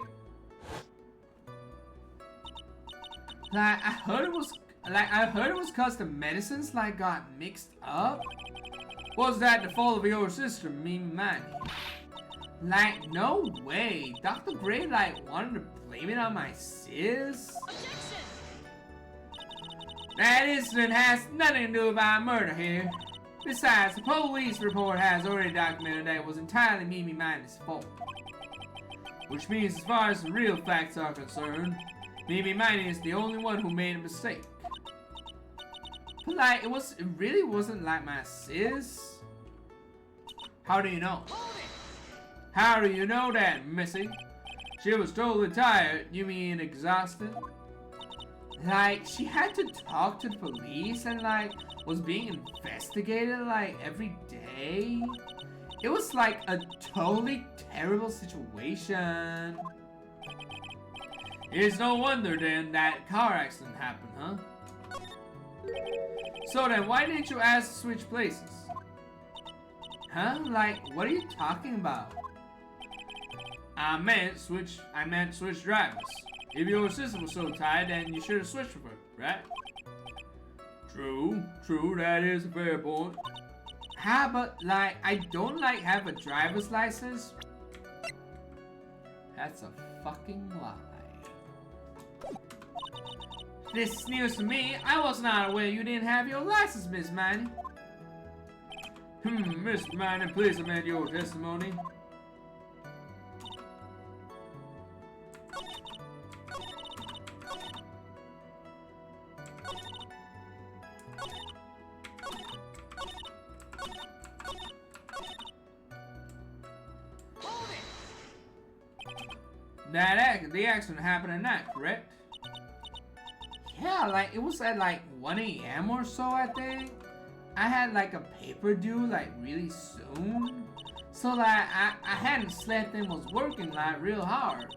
I heard it was cause the medicines got mixed up. Was that the fault of your sister, Mimi Manny? No way. Dr. Gray wanted to blame it on my sis? Objection! That incident has nothing to do about murder here. Besides, the police report has already documented that it was entirely Mimi Manny's fault. Which means, as far as the real facts are concerned, Mimi Manny is the only one who made a mistake. But it really wasn't my sis. How do you know? How do you know that, Missy? She was totally tired. You mean exhausted? She had to talk to the police and was being investigated every day. It was a totally terrible situation. It's no wonder then that car accident happened, huh? So then, why didn't you ask to switch places? Huh? What are you talking about? I meant switch drivers. If your sister was so tired, then you should have switched with her, right? True, that is a fair point. But I don't have a driver's license. That's a fucking lie. This is news to me. I was not aware you didn't have your license, Miss Manny. Miss Manny, please amend your testimony. The accident happened at night, correct? Yeah, it was at 1 a.m. or so, I think. I had a paper due really soon. So I hadn't slept and was working real hard.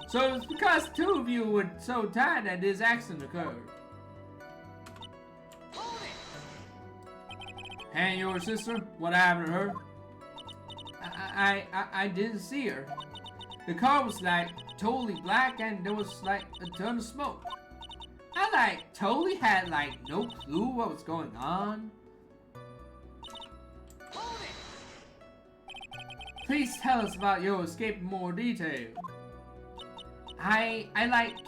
So it's because two of you were so tired that this accident occurred. And your sister? What happened to her? I didn't see her. The car was totally black and there was a ton of smoke. I totally had no clue what was going on. Please tell us about your escape in more detail. I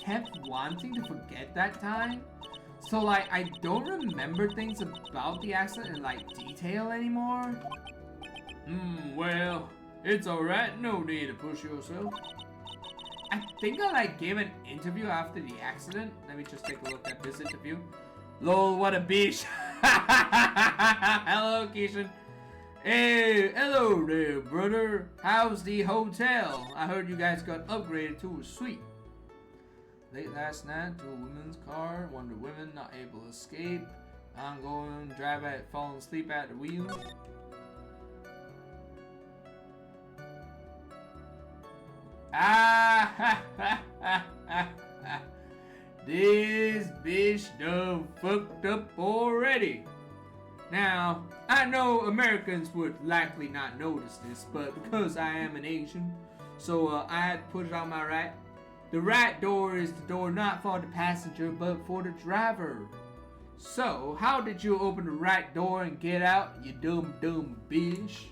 kept wanting to forget that time. So I don't remember things about the accident in detail anymore. Well, it's alright, no need to push yourself. I think I gave an interview after the accident. Let me just take a look at this interview. Lol, what a bitch. Hello, Keishan. Hey, hello there, brother. How's the hotel? I heard you guys got upgraded to a suite. Late last night, to a woman's car. One of the women not able to escape. Ongoing driver had fallen asleep at the wheel. This bitch done fucked up already. Now, I know Americans would likely not notice this, but because I am an Asian, so I had to put it on my right. The right door is the door not for the passenger, but for the driver. So, how did you open the right door and get out, you dumb bitch?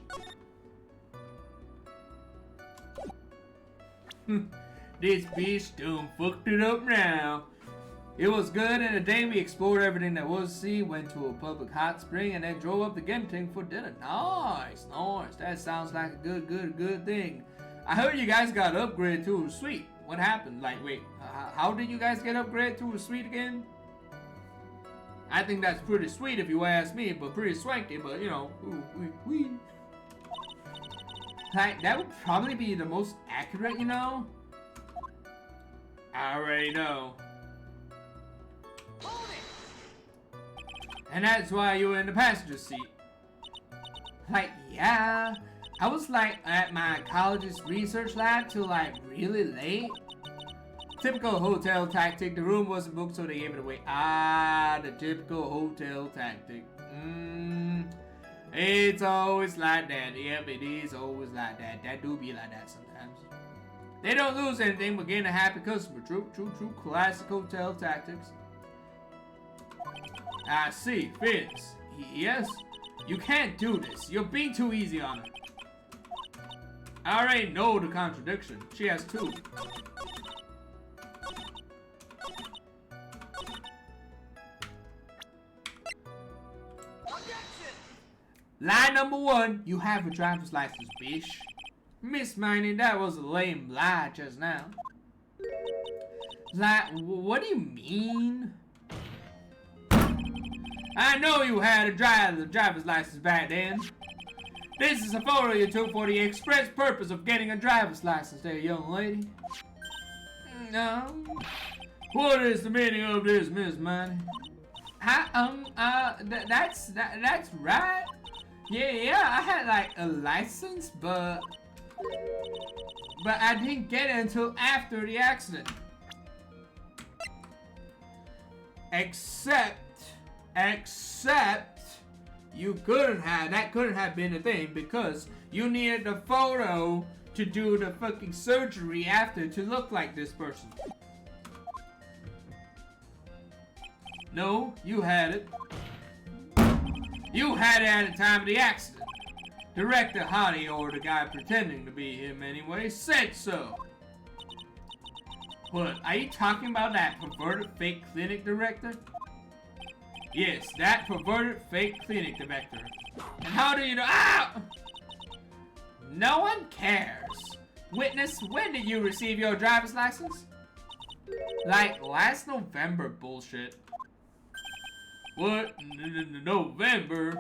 This bitch done fucked it up now. It was good, and the day we explored everything that was to see, went to a public hot spring, and then drove up to Genting for dinner. Nice. That sounds like a good thing. I heard you guys got upgraded to a suite. What happened? Wait, how did you guys get upgraded to a suite again? I think that's pretty sweet if you ask me, but pretty swanky, but you know, we. That would probably be the most accurate, you know? I already know. And that's why you were in the passenger seat. Yeah. I was at my college's research lab till really late. Typical hotel tactic. The room wasn't booked, so they gave it away. Ah, the typical hotel tactic. It's always like that. Yep, it is always like that. That do be like that sometimes. They don't lose anything but gain a happy customer. True. Classic hotel tactics. I see. Fizz. Yes? You can't do this. You're being too easy on her. I already know the contradiction. She has two. Lie number 1, you have a driver's license, bitch. Miss Miney, that was a lame lie just now. Lie, what do you mean? I know you had a driver's license back then. This is a photo you took for the express purpose of getting a driver's license there, young lady. No. What is the meaning of this, Miss Miney? That's right. Yeah, I had like a license, but I didn't get it until after the accident. Except you couldn't have, that couldn't have been a thing because you needed the photo to do the fucking surgery after to look like this person. No, you had it. You had it at the time of the accident. Director Hottie, or the guy pretending to be him anyway, said so. What, are you talking about that perverted fake clinic director? Yes, that perverted fake clinic director. And how do you know? Ah! No one cares. Witness, when did you receive your driver's license? Like last November, bullshit. What? November?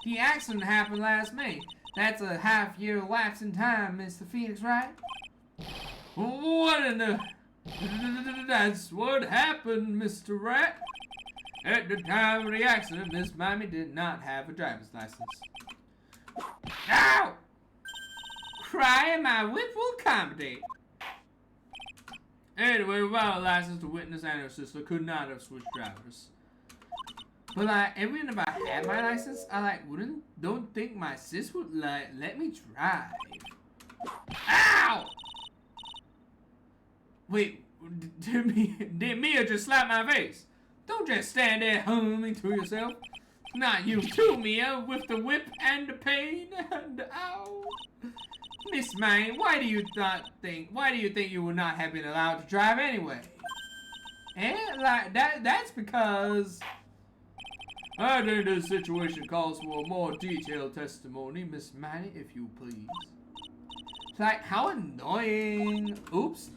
The accident happened last May. That's a half-year lapse in time, Mr. Phoenix, right? What in the... That's what happened, Mr. Rat. At the time of the accident, Miss Mammy did not have a driver's license. Ow! Crying, my whip will accommodate. Anyway, without a license, the witness and her sister could not have switched drivers. But like, even if I had my license, I don't think my sis would let me drive. Ow! Wait, did Mia just slap my face? Don't just stand there humming to yourself. Not you too, Mia, with the whip and the pain and ow. Miss May, why do you think you would not have been allowed to drive anyway? Like that's because I think this situation calls for a more detailed testimony, Miss Manny, if you please. Like, how annoying. Oops,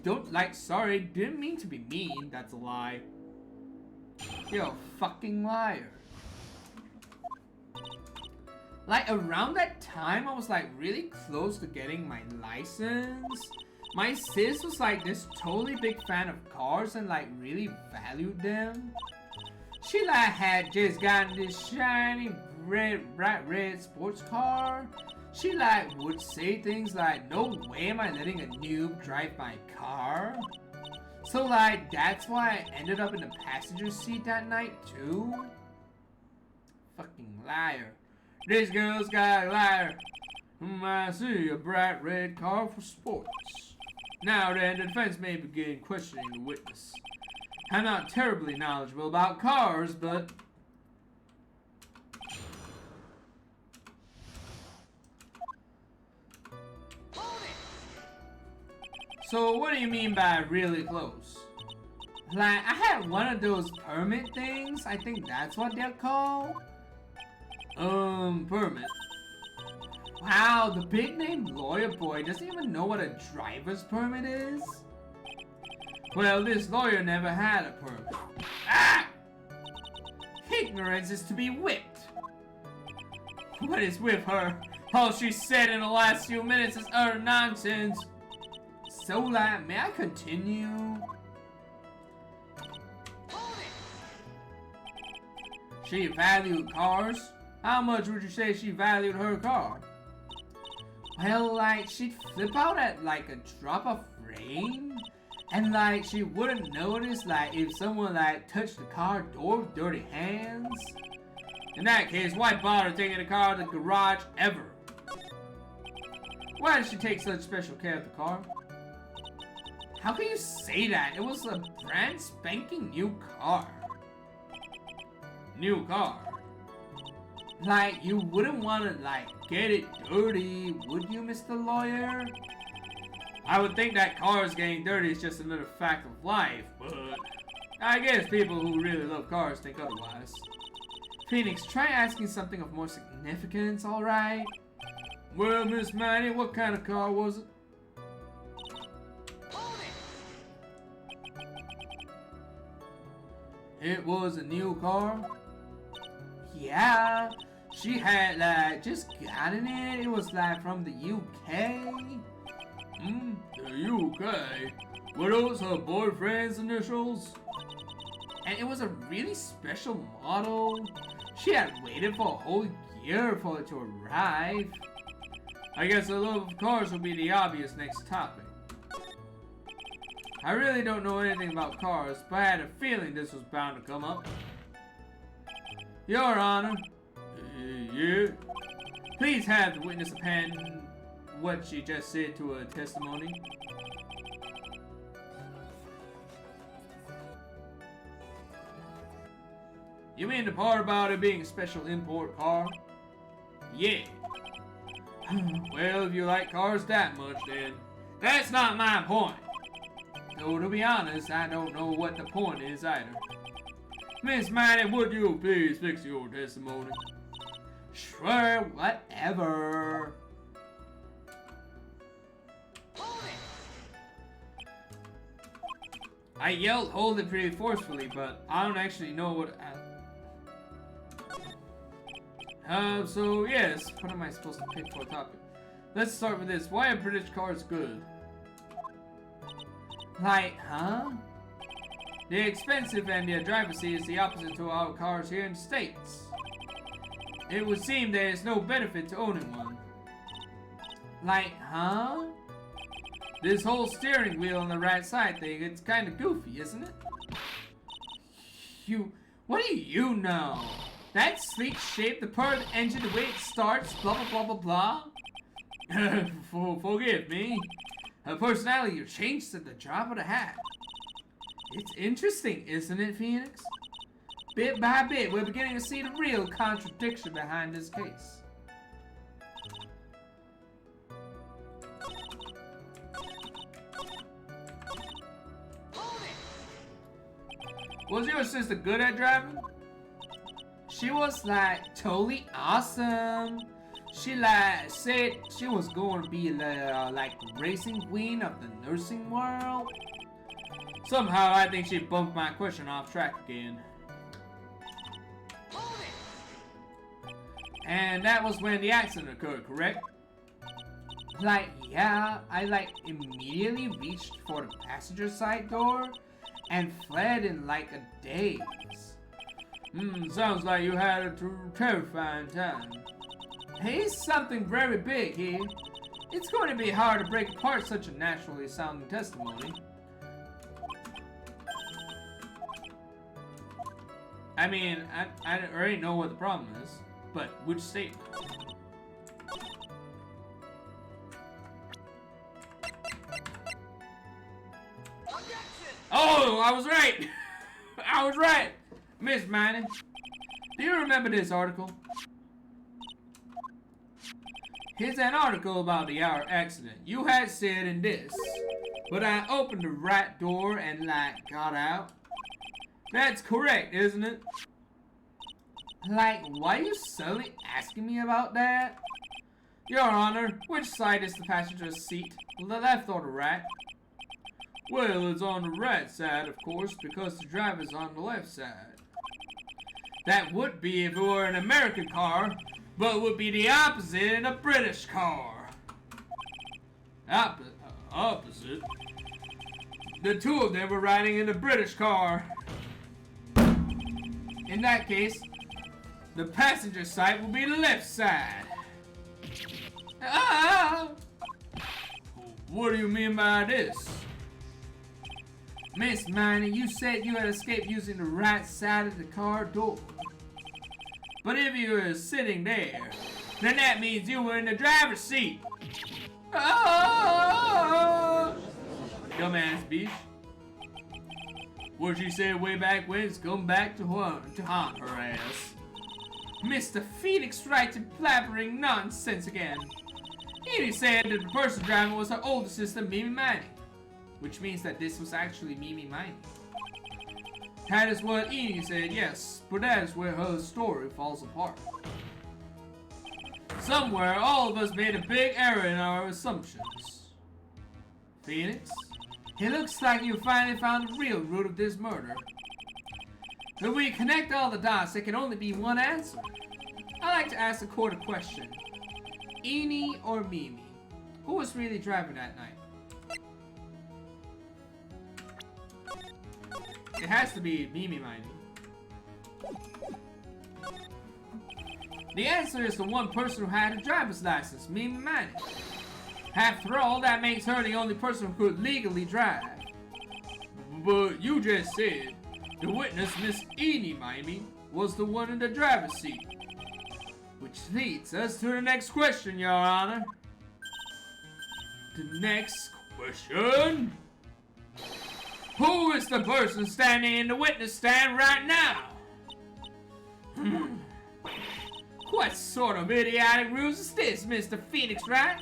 sorry, didn't mean to be mean. That's a lie. You're a fucking liar. Like, around that time, I was like really close to getting my license. My sis was like this totally big fan of cars and like really valued them. She like had just gotten this shiny bright red sports car. She like would say things like, no way am I letting a noob drive my car. So like that's why I ended up in the passenger seat that night too. Fucking liar. This girl's got a liar. I see a bright red car for sports. Now then, the defense may begin questioning the witness. I'm not terribly knowledgeable about cars, but... So what do you mean by really close? Like, I had one of those permit things. I think that's what they're called. Permit. Wow, the big name lawyer boy doesn't even know what a driver's permit is? Well, this lawyer never had a permit. Ah! Ignorance is to be whipped. What is with her? All she said in the last few minutes is utter nonsense. So, like, may I continue? She valued cars? How much would you say she valued her car? Well, like, she'd flip out at, like, a drop of rain, and like she wouldn't notice like if someone like touched the car door with dirty hands. In that case, why bother taking the car to the garage ever? Why did she take such special care of the car? How can you say that? It was a brand spanking new car. New car. Like, you wouldn't want to, like, get it dirty, would you, Mr. Lawyer? I would think that cars getting dirty is just another fact of life, but I guess people who really love cars think otherwise. Phoenix, try asking something of more significance, alright? Well, Miss Maddie, what kind of car was it? Hold it! It was a new car? Yeah, she had like just gotten it. It was like from the UK. The UK? Were those her boyfriend's initials? And it was a really special model. She had waited for a whole year for it to arrive. I guess the love of cars will be the obvious next topic. I really don't know anything about cars, but I had a feeling this was bound to come up. Your Honor. Yeah. Please have the witness append what she just said to her testimony. You mean the part about it being a special import car? Yeah. Well, if you like cars that much, then that's not my point. Though, to be honest, I don't know what the point is either. Miss Maddie, would you please fix your testimony? Sure, whatever. Hold it! I yelled hold it pretty forcefully, but I don't actually know what so yes, what am I supposed to pick for a topic? Let's start with this. Why are British cars good? Like, huh? They're expensive and their driver's seat is the opposite to our cars here in the States. It would seem there is no benefit to owning one. Like, huh? This whole steering wheel on the right side thing, it's kind of goofy, isn't it? What do you know? That sleek shape, the purr of the engine, the way it starts, blah blah blah blah blah. Forgive me. Her personality changed at the drop of the hat. It's interesting, isn't it, Phoenix? Bit by bit, we're beginning to see the real contradiction behind this case. Hold it! Was your sister good at driving? She was like totally awesome. She like said she was going to be like racing queen of the nursing world. Somehow I think she bumped my question off track again. Hold it! And that was when the accident occurred, correct? Like, yeah, I like immediately reached for the passenger side door and fled in like a daze. Sounds like you had a terrifying time. Here's something very big here. It's going to be hard to break apart such a naturally sounding testimony. I mean, I already know what the problem is, but which statement? Objection! Oh, I was right! I was right! Miss Manning, do you remember this article? Here's an article about the hour accident. You had said in this, but I opened the right door and like got out. That's correct, isn't it? Like, why are you suddenly asking me about that? Your Honor, which side is the passenger's seat? The left or the right? Well, it's on the right side, of course, because the driver's on the left side. That would be if it were an American car, but would be the opposite in a British car. Opposite? The two of them were riding in a British car. In that case, the passenger side will be the left side. Ah! What do you mean by this? Miss Miney, you said you had escaped using the right side of the car door. But if you were sitting there, then that means you were in the driver's seat. Oh! Dumbass bitch. What she said way back when is come back to haunt her ass. Mr. Phoenix Wright to blabbering nonsense again. Edie said that the person driving was her older sister, Mimi Miney. Which means that this was actually Mimi Miney. That is what Edie said, yes, but that is where her story falls apart. Somewhere, all of us made a big error in our assumptions. Phoenix, it looks like you finally found the real root of this murder. If we connect all the dots, there can only be one answer. I like to ask the court a question. Eni or Mimi? Who was really driving that night? It has to be Mimi Miney. The answer is the one person who had a driver's license, Mimi Miney. After all, that makes her the only person who could legally drive. But you just said the witness, Miss Eni Miney, was the one in the driver's seat. Which leads us to the next question, Your Honor. The next question. Who is the person standing in the witness stand right now? What sort of idiotic ruse is this, Mr. Phoenix Wright?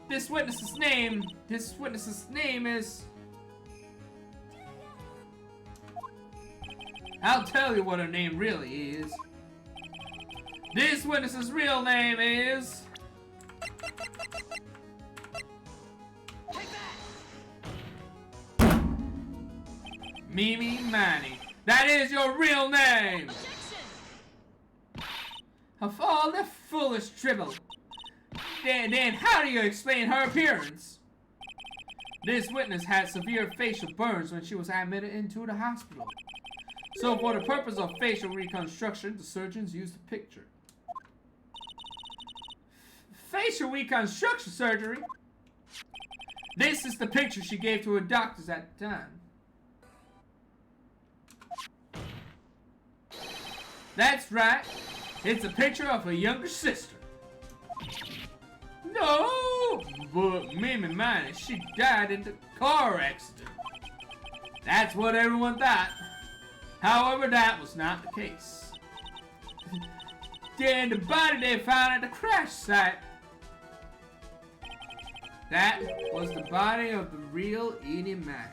This witness's name is... I'll tell you what her name really is. This witness's real name is... Mimi Miney. That is your real name! Of all the foolish dribble. Then how do you explain her appearance? This witness had severe facial burns when she was admitted into the hospital. So for the purpose of facial reconstruction, the surgeons used a picture. Facial reconstruction surgery? This is the picture she gave to her doctors at the time. That's right. It's a picture of her younger sister. No! But Mimi Miney, she died in the car accident. That's what everyone thought. However, that was not the case. Then the body they found at the crash site. That was the body of the real Edie Miney.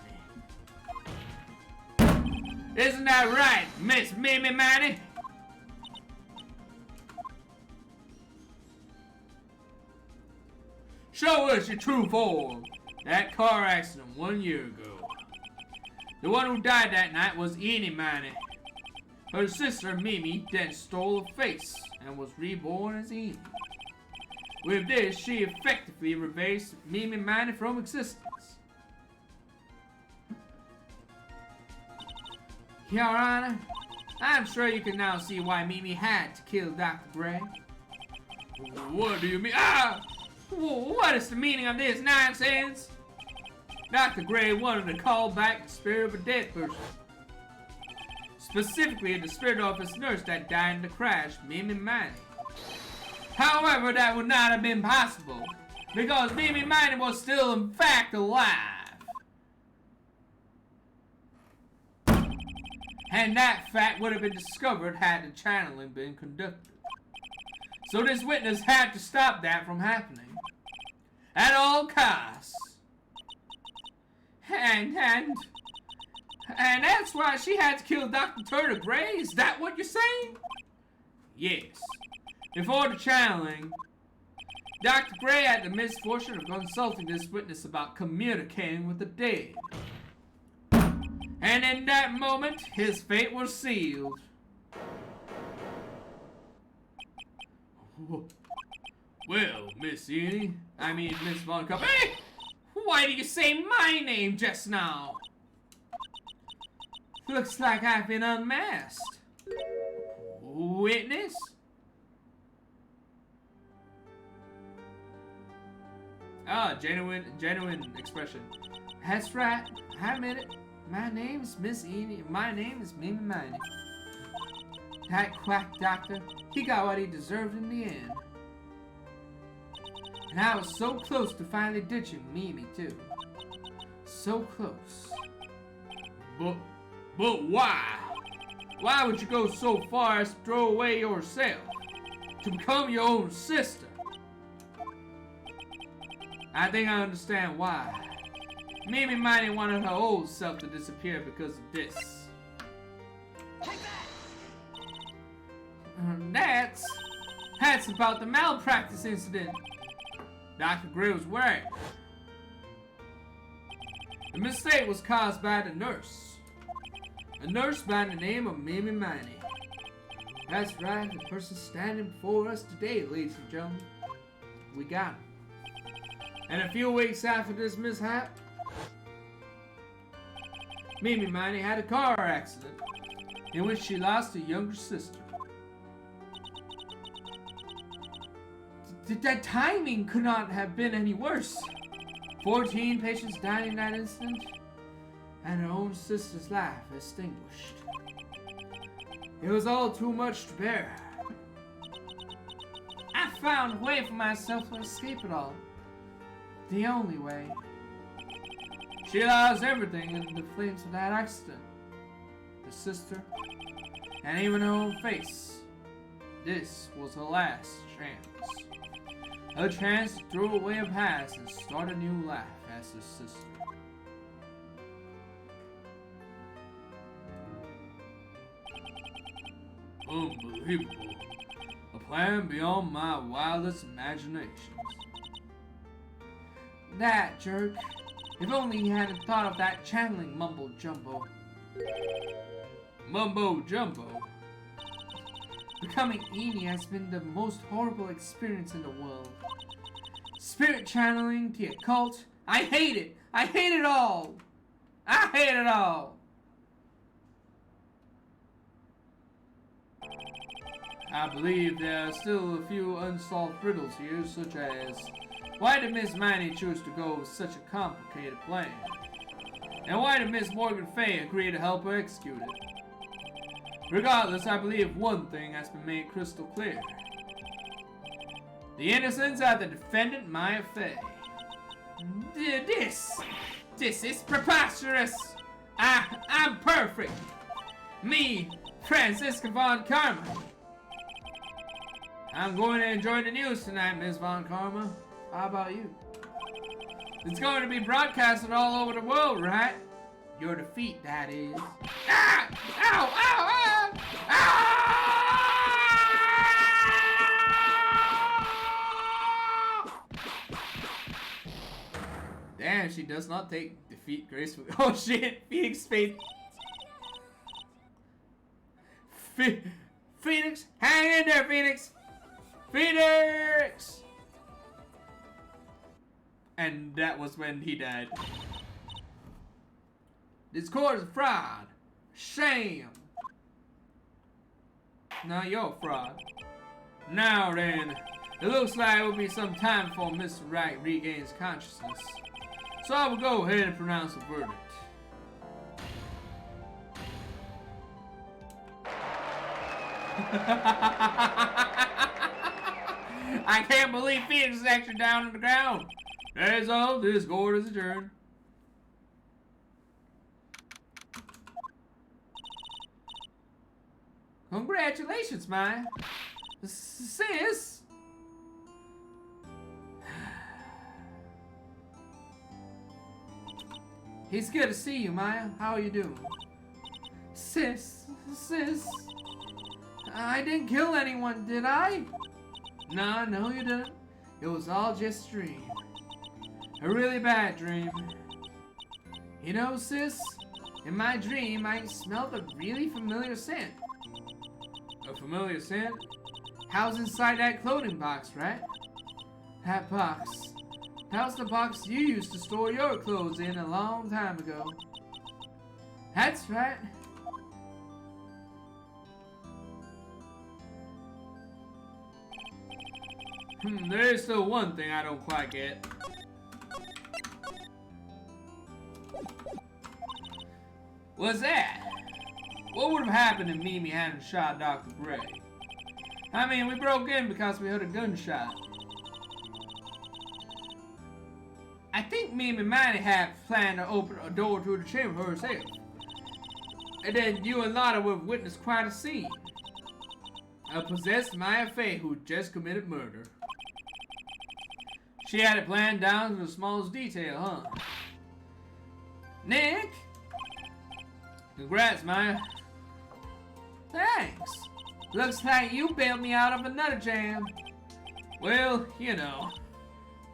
Isn't that right, Miss Mimi Miney? Show us your true form. That car accident 1 year ago. The one who died that night was Eni Miney. Her sister Mimi then stole her face and was reborn as Eni. With this, she effectively erased Mimi Miney from existence. Your Honor, I'm sure you can now see why Mimi had to kill Dr. Gray. What do you mean? Ah! What is the meaning of this nonsense? Dr. Gray wanted to call back the spirit of a dead person. Specifically, the spirit of his nurse that died in the crash, Mimi Miney. However, that would not have been possible, because Mimi Miney was still in fact alive. And that fact would have been discovered had the channeling been conducted. So this witness had to stop that from happening. At all costs. And that's why she had to kill Dr. Turner Gray? Is that what you're saying? Yes. Before the channeling, Dr. Gray had the misfortune of consulting this witness about communicating with the dead. And in that moment, his fate was sealed. Well, Miss Eni, Miss Von Cup. Hey! Why did you say my name just now? Looks like I've been unmasked. Witness? Ah, genuine expression. That's right. I admit it. My name's Miss Edie. My name is Mimi Miney. That quack doctor, he got what he deserved in the end. And I was so close to finally ditching Mimi, too. So close. But why? Why would you go so far as to throw away yourself? To become your own sister? I think I understand why. Mimi Miney wanted her old self to disappear because of this. Take that! That's about the malpractice incident Dr. Gray was wearing. The mistake was caused by the nurse. A nurse by the name of Mimi Miney. That's right, the person standing before us today, ladies and gentlemen. We got him. And a few weeks after this mishap, Mimi Miney had a car accident in which she lost a younger sister. That timing could not have been any worse. 14 patients died in that incident, and her own sister's life extinguished. It was all too much to bear. I found a way for myself to escape it all. The only way. She lost everything in the flames of that accident. Her sister, and even her own face. This was her last chance. A chance to throw away her past and start a new life as her sister. Unbelievable. A plan beyond my wildest imaginations. That jerk. If only he hadn't thought of that channeling mumbo jumbo. Mumbo jumbo? Becoming Edie has been the most horrible experience in the world. Spirit channeling, the occult. I hate it! I hate it all! I hate it all! I believe there are still a few unsolved riddles here, such as why did Miss Miney choose to go with such a complicated plan? And why did Miss Morgan Fay agree to help her execute it? Regardless, I believe one thing has been made crystal clear. The innocence of the defendant, Maya Fay. This is preposterous! I'm perfect! Me, Francisca Von Karma. I'm going to enjoy the news tonight, Miss Von Karma. How about you? It's going to be broadcasted all over the world, right? Your defeat, that is. Ah! Ow! Ow! Ow! Ah! Damn, she does not take defeat gracefully. Oh shit! Phoenix face. Phoenix, hang in there, Phoenix. Phoenix. And that was when he died. This court is a fraud. Sham. Now you're a fraud. Now then, it looks like it will be some time before Mr. Wright regains consciousness. So I will go ahead and pronounce the verdict. I can't believe Phoenix is actually down on the ground. That is all. This court is adjourned. Congratulations, Maya. Sis. It's good to see you, Maya. How are you doing? Sis. I didn't kill anyone, did I? No, you didn't. It was all just a dream. A really bad dream. You know, sis, in my dream, I smelled a really familiar scent. A familiar scent? How's inside that clothing box, right? That box. That was the box you used to store your clothes in a long time ago. That's right. There's still one thing I don't quite get. What's that? What would have happened if Mimi hadn't shot Dr. Gray? I mean, we broke in because we heard a gunshot. I think Mimi might have planned to open a door to the chamber herself. And then you and Lotta would have witnessed quite a scene. A possessed Maya Fey who just committed murder. She had it planned down to the smallest detail, huh? Nick? Congrats, Maya. Thanks. Looks like you bailed me out of another jam. Well, you know.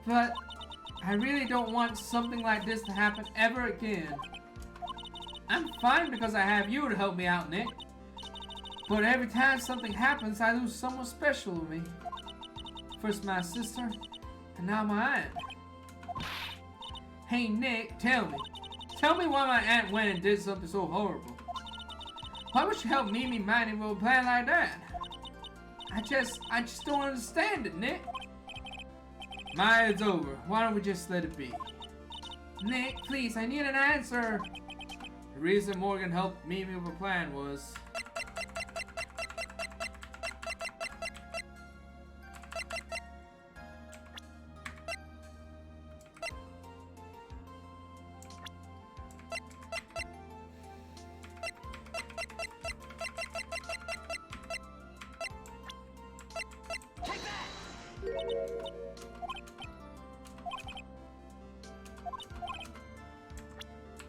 But I really don't want something like this to happen ever again. I'm fine because I have you to help me out, Nick. But every time something happens, I lose someone special to me. First my sister, and now my aunt. Hey Nick, tell me. Tell me why my aunt went and did something so horrible. Why would she help Mimi mind into a plan like that? I just don't understand it, Nick. Maya, it's over. Why don't we just let it be? Nick, please, I need an answer. The reason Morgan helped Mimi with a plan was...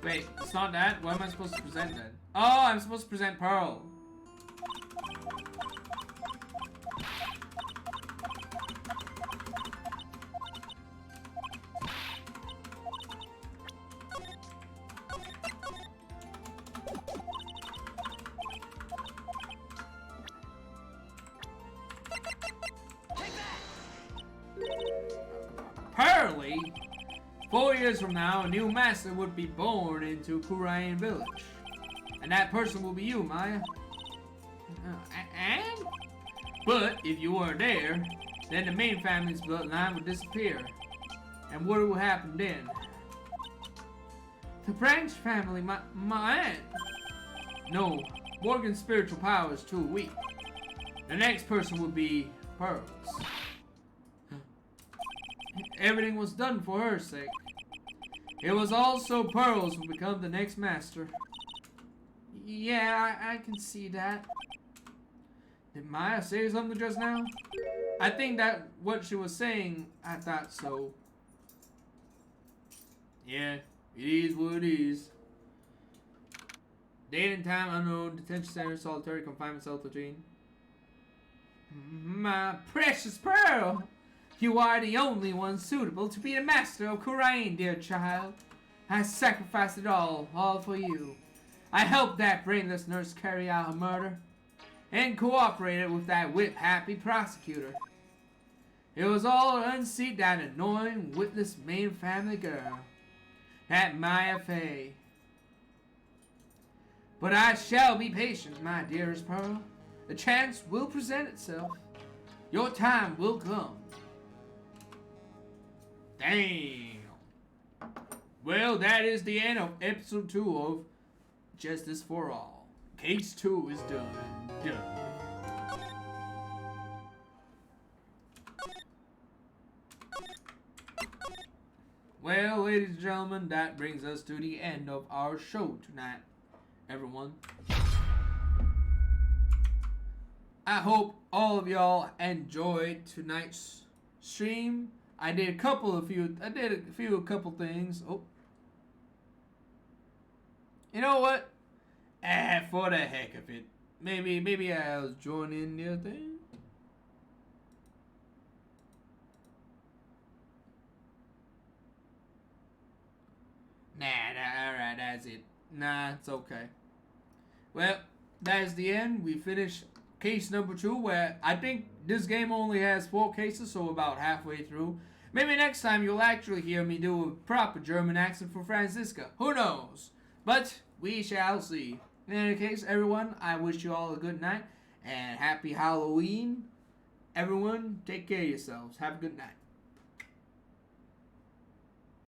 Wait, it's not that? What am I supposed to present then? Oh, I'm supposed to present Pearl. Pearly? 4 years from now, a new master would be born into Kurain village. And that person will be you, Maya. And? But if you weren't there, then the main family's bloodline would disappear. And what will happen then? The branch family, my aunt. No, Morgan's spiritual power is too weak. The next person would be Pearls. Everything was done for her sake. It was also Pearls who become the next master. Yeah, I can see that. Did Maya say something just now? I think that what she was saying, I thought so. Yeah, it is what it is. Date and time unknown, detention center, solitary confinement cell 13. My precious Pearl! You are the only one suitable to be the master of Kurain, dear child. I sacrificed it all for you. I helped that brainless nurse carry out her murder, and cooperated with that whip-happy prosecutor. It was all to unseat that annoying, witless main family girl, that Maya Fey. But I shall be patient, my dearest Pearl. The chance will present itself. Your time will come. Damn. Well, that is the end of episode 2 of Justice for All. Case 2 is done. Well, ladies and gentlemen, that brings us to the end of our show tonight, everyone. I hope all of y'all enjoyed tonight's stream. I did a couple things. Oh. You know what? For the heck of it. Maybe I'll join in the other thing. Nah, alright, that's it. Nah, it's okay. Well, that's the end. We finished case number 2, where I think this game only has 4 cases, so about halfway through. Maybe next time you'll actually hear me do a proper German accent for Franziska. Who knows? But we shall see. In any case, everyone, I wish you all a good night and happy Halloween. Everyone, take care of yourselves. Have a good night.